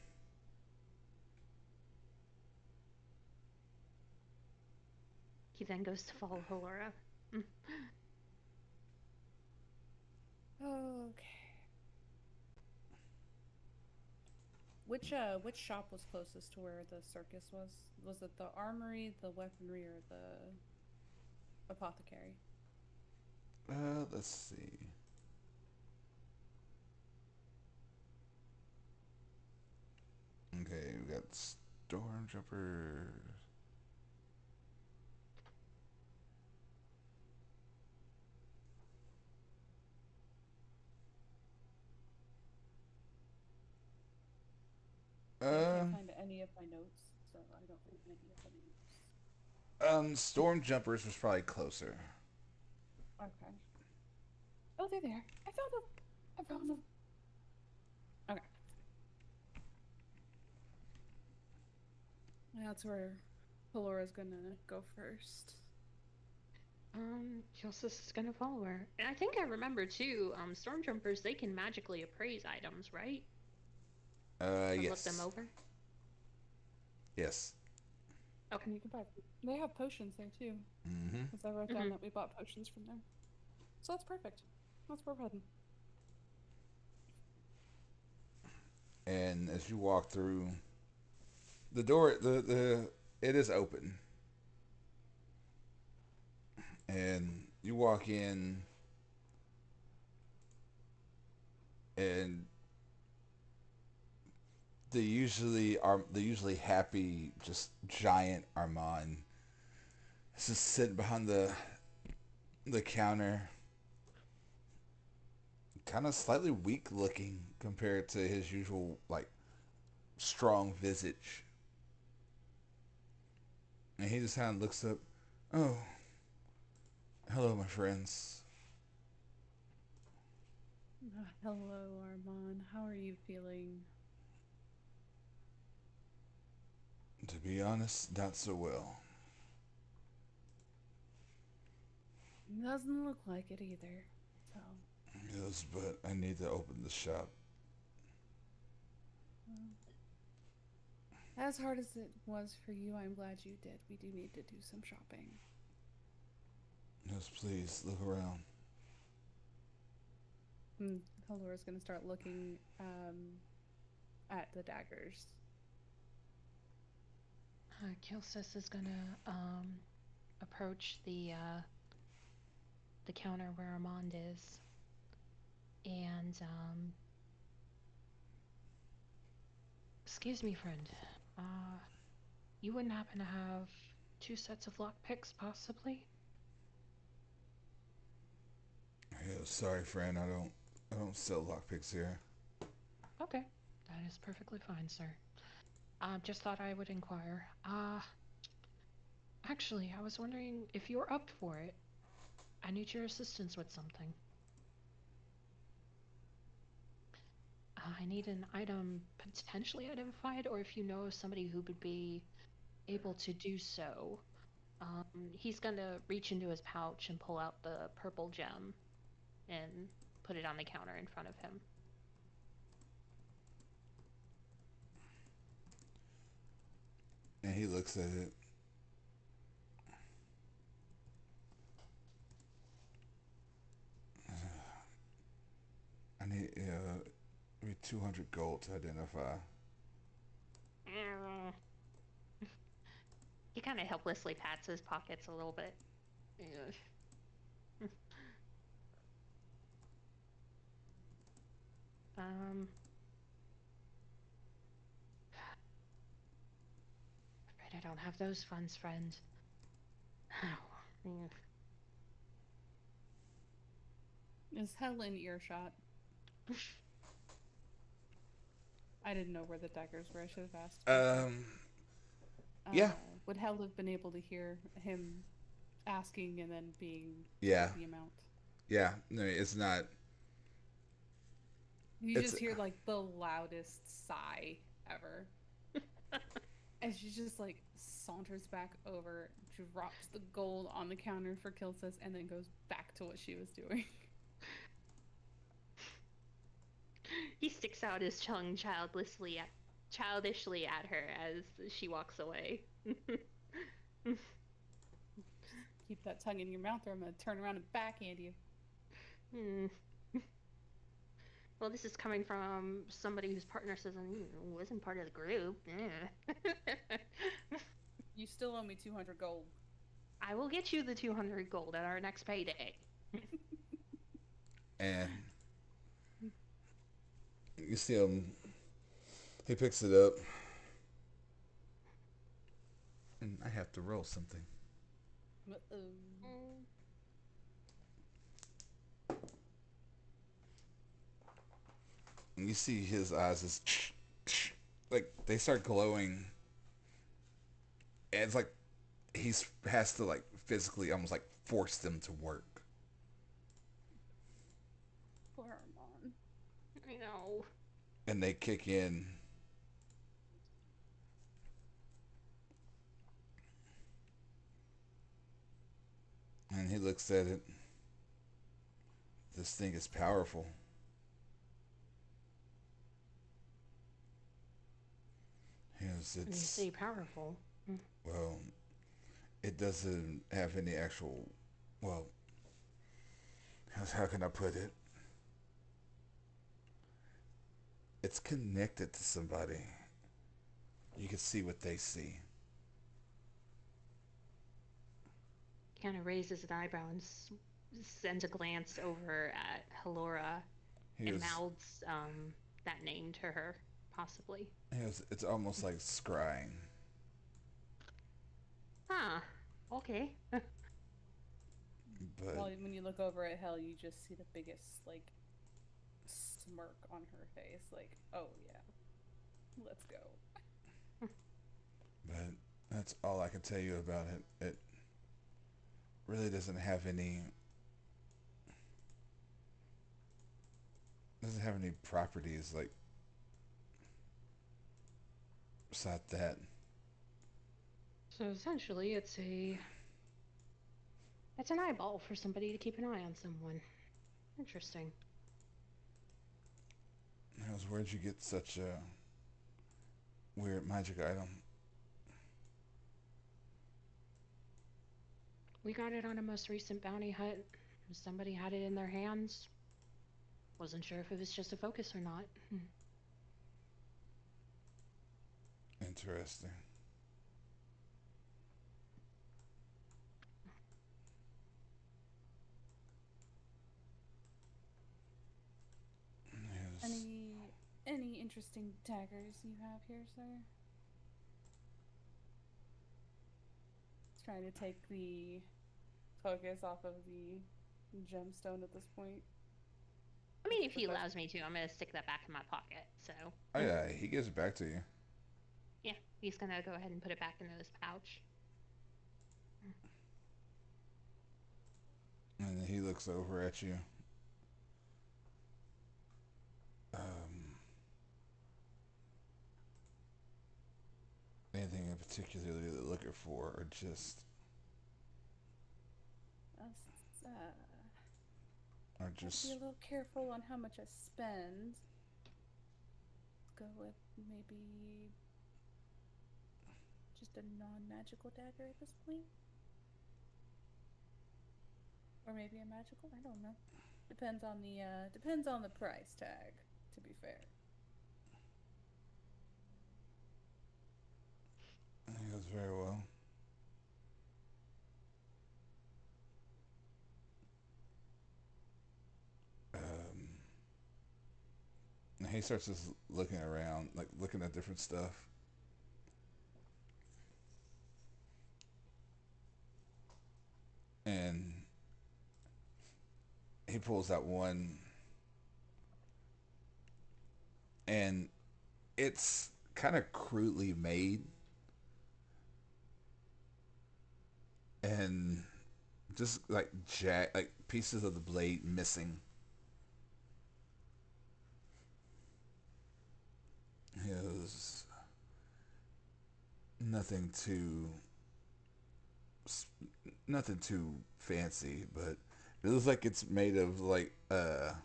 He then goes to follow Hellora. Okay. Which shop was closest to where the circus was? Was it the armory, the weaponry, or the apothecary? Let's see. Okay, we got Stormjumpers. Yeah, I can't find any of my notes, so I don't have any of the names. Stormjumpers was probably closer. Okay. Oh, they're there. I found them. I found them. Okay. That's where Helora's gonna go first. Kilsis is gonna follow her. And I think I remember too, Stormjumpers, they can magically appraise items, right? Or Yes. look them over? Yes. Okay. You can buy. They have potions there too. Mm-hmm. Because I wrote down that we bought potions from there. So that's perfect. That's where we're heading. And as you walk through the door, the it is open, and you walk in, and the usually happy, just giant Armand is just sitting behind the counter, kind of slightly weak looking compared to his usual like strong visage. And he just kind of looks up. Oh, hello, my friends. Hello, Armand. How are you feeling? To be honest, not so well. Doesn't look like it either. So. Yes, but I need to open the shop. As hard as it was for you, I'm glad you did. We do need to do some shopping. Yes, please look around. Helora's gonna start looking at the daggers. Kilsis is gonna approach the counter where Armand is, and excuse me, friend. You wouldn't happen to have 2 sets of lockpicks, possibly? Yeah, sorry, friend. I don't sell lockpicks here. Okay, that is perfectly fine, sir. Just thought I would inquire. Actually, I was wondering if you're up for it. I need your assistance with something. I need an item potentially identified, or if you know of somebody who would be able to do so. He's gonna reach into his pouch and pull out the purple gem and put it on the counter in front of him. And he looks at it. I need maybe 200 gold to identify. He kind of helplessly pats his pockets a little bit. don't have those funds, friend. Oh, Is Hell in earshot? I didn't know where the daggers were. I should have asked. Yeah. Would Hell have been able to hear him asking and then being Yeah. the amount? Yeah. No, it's not. You just hear like the loudest sigh ever. And she just like saunters back over, drops the gold on the counter for Kilcis, and then goes back to what she was doing. He sticks out his tongue childishly at her as she walks away. Keep that tongue in your mouth, or I'm gonna turn around and backhand you. Well, this is coming from somebody whose partner says I wasn't part of the group. You still owe me 200 gold. I will get you the 200 gold at our next payday. And you see him. He picks it up. And I have to roll something. And you see his eyes is like they start glowing. And it's like has to like physically almost like force them to work. Poor Armand. I know. And they kick in. And he looks at it. This thing is powerful. Yes, When you say powerful. Well, it doesn't have any actual. Well, how can I put it? It's connected to somebody. You can see what they see. Kind of raises an eyebrow and sends a glance over at Hellora and mouths that name to her, possibly. It's almost like scrying. Huh. Okay. But well, when you look over at Hell, you just see the biggest like smirk on her face, like, oh yeah, let's go. But that's all I can tell you about it. It really doesn't have any properties like beside that. So essentially it's an eyeball for somebody to keep an eye on someone. Interesting. Where'd you get such a weird magic item? We got it on a most recent bounty hunt. Somebody had it in their hands. Wasn't sure if it was just a focus or not. Interesting. Yes. Any interesting daggers you have here, sir? Trying to take the focus off of the gemstone at this point. I mean, if he allows me to, I'm gonna stick that back in my pocket. So. Oh yeah, he gives it back to you. Yeah, he's gonna go ahead and put it back into his pouch. And he looks over at you. Anything in particular you're looking for, or just? Or just. Be a little careful on how much I spend. Let's go with maybe just a non-magical dagger at this point, or maybe a magical. I don't know. Depends on the price tag. To be fair. He goes very well. And he starts just looking around, like looking at different stuff. And he pulls out one, and it's kind of crudely made, and just like like pieces of the blade missing. It was nothing too nothing too fancy, but it looks like it's made of like a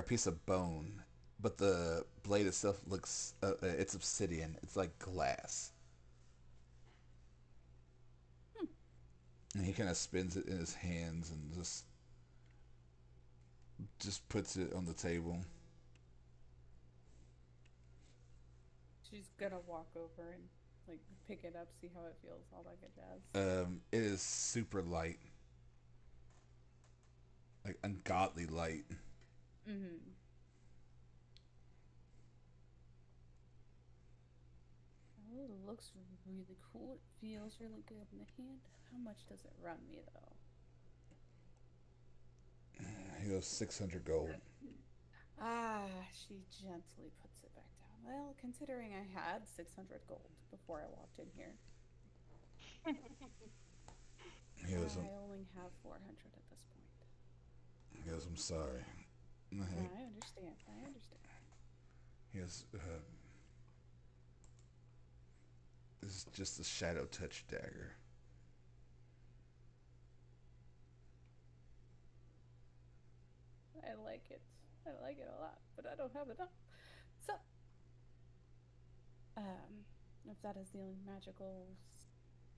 piece of bone, but the blade itself looks it's obsidian. It's like glass. Hmm. And he kind of spins it in his hands and just puts it on the table. She's gonna walk over and like pick it up, see how it feels, all that good jazz. It is super light, like ungodly light. Mm-hmm. Oh, it looks really cool. It feels really good in the hand. How much does it run me though? He goes 600 gold. Ah, she gently puts it back down. Well, considering I had 600 gold before I walked in here, He goes, I only have 400 at this point. he goes, I'm sorry. I understand. I understand. He goes, this is just a shadow touch dagger. I like it. I like it a lot, but I don't have enough. So, if that is the only magical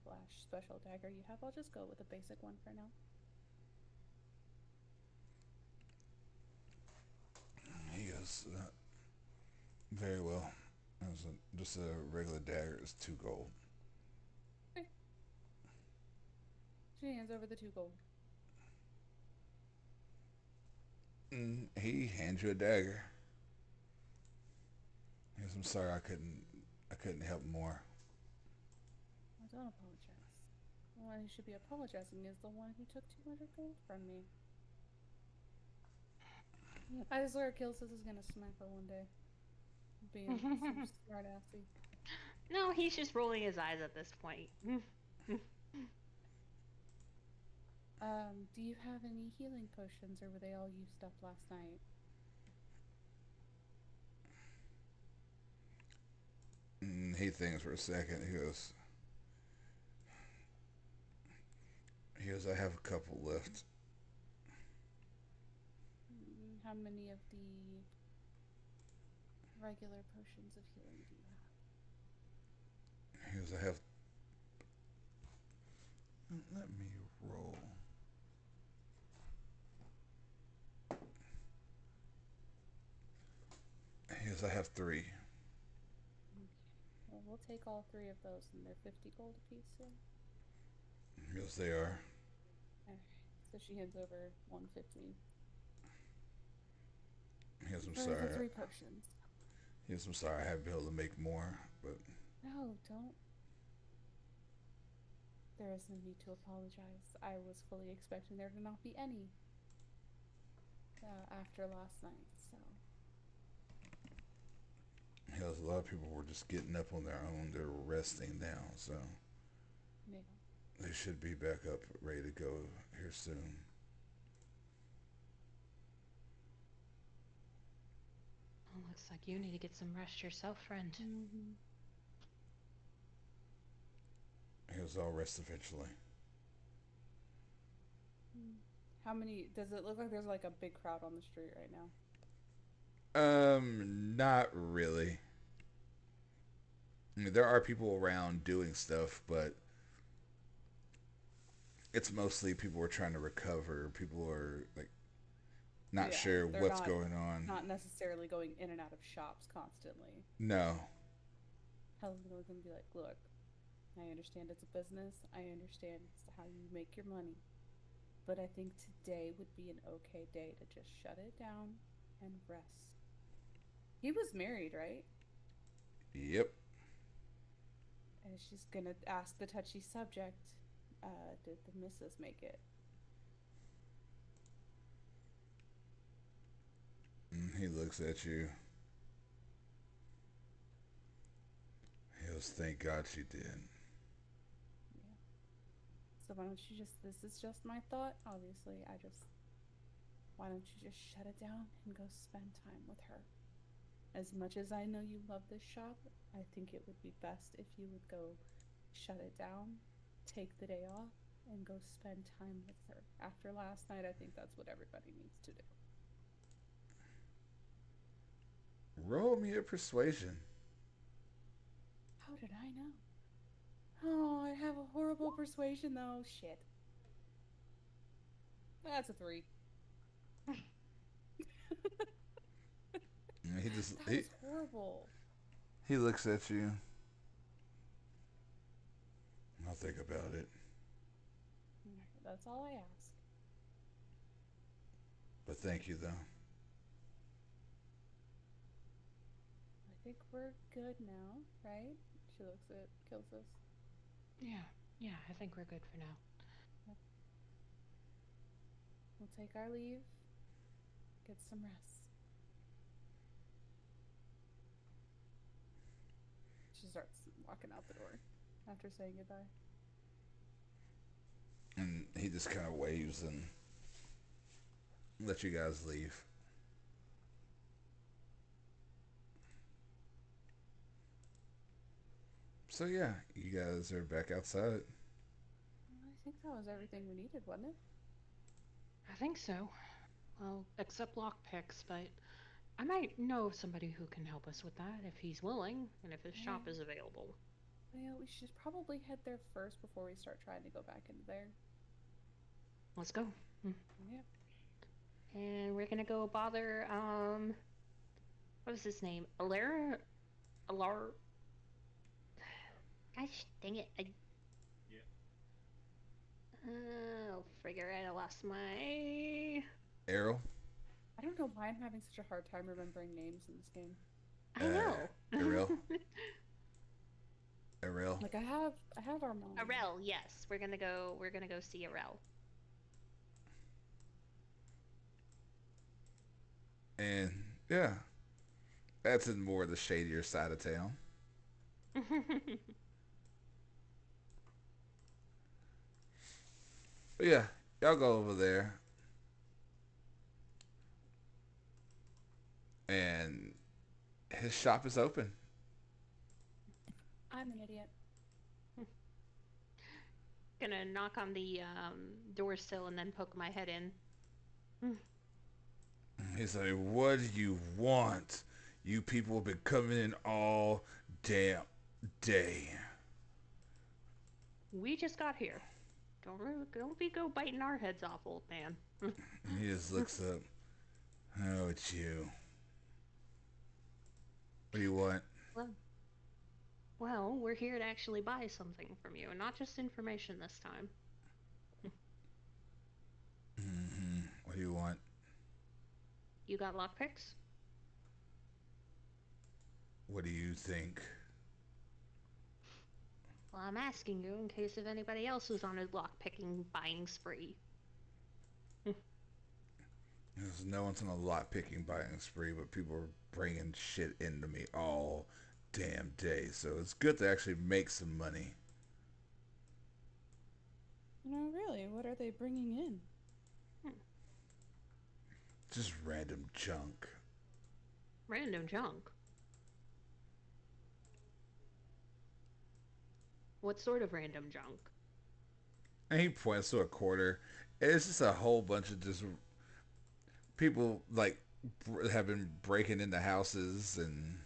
slash special dagger you have, I'll just go with a basic one for now. He goes, very well. It was just a regular dagger. It's 2 gold. Okay. She hands over the 2 gold. He hands you a dagger. He goes, I'm sorry, I couldn't help more. I don't apologize. The one who should be apologizing is the one who took 200 gold from me. I swear Kilcis is gonna smack her one day. Being so smart assy. No, he's just rolling his eyes at this point. Do you have any healing potions, or were they all used up last night? He thinks for a second. He goes, I have a couple left. How many of the regular potions of healing do you have? He goes, I have. Let me roll. He goes, I have 3. Okay. Well, we'll take all 3 of those, and they're 50 gold apiece, yeah? He goes, they are. Alright, so she hands over 150. He goes, I'm For sorry. the 3 potions. He goes, I'm sorry, I haven't been able to make more, but. No, don't. There is no need to apologize. I was fully expecting there to not be any after last night, so. He goes, a lot of people were just getting up on their own. They're resting now, so. Yeah. They should be back up, ready to go here soon. Well, looks like you need to get some rest yourself, friend. Mm-hmm. He goes, I'll rest eventually. How many? Does it look like there's like a big crowd on the street right now? Not really. I mean, there are people around doing stuff, but it's mostly people are trying to recover. People are like not sure what's going on. Not necessarily going in and out of shops constantly. No. Helen's gonna be like, look, I understand it's a business. I understand it's how you make your money. But I think today would be an okay day to just shut it down and rest. He was married, right? Yep. And she's gonna ask the touchy subject. did the missus make it? He looks at you. He goes, thank God she did. Yeah. So why don't you just, this is just my thought, obviously, why don't you just shut it down and go spend time with her? As much as I know you love this shop, I think it would be best if you would go shut it down, take the day off, and go spend time with her. After last night, I think that's what everybody needs to do. Roll me a persuasion. How did I know? Oh, I have a horrible persuasion though. Shit. That's a 3. He just That was horrible. he looks at you. I'll think about it. That's all I ask. But thank you though. I think we're good now, right? She looks at Kilcis. Yeah, I think we're good for now. We'll take our leave. Get some rest. She starts walking out the door after saying goodbye. And he just kind of waves and lets you guys leave. So yeah, you guys are back outside. I think that was everything we needed, wasn't it? I think so. Well, except lockpicks, but I might know somebody who can help us with that if he's willing and if his shop is available. Well, we should probably head there first before we start trying to go back into there. Let's go. Yeah. And we're gonna go bother, what was his name? Alara? Gosh, dang it. I'll figure it. I lost my... Errol? I don't know why I'm having such a hard time remembering names in this game. I know. Errol? Errol? Like I have our mom. Arel, yes. We're gonna go see Arel. And yeah, that's in more the shadier side of town. But yeah, y'all go over there. And his shop is open. I'm an idiot. Gonna knock on the door sill and then poke my head in. He's like, what do you want? You people have been coming in all damn day. We just got here. Don't be go biting our heads off, old man. He just looks up. Oh, it's you. What do you want? Well, we're here to actually buy something from you, and not just information this time. What do you want? You got lockpicks? What do you think? Well, I'm asking you in case if anybody else is on a lockpicking buying spree. There's no one's on a lot picking buying spree, but people are bringing shit into me all damn day. So it's good to actually make some money. No, really, what are they bringing in? Just random junk. Random junk? What sort of random junk? And he points to a quarter. It's just a whole bunch of just people like have been breaking into houses, and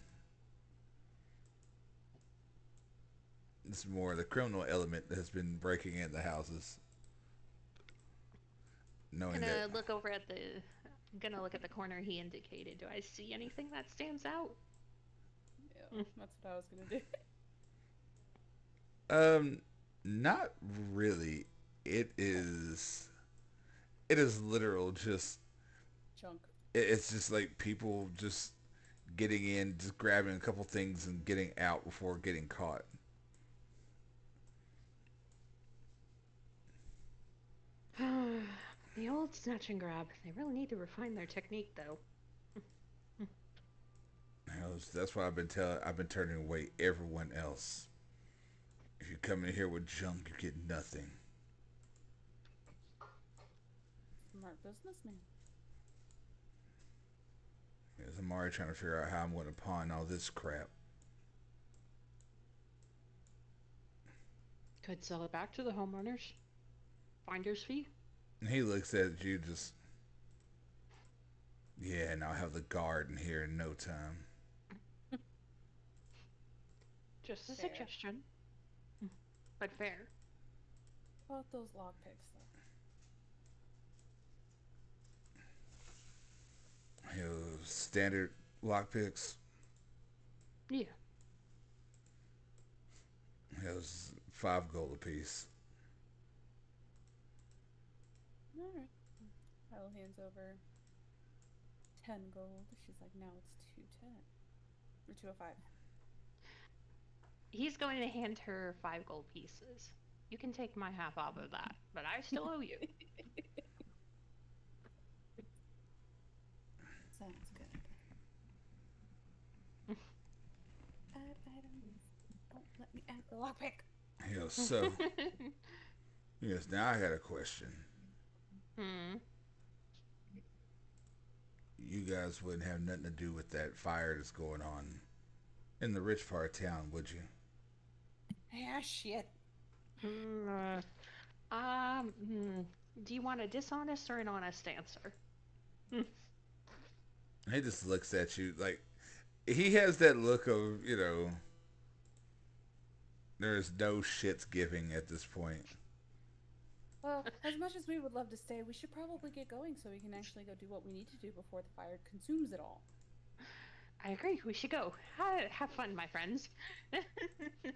it's more the criminal element that has been breaking into houses. Knowing Gonna that look over at the... Gonna look at the corner he indicated. Do I see anything that stands out? Yeah, that's what I was gonna do. Not really. It is literal just Junk. it's just like people just getting in, just grabbing a couple things and getting out before getting caught. The old snatch and grab. They really need to refine their technique, though. That's why I've been turning away everyone else. If you come in here with junk, you get nothing. Smart businessman. Yes, I'm already trying to figure out how I'm going to pawn all this crap. Could sell it back to the homeowners. Finder's fee. And he looks at you just, yeah, and I'll have the guard in here in no time. Just a Fair. suggestion. But fair. How about those lockpicks, though? Standard lockpicks. Yeah. It was 5 gold apiece. Alright. Kyle hands over 10 gold. She's like, now it's 210. Or 205. He's going to hand her 5 gold pieces. You can take my half off of that, but I still owe you. Sounds good. Add items. Don't let me add the lockpick. So, yes, now I got a question. You guys wouldn't have nothing to do with that fire that's going on in the rich part of town, would you? Yeah, shit. Do you want a dishonest or an honest answer? He just looks at you like he has that look of, there's no shits giving at this point. Well, as much as we would love to stay, we should probably get going so we can actually go do what we need to do before the fire consumes it all. I agree. We should go. Have fun, my friends.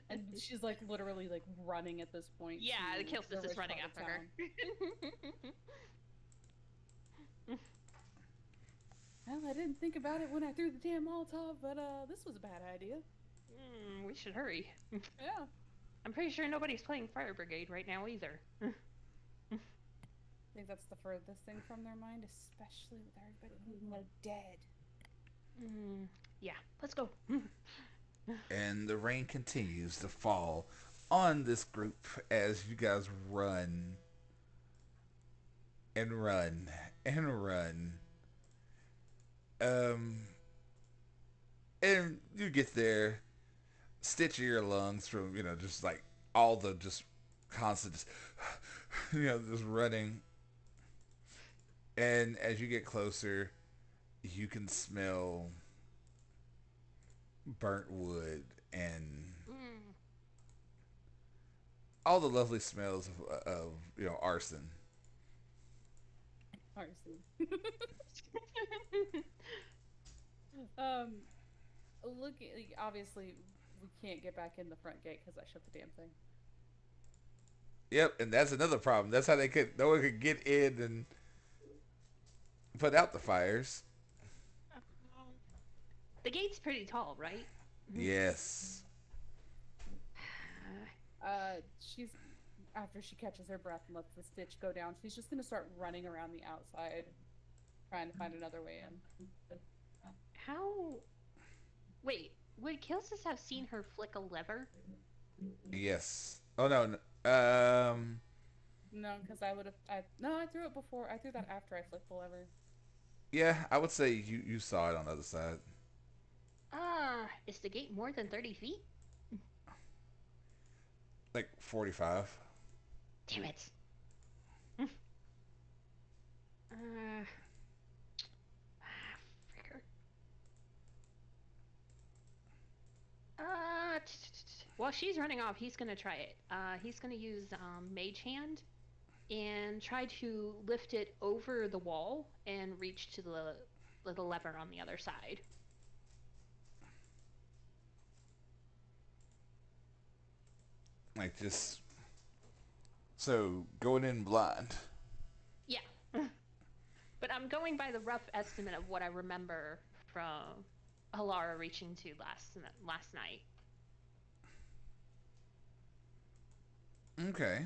And she's like literally like running at this point. Yeah, the to Kilcis is rich running part of after her. Well, I didn't think about it when I threw the damn Molotov, but this was a bad idea. We should hurry. Yeah. I'm pretty sure nobody's playing Fire Brigade right now either. I think that's the furthest thing from their mind, especially with everybody who's dead. Yeah, let's go. And the rain continues to fall on this group as you guys run and run and run. And you get there, stitch your lungs from, just like all the just constant, just running. And as you get closer, you can smell burnt wood and all the lovely smells of arson. Arson. Look, obviously we can't get back in the front gate because I shut the damn thing. Yep, and that's another problem. That's how no one could get in and put out the fires. The gate's pretty tall, right? Yes. She's, after she catches her breath and lets the stitch go down, she's just gonna start running around the outside, trying to find another way in. How? Wait, would Kilcis have seen her flick a lever? Yes. Oh no. No, because I threw it before. I threw that after I flicked the lever. Yeah, I would say you saw it on the other side. Is the gate more than 30 feet? Like 45. Damn it. Fricker. While she's running off, he's gonna try it. He's gonna use Mage Hand and try to lift it over the wall and reach to the lever on the other side. Like just so going in blind. Yeah. But I'm going by the rough estimate of what I remember from Hellora reaching to last night. Okay.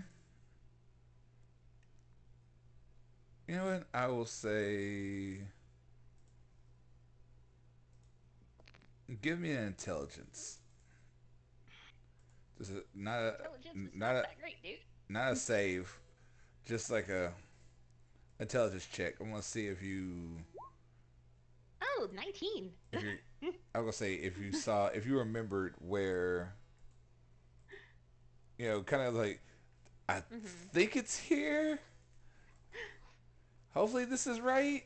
You know what? I will say, give me an intelligence. Just Intelligence is not not a that great, dude. not a save. Just like a intelligence check. I want to see Oh, 19. if you. I was gonna say if you remembered where kind of like I Hmm. think it's here. Hopefully this is right.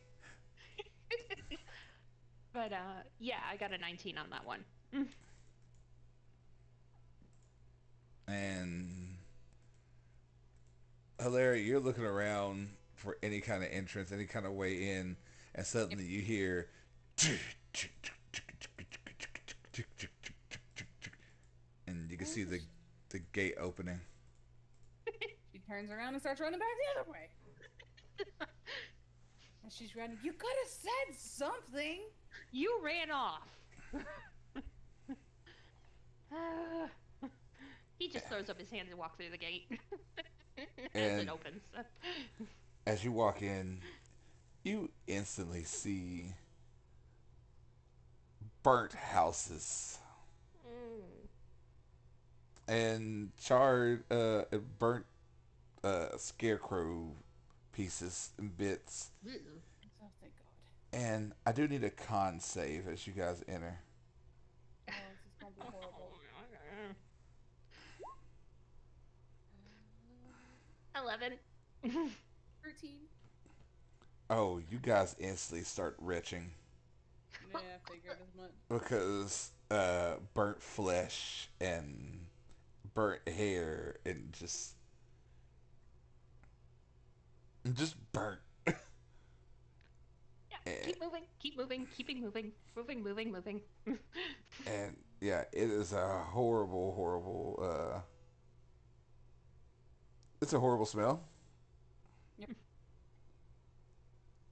But yeah, I got a 19 on that one. And Hilaria, you're looking around for any kind of entrance, any kind of way in, and Yep. suddenly you hear, and you can see the gate opening. She turns around and starts running back the other way. And she's running. You could have said something. You ran off. Uh, he just throws up his hands and walks through the gate as it And opens. as you walk in, you instantly see burnt houses Mm. and charred, burnt scarecrow pieces and bits. Ew. Oh, thank God. And I do need a con save as you guys enter. Oh, this is gonna be horrible. 11. 13. Oh, you guys instantly start retching Yeah, I figured as much. because burnt flesh and burnt hair and just burnt. Yeah, and, keep moving, keep moving, keeping moving, moving. and yeah, it is a horrible, horrible. It's a horrible smell, Yep.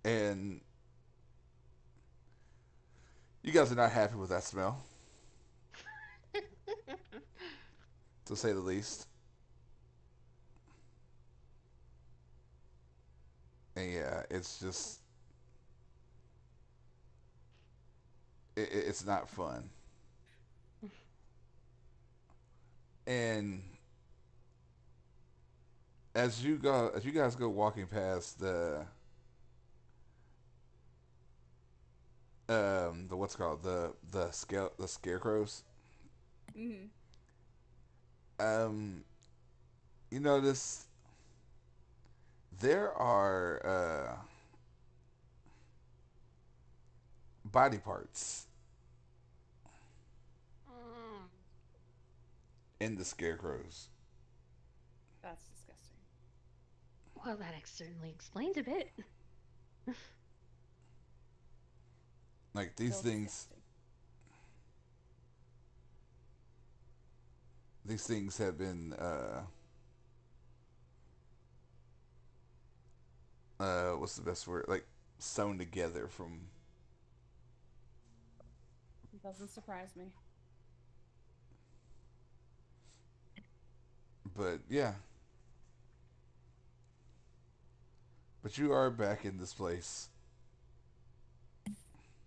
and you guys are not happy with that smell, to say the least. And yeah, it's just it's not fun. And as you guys go walking past the what's it called the scarecrows, Mm-hmm. um you notice there are body parts Mm. in the scarecrows. That's disgusting. Well, that certainly explains a bit. Like Still disgusting. these things have been what's the best word, like sewn together from. It doesn't surprise me. But yeah, but you are back in this place.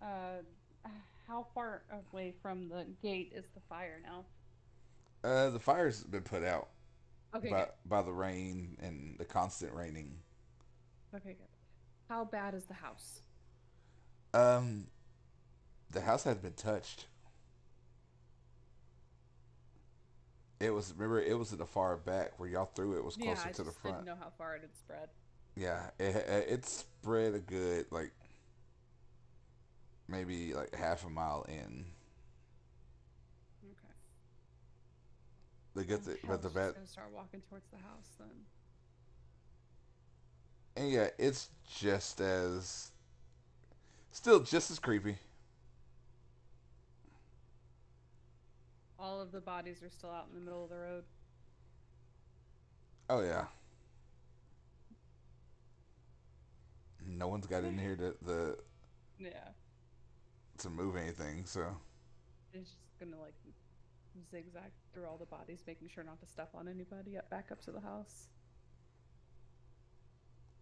Uh, how far away from the gate is the fire now? The fire's been put out Okay, good. by the rain and the constant raining. Okay, good. How bad is the house? um the house had been touched. It was at the far back where y'all threw it was Yeah, closer I to the just didn't front. know how far it had spread. Yeah, it spread a good like maybe like half a mile in. Okay. They get but the Hell's just vet, gonna start walking towards the house then. and yeah, it's just as still just as creepy. All of the bodies are still out in the middle of the road. Oh yeah, no one's got in here Yeah. to move anything. So It's just gonna like zigzag through all the bodies, making sure not to step on anybody back up to the house.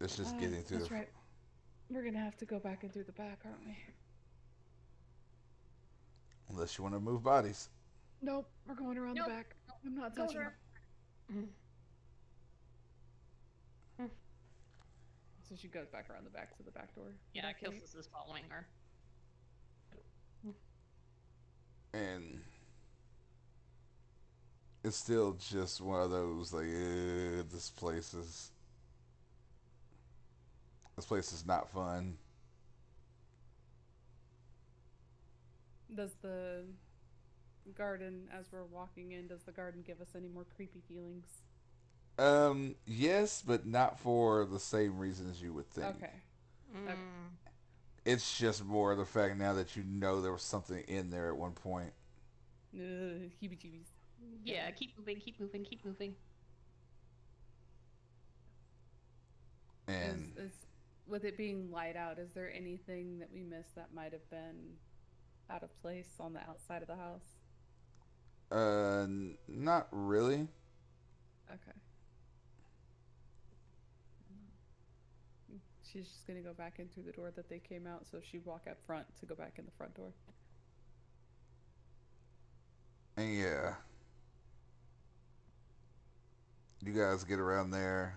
It's just getting through That's right. We're gonna have to go back and through the back, aren't we? unless you want to move bodies. Nope, we're going around the Nope. back. I'm not Go touching there. it. So she goes back around the back to the back door. Yeah, Back gate. Kilcis is following her. And it's still just one of those like, this place is not fun. Does the garden, as we're walking in, does the garden give us any more creepy feelings? Yes, but not for the same reasons you would think. Okay. Okay. It's just more the fact now that you know there was something in there at one point. Heebie-jeebies. Yeah, keep moving, keep moving, keep moving. And With it being light out, is there anything that we missed that might have been out of place on the outside of the house? not really. Okay. She's just gonna go back in through the door that they came out, so she'd walk up front to go back in the front door. And yeah, you guys get around there.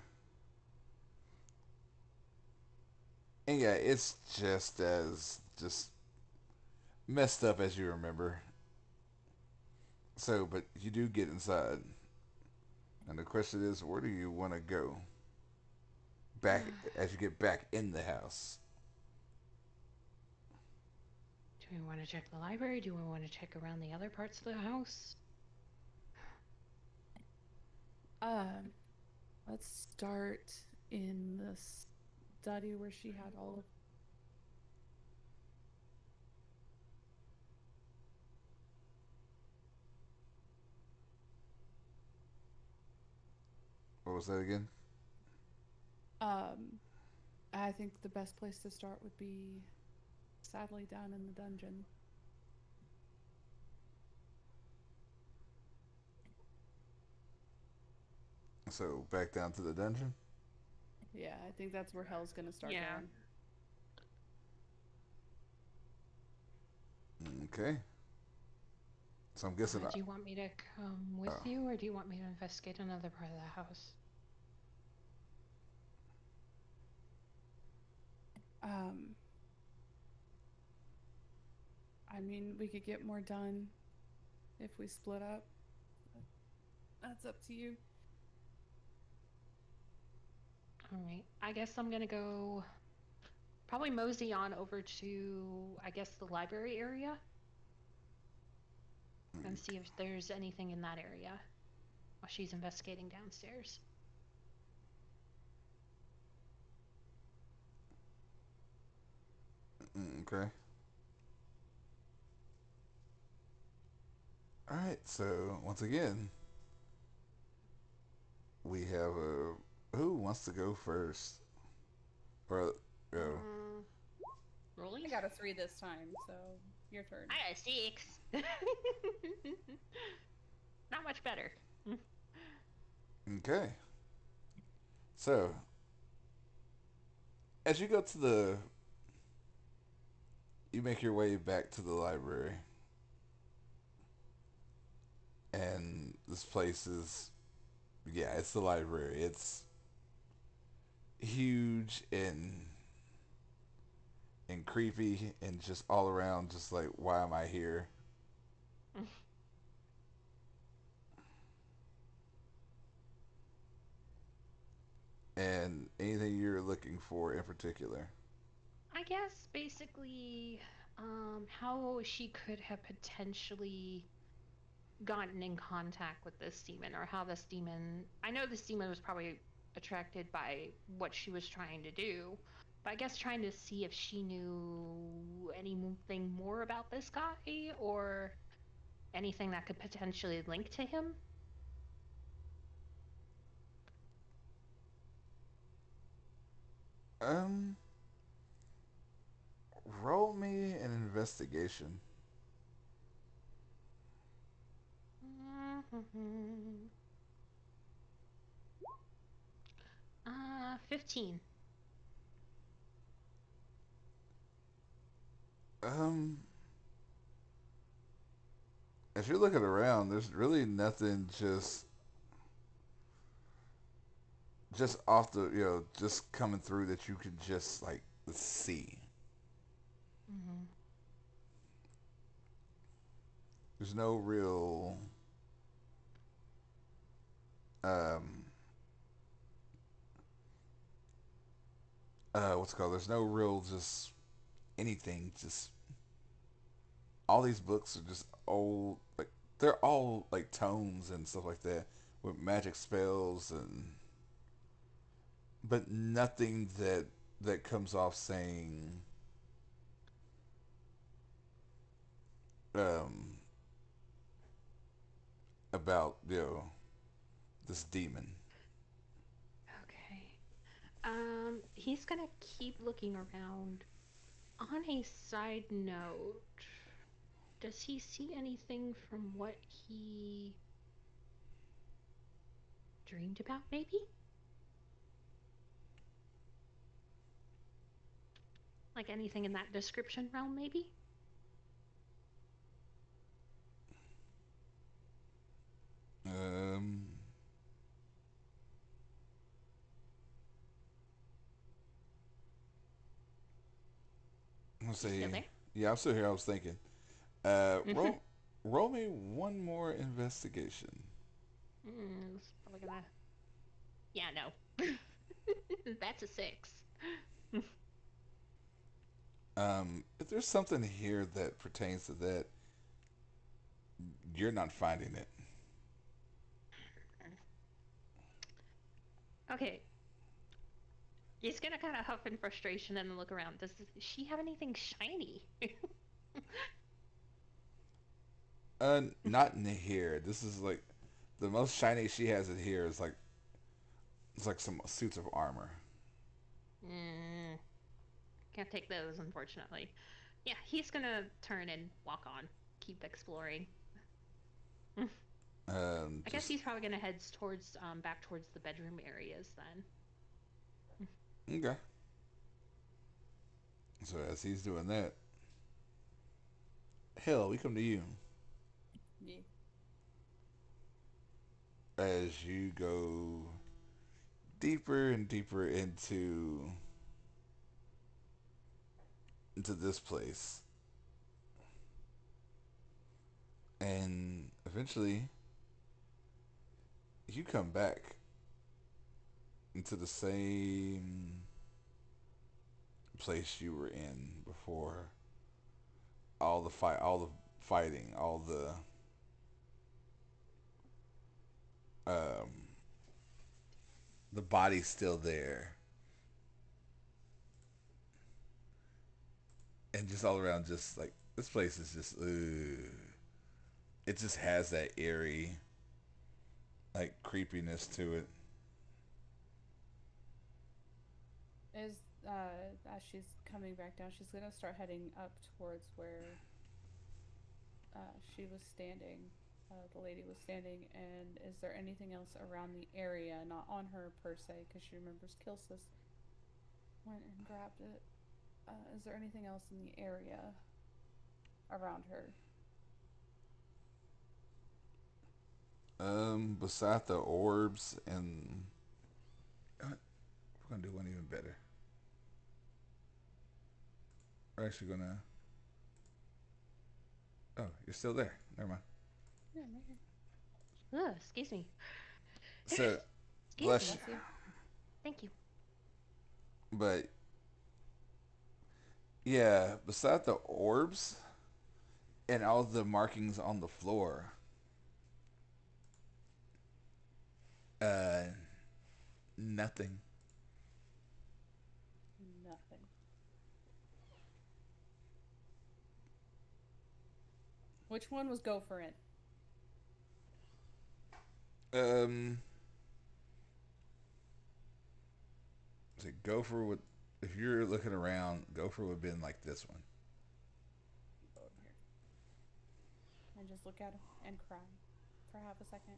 And yeah, it's just as messed up as you remember. So, but you do get inside. And the question is, where do you want to go? Back as you get back in the house. Do we want to check the library? Do we want to check around the other parts of the house? Let's start in the study where she had all of. What was that again? I think the best place to start would be, sadly, down in the dungeon. So back down to the dungeon. Yeah, I think that's where hell's gonna start Yeah. going. Okay. So I'm guessing. Do you want me to come with you, or do you want me to investigate another part of the house? I mean, we could get more done if we split up. That's up to you. Alright, I guess I'm gonna go probably mosey on over to, I guess, the library area and see if there's anything in that area while she's investigating downstairs. Okay. All right. So once again, we have who wants to go first? Or go. Rolling? I got a 3 this time, so your turn. I got a 6. Not much better. Okay. So as you go to you make your way back to the library, and this place is, yeah, it's the library. It's huge and creepy and just all around, just like, why am I here? And anything you're looking for in particular? I guess basically how she could have potentially gotten in contact with this demon, or how this demon, I know this demon was probably attracted by what she was trying to do, but I guess trying to see if she knew anything more about this guy or anything that could potentially link to him. Roll me an investigation. 15. Um, if you're looking around, there's really nothing just off the just coming through that you could just like see. Hmm. There's no real um what's it called? There's no real just anything. Just all these books are just old. Like they're all like tomes and stuff like that with magic spells and but nothing that comes off saying um about this demon. Okay. He's gonna keep looking around. On a side note, does he see anything from what he dreamed about, maybe? Like anything in that description realm, maybe? Um, let's You still see. there? Yeah, I'm still here. I was thinking. Mm-hmm. Roll me one more investigation. It's probably gonna. Yeah, no. That's a 6. If there's something here that pertains to that, you're not finding it. Okay. He's gonna kind of huff in frustration and look around. Does she have anything shiny? Not in here. This is like the most shiny she has in here is like it's like some suits of armor. Mm, can't take those, unfortunately. Yeah, he's gonna turn and walk on, keep exploring. I guess Just he's probably gonna head towards back towards the bedroom areas then. okay. So as he's doing that, hell, we come to you Yeah. as you go deeper and deeper into this place, and eventually you come back into the same place you were in before. All the fighting, all um, the body's still there, and just all around, just like this place is just, it just has that eerie, like creepiness to it. Is as she's coming back down, she's gonna start heading up towards where she was standing. The lady was standing, and is there anything else around the area, not on her per se, because she remembers Kilcis went and grabbed it. Is there anything else in the area around her? Beside the orbs and we're gonna do one even better. We're actually gonna. Oh, you're still there. Never mind. Yeah, I'm right here. Ugh, excuse me. So Excuse bless me. you. Bless you. Thank you. But yeah, beside the orbs and all the markings on the floor, uh, nothing. Nothing. Which one was Gopher in? Um, say Gopher would. If you're looking around, Gopher would have been like this one. Go over here and just look at him and cry for half a second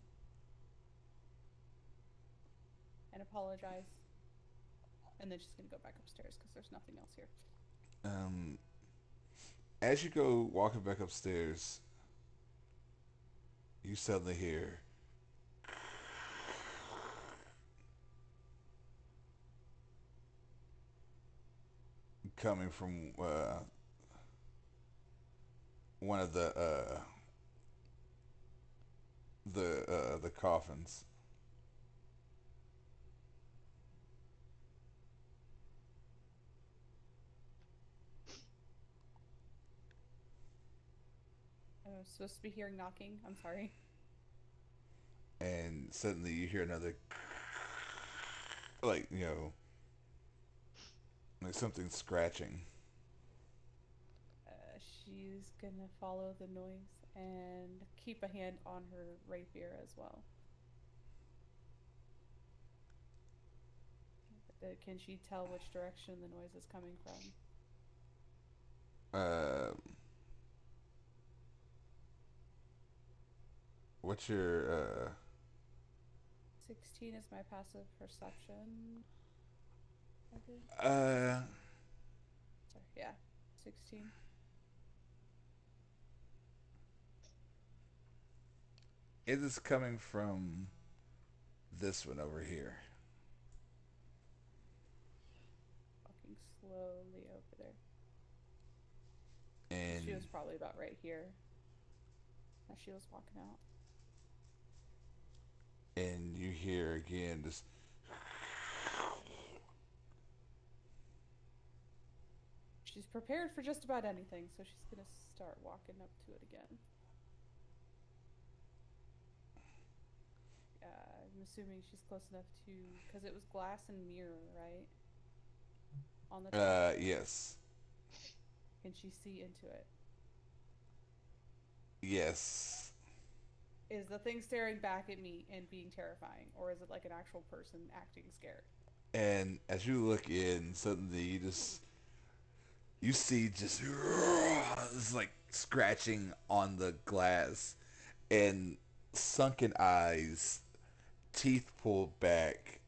and apologize, and then she's gonna go back upstairs because there's nothing else here. Um, As you go walking back upstairs, you suddenly hear coming from one of the coffins. I'm supposed to be hearing knocking. I'm sorry. And suddenly you hear another, like, like something scratching. She's gonna follow the noise and keep a hand on her rapier as well. Can she tell which direction the noise is coming from? Uh, what's your 16 is my passive perception. I think. Sorry, yeah, 16. it is coming from this one over here. Walking slowly over there. And She was probably about right here as she was walking out. and you hear again this. She's prepared for just about anything, so she's gonna start walking up to it again. I'm assuming she's close enough to, because it was glass and mirror, right? On the top. Yes. Can she see into it? Yes. Is the thing staring back at me and being terrifying, or is it like an actual person acting scared? And as you look in, suddenly you see just this like scratching on the glass and sunken eyes, teeth pulled back,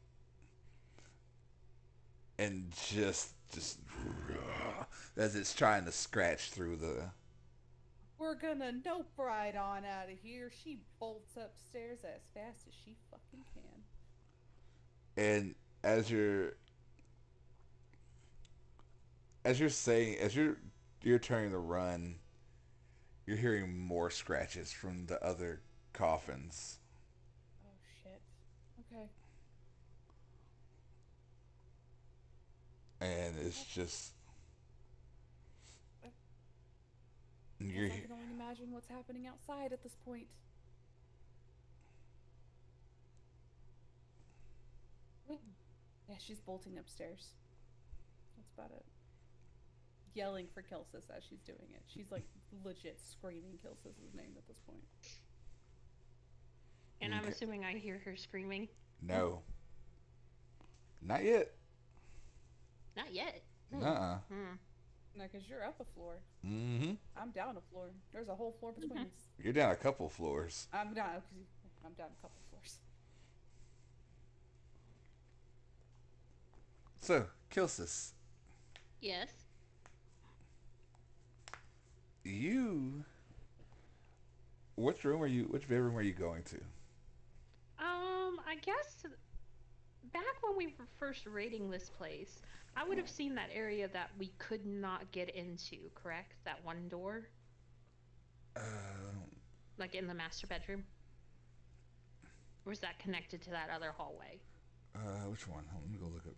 and just as it's trying to scratch through the. We're gonna nope right on out of here. She bolts upstairs as fast as she fucking can. And as you're turning to run, you're hearing more scratches from the other coffins. Oh shit. Okay. And it's just I you're can only imagine what's happening outside at this point. Yeah, she's bolting upstairs. That's about it. Yelling for Kilcis as she's doing it. She's like legit screaming Kilcis' name at this point. And I'm Okay. assuming I hear her screaming. No, not yet. Not yet. Nuh-uh. Hmm. No, because you're up a floor. Mm-hmm. I'm down a floor. There's a whole floor between us. You're down a couple floors. I'm down a couple floors. So, Kilsis, Yes. you, which bedroom are you going to? I guess back when we were first raiding this place, I would have seen that area that we could not get into, correct? That one door? Uh, Like in the master bedroom? Or is that connected to that other hallway? which one? Hold on, let me go look up.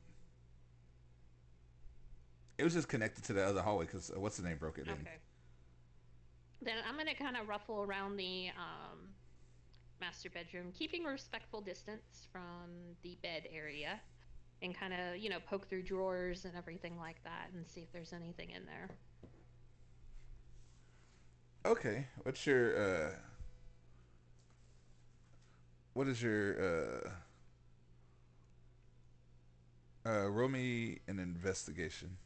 It was just connected to the other hallway because what's the name broke it in. Okay. Then I'm going to kind of ruffle around the master bedroom, keeping a respectful distance from the bed area, and kind of, poke through drawers and everything like that and see if there's anything in there. Okay, what is your roll me an investigation.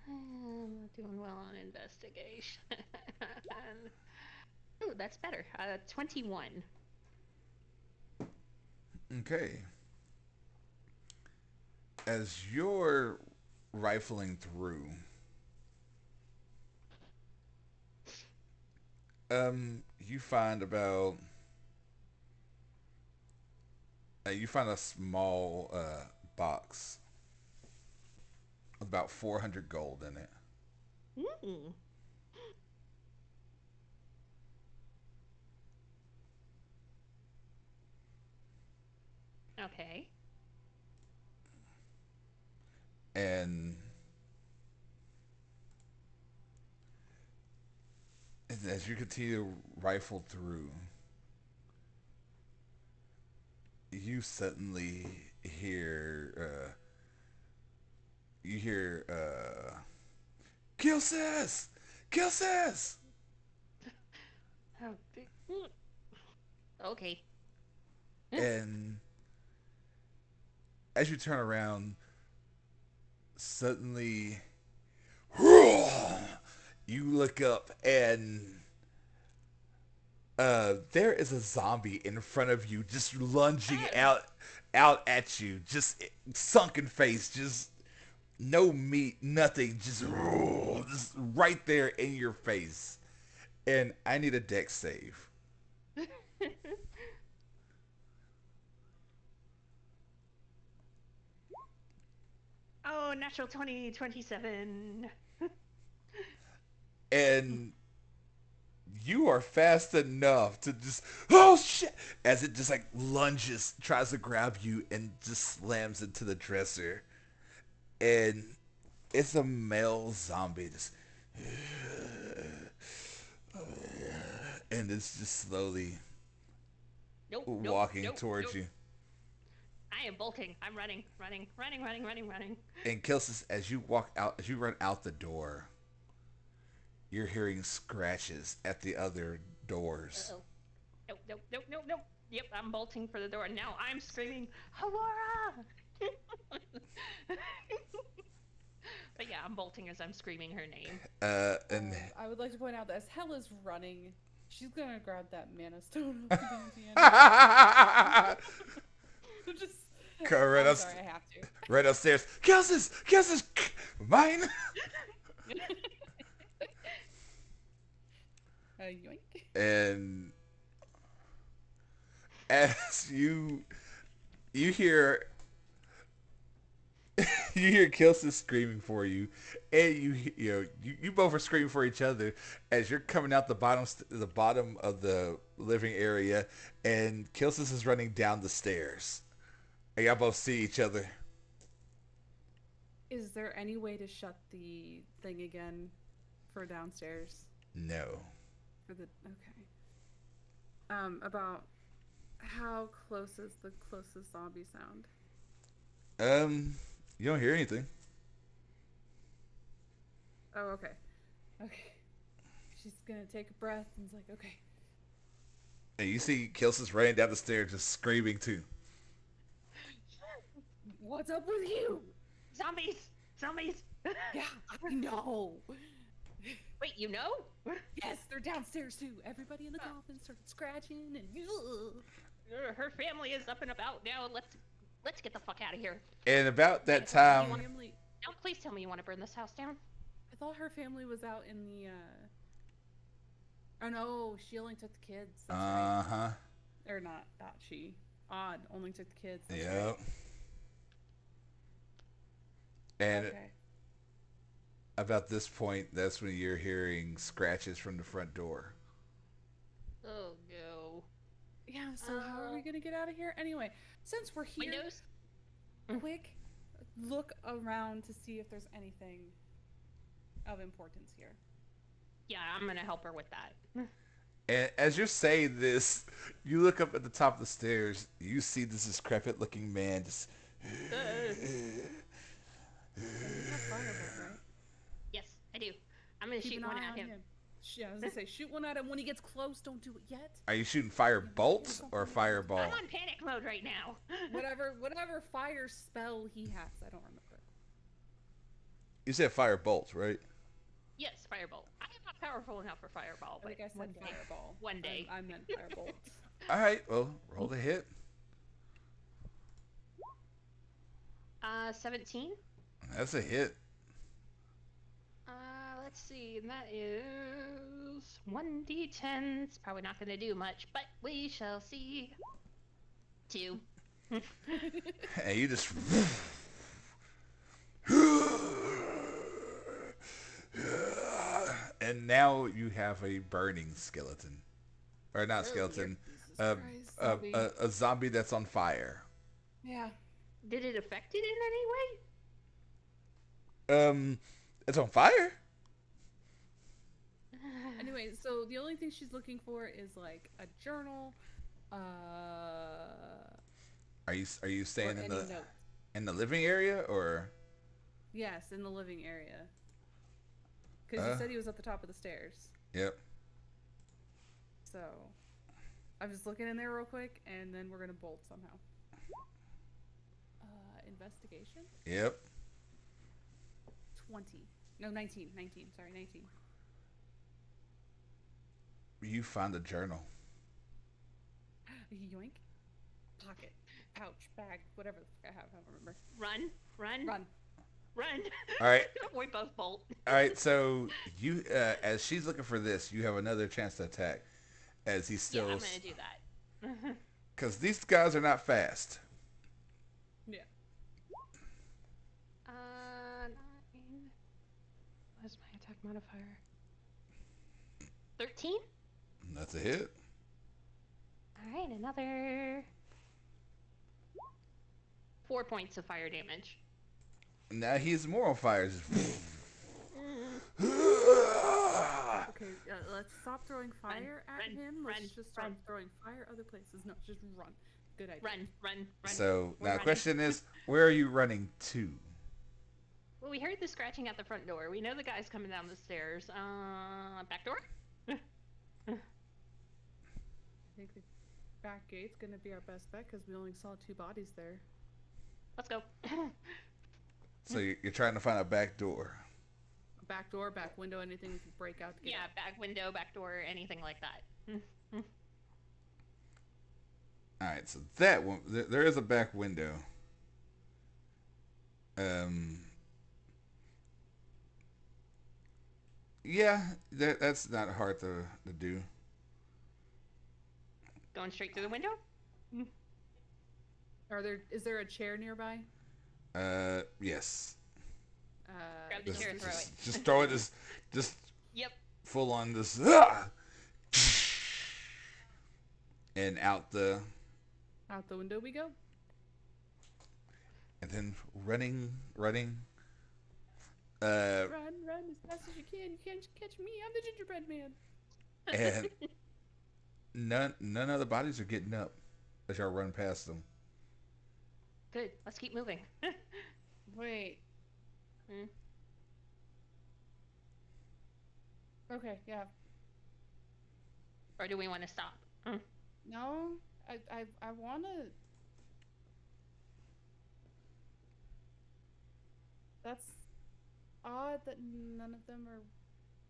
I'm not doing well on investigation. Ooh, that's better. 21. Okay. As you're rifling through, You find about you find a small box with about 400 gold in it. Mm. Okay. And as you continue to rifle through, you suddenly hear you hear Kilcis! Kilcis! Oh, okay. And as you turn around, suddenly you look up and there is a zombie in front of you, just lunging out at you, just sunken face, just no meat, nothing, just right there in your face. And I need a dex save. Oh, natural 20, 27. And you are fast enough to just, oh shit, as it just like lunges, tries to grab you and just slams into the dresser. And it's a male zombie, just, and it's just slowly Nope, walking nope, towards nope. you. I am bolting. I'm running. And Kilsis, as you walk out, as you run out the door, you're hearing scratches at the other doors. Uh-oh. Nope. Yep, I'm bolting for the door. Now I'm screaming, Hellora! But yeah, I'm bolting as I'm screaming her name. And I would like to point out that as Hella's running, she's gonna grab that mana stone off the end. Just. Right I'm sorry, I have to. Right upstairs. Kilsis, mine. Yoink. And as you hear you hear Kilsis screaming for you, and you both are screaming for each other as you're coming out the bottom of the living area, and Kilsis is running down the stairs. And y'all both see each other. Is there any way to shut the thing again for downstairs? No. For the about how close is the closest zombie sound? You don't hear anything. Oh, okay. Okay. She's gonna take a breath and is like, okay. And you see Kilsis running down the stairs just screaming too. What's up with you? Zombies! Yeah, I know. Wait, you know? Yes, they're downstairs too. Everybody in the coffin started scratching and her family is up and about now. Let's get the fuck out of here. And about that time, Now, please tell me you want to burn this house down. I thought her family was out in the. Oh no, she only took the kids. That's right. Or not she. Odd only took the kids. That's yep. Right. And okay. About this point, that's when you're hearing scratches from the front door. Oh no. Yeah, so how are we gonna get out of here? Anyway, since we're here, Windows? quick look around to see if there's anything of importance here. Yeah, I'm gonna help her with that. And as you're saying this, you look up at the top of the stairs. You see this decrepit looking man just. Right? Yes, I do. I'm gonna shoot one at him. Yeah, I was gonna say, shoot one at him when he gets close. Don't do it yet. Are you shooting fire bolts or fireball? I'm on panic mode right now. whatever fire spell he has, I don't remember. You said fire bolts, right? Yes, fireball. I am not powerful enough for fireball, but I think I said fireball. One day. I meant firebolt. All right, well, roll the hit. 17. That's a hit. Let's see, and that is goes. 1d10. It's probably not going to do much, but we shall see. 2. And you just... And now you have a burning skeleton. Or not skeleton. A zombie that's on fire. Yeah. Did it affect it in any way? It's on fire? Anyway, so the only thing she's looking for is like a journal, Are you staying or in any the note. in the living area or? Yes, in the living area. Because you said he was at the top of the stairs. Yep. So, I'm just looking in there real quick, and then we're gonna bolt somehow. Investigation? Yep. 20. No, 19. 19. Sorry, 19. You find a journal. Yoink. Pocket. Pouch. Bag. Whatever the fuck I have. I don't remember. Run. Run. All right. We both bolt. All right. So you, as she's looking for this, you have another chance to attack, as he's still. Yeah, I'm gonna do that. Because these guys are not fast. Yeah. 9. What's my attack modifier? 13? That's a hit. Alright, another 4 points of fire damage. Now he's more on fire. Okay, let's stop throwing fire at him. Let's just start throwing fire other places. No, just run. Good idea. Run. So We're now the running. question is, where are you running to? Well, we heard the scratching at the front door. We know the guy's coming down the stairs. Back door? I think the back gate's gonna be our best bet because we only saw 2 bodies there. Let's go. So you're trying to find a back door. Back door, back window, anything we can break out to get Yeah, out. back window, back door, anything like that. All right, so that one, there is a back window. Yeah, that's not hard to do. Going straight through the window? Is there a chair nearby? Yes. Grab the chair and throw it. Just throw it. Just Yep. full on this. And out the. Out the window we go? And then running. Run as fast as you can. You can't catch me. I'm the gingerbread man. And none of the bodies are getting up as y'all run past them. Good. Let's keep moving. Wait. Okay, yeah. Or do we want to stop? No, I wanna. That's odd that none of them are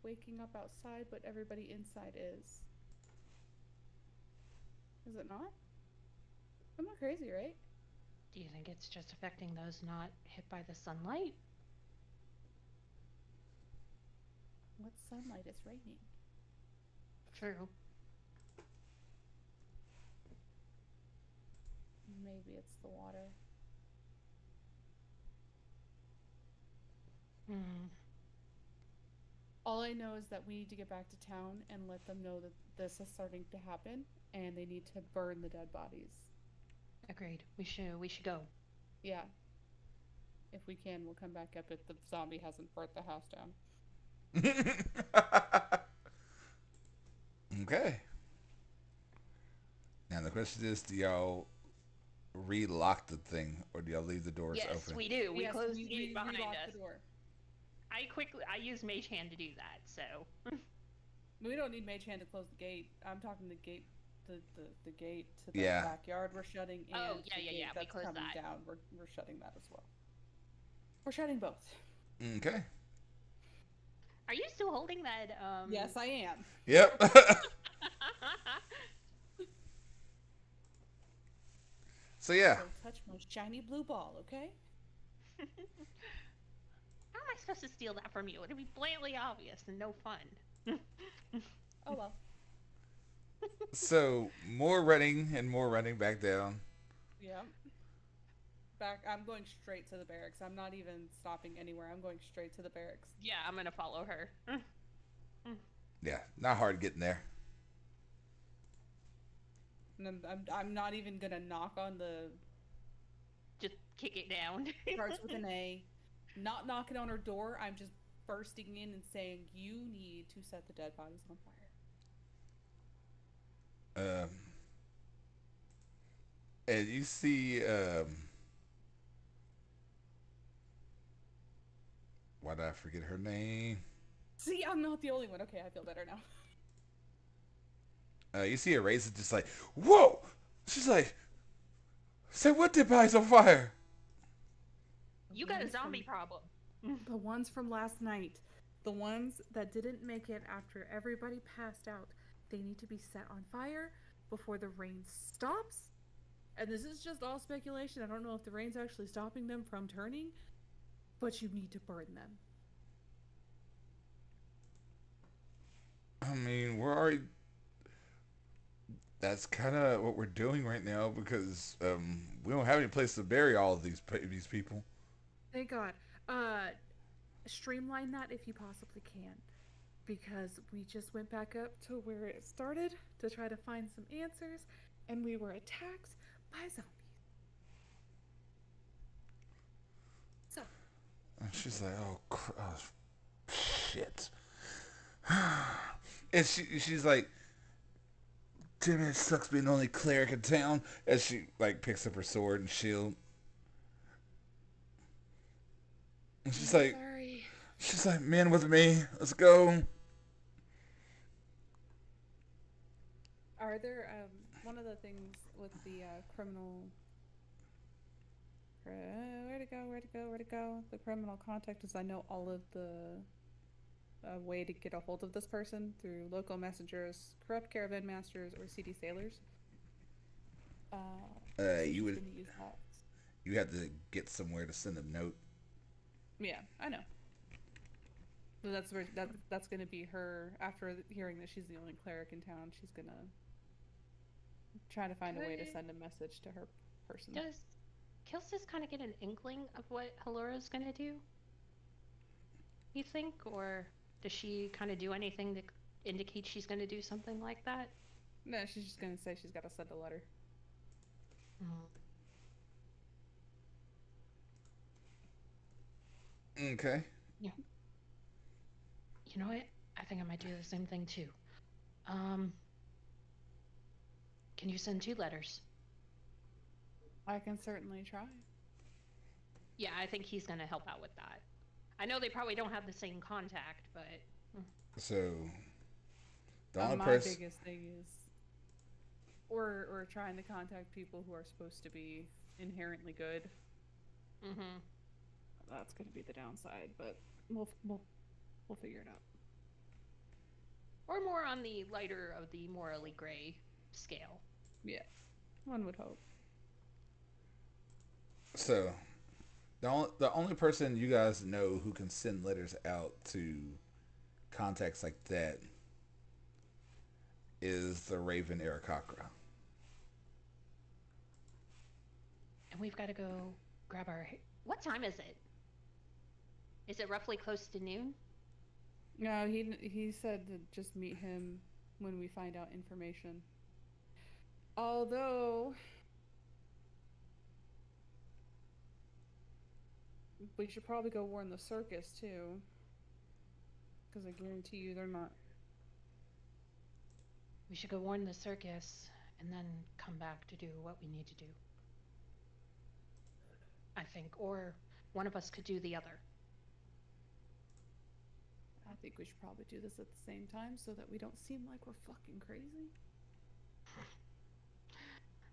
waking up outside, but everybody inside is. Is it not? I'm not crazy, right? Do you think it's just affecting those not hit by the sunlight? What sunlight is raining? True. Maybe it's the water. All I know is that we need to get back to town and let them know that this is starting to happen, and they need to burn the dead bodies. Agreed. We should go. Yeah. If we can, we'll come back up if the zombie hasn't burnt the house down. Okay. Now the question is, do y'all relock the thing or do y'all leave the doors Yes, open? we do. We Yes, close the gate behind relock us. the door. I use Mage Hand to do that, so. We don't need Mage Hand to close the gate. I'm talking the gate, the gate to the Yeah. backyard. We're shutting. And Oh, the yeah. gate We that's close coming that. down. We're shutting that as well. We're shutting both. Okay. Are you still holding that? Yes, I am. Yep. So yeah. Don't touch my shiny blue ball, okay? How am I supposed to steal that from you? It'd be blatantly obvious and no fun. Oh well. So more running and more running back down. Yeah. Back. I'm going straight to the barracks. I'm not even stopping anywhere. I'm going straight to the barracks. Yeah, I'm gonna follow her. Yeah, not hard getting there. And I'm not even gonna knock on the Just kick it down. starts with an A. Not knocking on her door. I'm just bursting in and saying, "You need to set the dead bodies on fire." Um, and you see, why did I forget her name? See, I'm not the only one. Okay, I feel better now. You see Eraser just like, whoa! She's like, say what did bodies on fire? You got a zombie problem. The ones from last night. The ones that didn't make it after everybody passed out. They need to be set on fire before the rain stops. And this is just all speculation. I don't know if the rain's actually stopping them from turning, but you need to burn them. I mean, we're already. That's kind of what we're doing right now because we don't have any place to bury all of these people. Thank God. Streamline that if you possibly can. Because we just went back up to where it started to try to find some answers, and we were attacked by zombies. So, And she's like, oh shit. And she's like, damn it, sucks being the only cleric in town. As she like picks up her sword and shield. And sorry. she's like, men with me, let's go. Are there one of the things with the criminal where to go? The criminal contact is I know all of the way to get a hold of this person through local messengers, corrupt caravan masters, or CD sailors. You would use that. you have to get somewhere to send a note. Yeah, I know. So that's gonna be her. After hearing that she's the only cleric in town, she's gonna try to find a way to send a message to her person. Does Kilcis kind of get an inkling of what Hellora's gonna do? You think, or does she kind of do anything that indicates she's gonna do something like that? No, she's just gonna say she's got to send a letter. Okay. Yeah. You know what? I think I might do the same thing too. Can you send 2 letters? I can certainly try. Yeah, I think he's gonna help out with that. I know they probably don't have the same contact, but So the only my person. biggest thing is we're trying to contact people who are supposed to be inherently good. That's going to be the downside, but we'll figure it out. Or more on the lighter of the morally gray scale. Yeah, one would hope. So the only person you guys know who can send letters out to contacts like that is the Raven Arakakra. And we've got to go grab our... What time is it? Is it roughly close to noon? No, he said to just meet him when we find out information. Although we should probably go warn the circus too, because I guarantee you they're not. We should go warn the circus and then come back to do what we need to do. I think, or one of us could do the other. I think we should probably do this at the same time so that we don't seem like we're fucking crazy.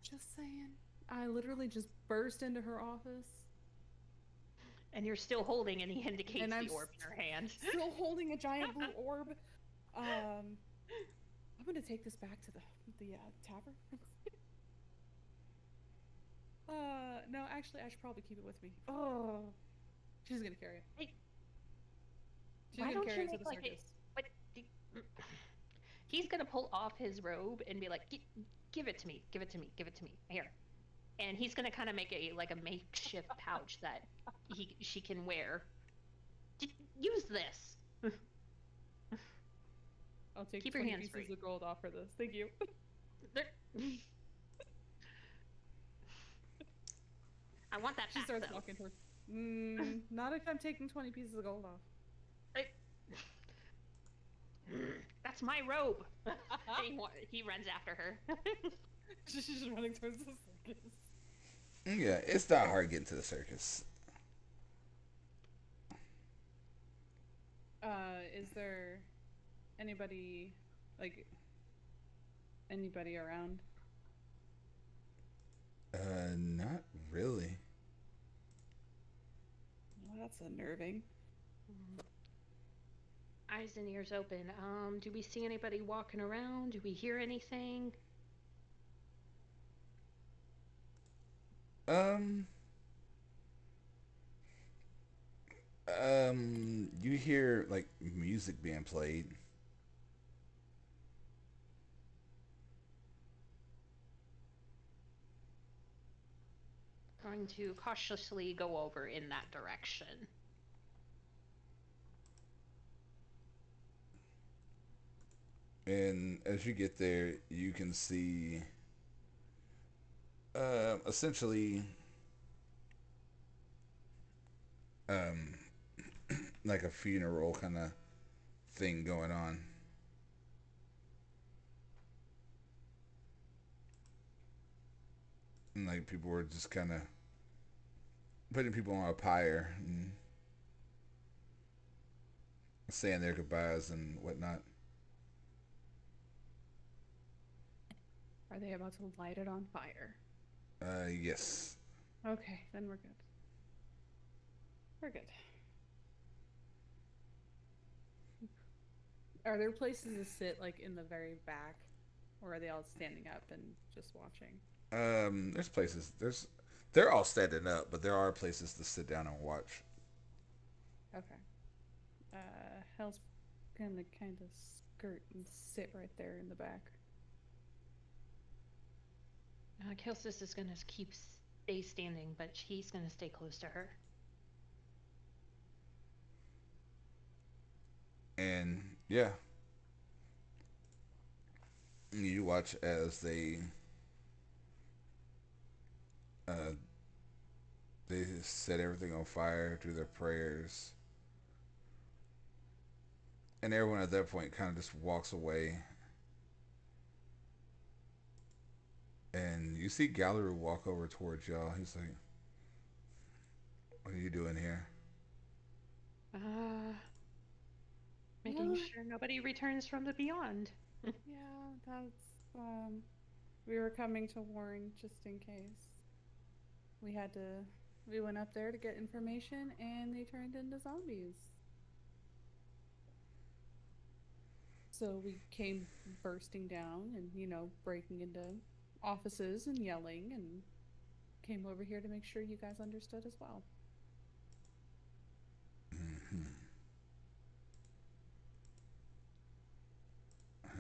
Just saying. I literally just burst into her office. And you're still holding, and he indicates the orb in her hand. Still holding a giant blue orb. I'm gonna take this back to the tavern. No, actually, I should probably keep it with me. Oh, she's gonna carry it. Hey, She's gonna carry it to the circus. He's gonna pull off his robe and be like, "Give it to me, give it to me, give it to me, here." And he's gonna kind of make a makeshift pouch that she can wear. Use this. I'll take Keep your 20 hands pieces free. of gold off for this. Thank you. I want that She back, starts though. walking towards. Not if I'm taking 20 pieces of gold off. That's my robe. He runs after her. She's just running towards the circus. Yeah, it's not hard getting to the circus. Is there anybody around? Not really. Well, that's unnerving. Eyes and ears open. Do we see anybody walking around? Do we hear anything? You hear like music being played. Going to cautiously go over in that direction. And as you get there, you can see essentially like a funeral kind of thing going on. And like people were just kind of putting people on a pyre and saying their goodbyes and whatnot. Are they about to light it on fire? Yes. Okay, then we're good. We're good. Are there places to sit like in the very back, or are they all standing up and just watching? There's places. They're all standing up, but there are places to sit down and watch. Okay. Hell's gonna kind of skirt and sit right there in the back. Kilcis is gonna stay standing, but he's gonna stay close to her. And yeah, you watch as they set everything on fire, do their prayers, and everyone at that point kind of just walks away. And you see Gallery walk over towards y'all. He's like, "What are you doing here?" Making sure nobody returns from the beyond. Yeah, that's we were coming to warn just in case. We went up there to get information and they turned into zombies. So we came bursting down and, breaking into offices and yelling and came over here to make sure you guys understood as well.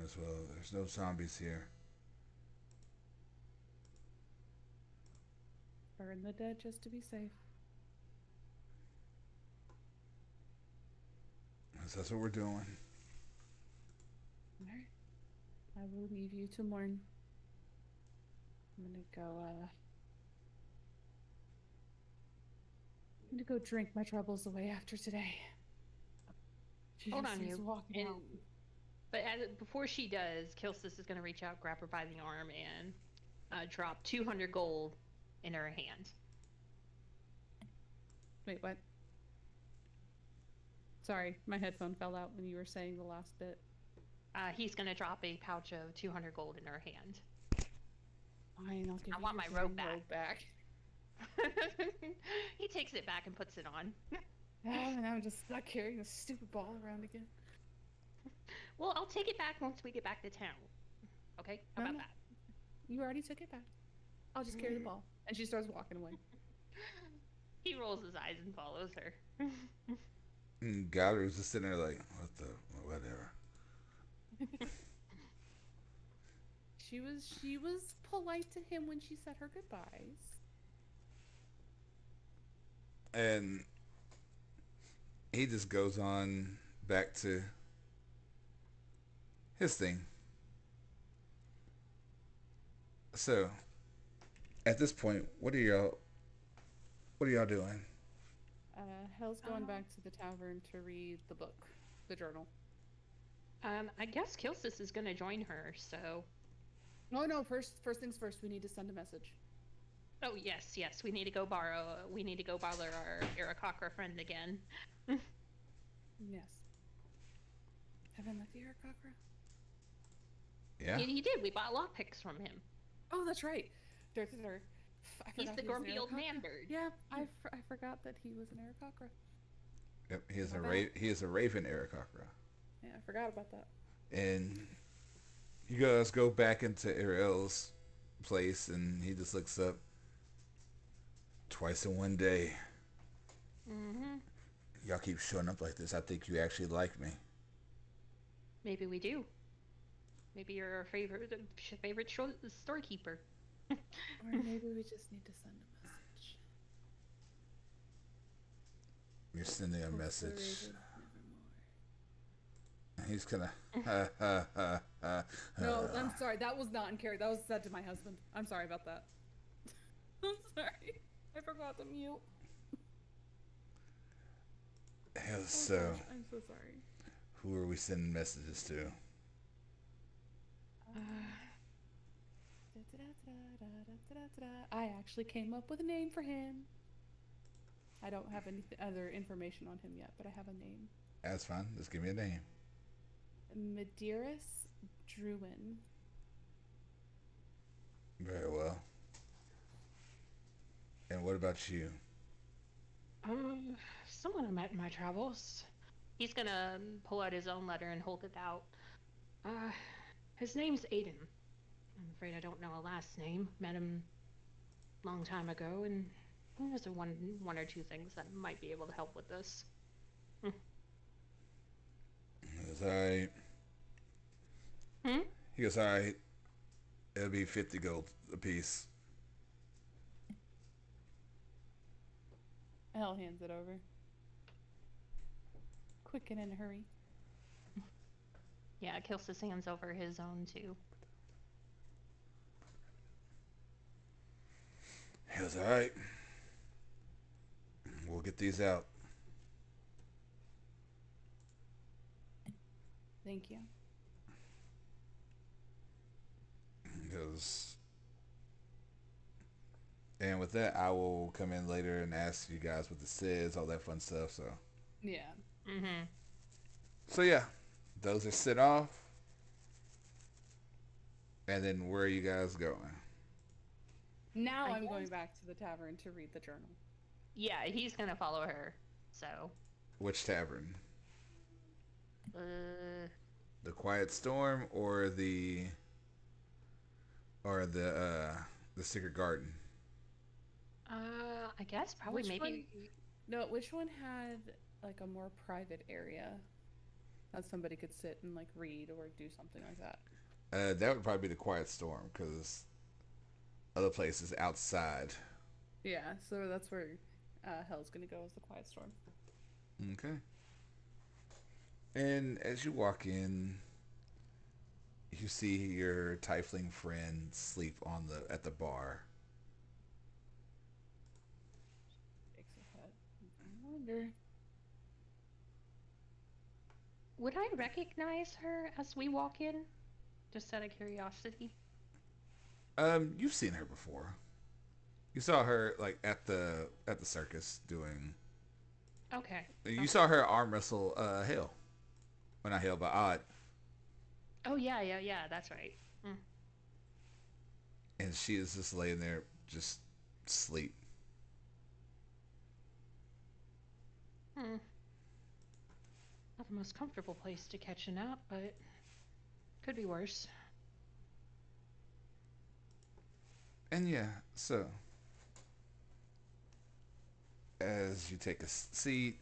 As well, there's no zombies here. Burn the dead just to be safe. That's what we're doing. Alright. I will leave you to mourn. I'm gonna go drink my troubles away after today. Hold on, you. Walking out. But before she does, Kilcis is going to reach out, grab her by the arm, and drop 200 gold in her hand. Wait, what? Sorry, my headphone fell out when you were saying the last bit. He's going to drop a pouch of 200 gold in her hand. Fine, I'll give I you want your my robe damn back. He takes it back and puts it on. And I'm just stuck carrying this stupid ball around again. Well, I'll take it back once we get back to town. Okay? How about that? You already took it back. I'll just carry the ball. And she starts walking away. He rolls his eyes and follows her. And Gallery's just sitting there like, whatever. She was polite to him when she said her goodbyes. And he just goes on back to his thing. So, at this point, what are y'all doing? Hell's going back to the tavern to read the book, the journal. I guess Kilcis is gonna join her, so. Oh no, first things first, we need to send a message. Oh yes, yes, we need to go bother our Arakakra friend again. Yes. Have I met the Arakakra? Yeah. He did. We bought lockpicks from him. Oh, that's right. He's the grumpy old man bird. Yeah, I forgot that he was an Arakakra. Yep. He is a raven Aarakocra. Yeah, I forgot about that. And you guys go back into Ariel's place, and he just looks up. Twice in one day. Mm-hmm. Y'all keep showing up like this. I think you actually like me. Maybe we do. Maybe you're our favorite storekeeper. Or maybe we just need to send a message. You're sending a Hope the message. raven nevermore. He's gonna. No, I'm sorry. That was not in character. That was said to my husband. I'm sorry about that. I'm sorry. I forgot to mute. Hell, Oh, so, gosh, I'm so sorry. who are we sending messages to? I actually came up with a name for him. I don't have any other information on him yet, but I have a name. That's fine. Just give me a name. Medeiros Druin. Very well. And what about you? Someone I met in my travels. He's gonna pull out his own letter and hold it out. His name's Aiden. I'm afraid I don't know a last name. Met him a long time ago, and there's one or two things that might be able to help with this. He goes, alright. He goes, alright. It'll be 50 gold a piece. Hell hands it over. Quick and in a hurry. Yeah, Kilsis hands over his own too. He goes, alright. We'll get these out. Thank you. He goes, and with that, I will come in later and ask you guys what this is, all that fun stuff. Yeah. So yeah, those are sent off. And then where are you guys going? Now I I'm going guess- back to the tavern to read the journal. Yeah, he's gonna follow her. So, Which tavern? uh, The Quiet Storm or the Secret Garden? I guess probably Which maybe. No, which one had like a more private area that somebody could sit and like read or do something like that? That would probably be the Quiet Storm because other places outside. Yeah, so that's where Hell's gonna go as the Quiet Storm. Okay. And as you walk in, you see your tiefling friend sleep at the bar. Shakes his head. I wonder. Would I recognize her as we walk in? Just out of curiosity. You've seen her before. You saw her like at the circus doing. Okay. You saw her arm wrestle Hale. Well, not Hale, but Odd. Oh yeah, that's right. And she is just laying there, just sleep. Not the most comfortable place to catch a nap, but could be worse. And yeah, so as you take a seat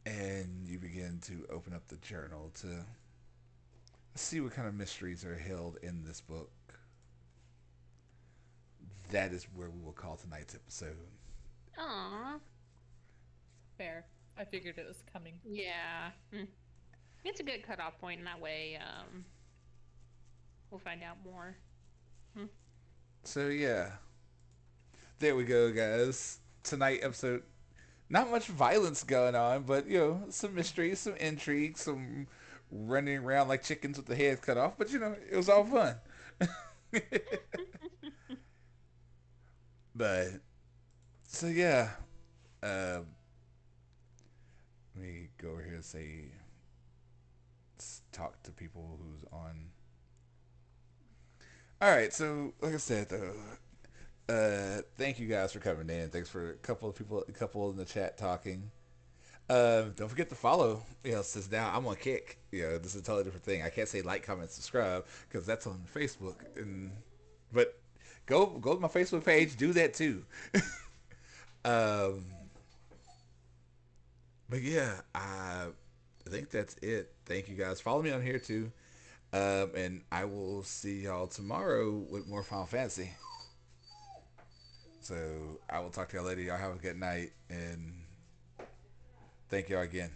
and you begin to open up the journal to Let's see what kind of mysteries are held in this book. That is where we will call tonight's episode. Aww. Fair. I figured it was coming. Yeah. It's a good cutoff point, and that way, we'll find out more. So yeah, there we go, guys. Tonight episode, not much violence going on, but you know, some mystery, some intrigue, some running around like chickens with the heads cut off. But you know, it was all fun. But so yeah, let me go over here and say, talk to people who's on. All right, so like I said, though, thank you guys for coming in. Thanks for a couple in the chat talking. Don't forget to follow. You know, since now I'm on Kick. You know, this is a totally different thing. I can't say like, comment, subscribe because that's on Facebook. But go to my Facebook page. Do that too. But yeah, I think that's it. Thank you guys. Follow me on here too. And I will see y'all tomorrow with more Final Fantasy. So I will talk to y'all later. Y'all have a good night, and thank y'all again.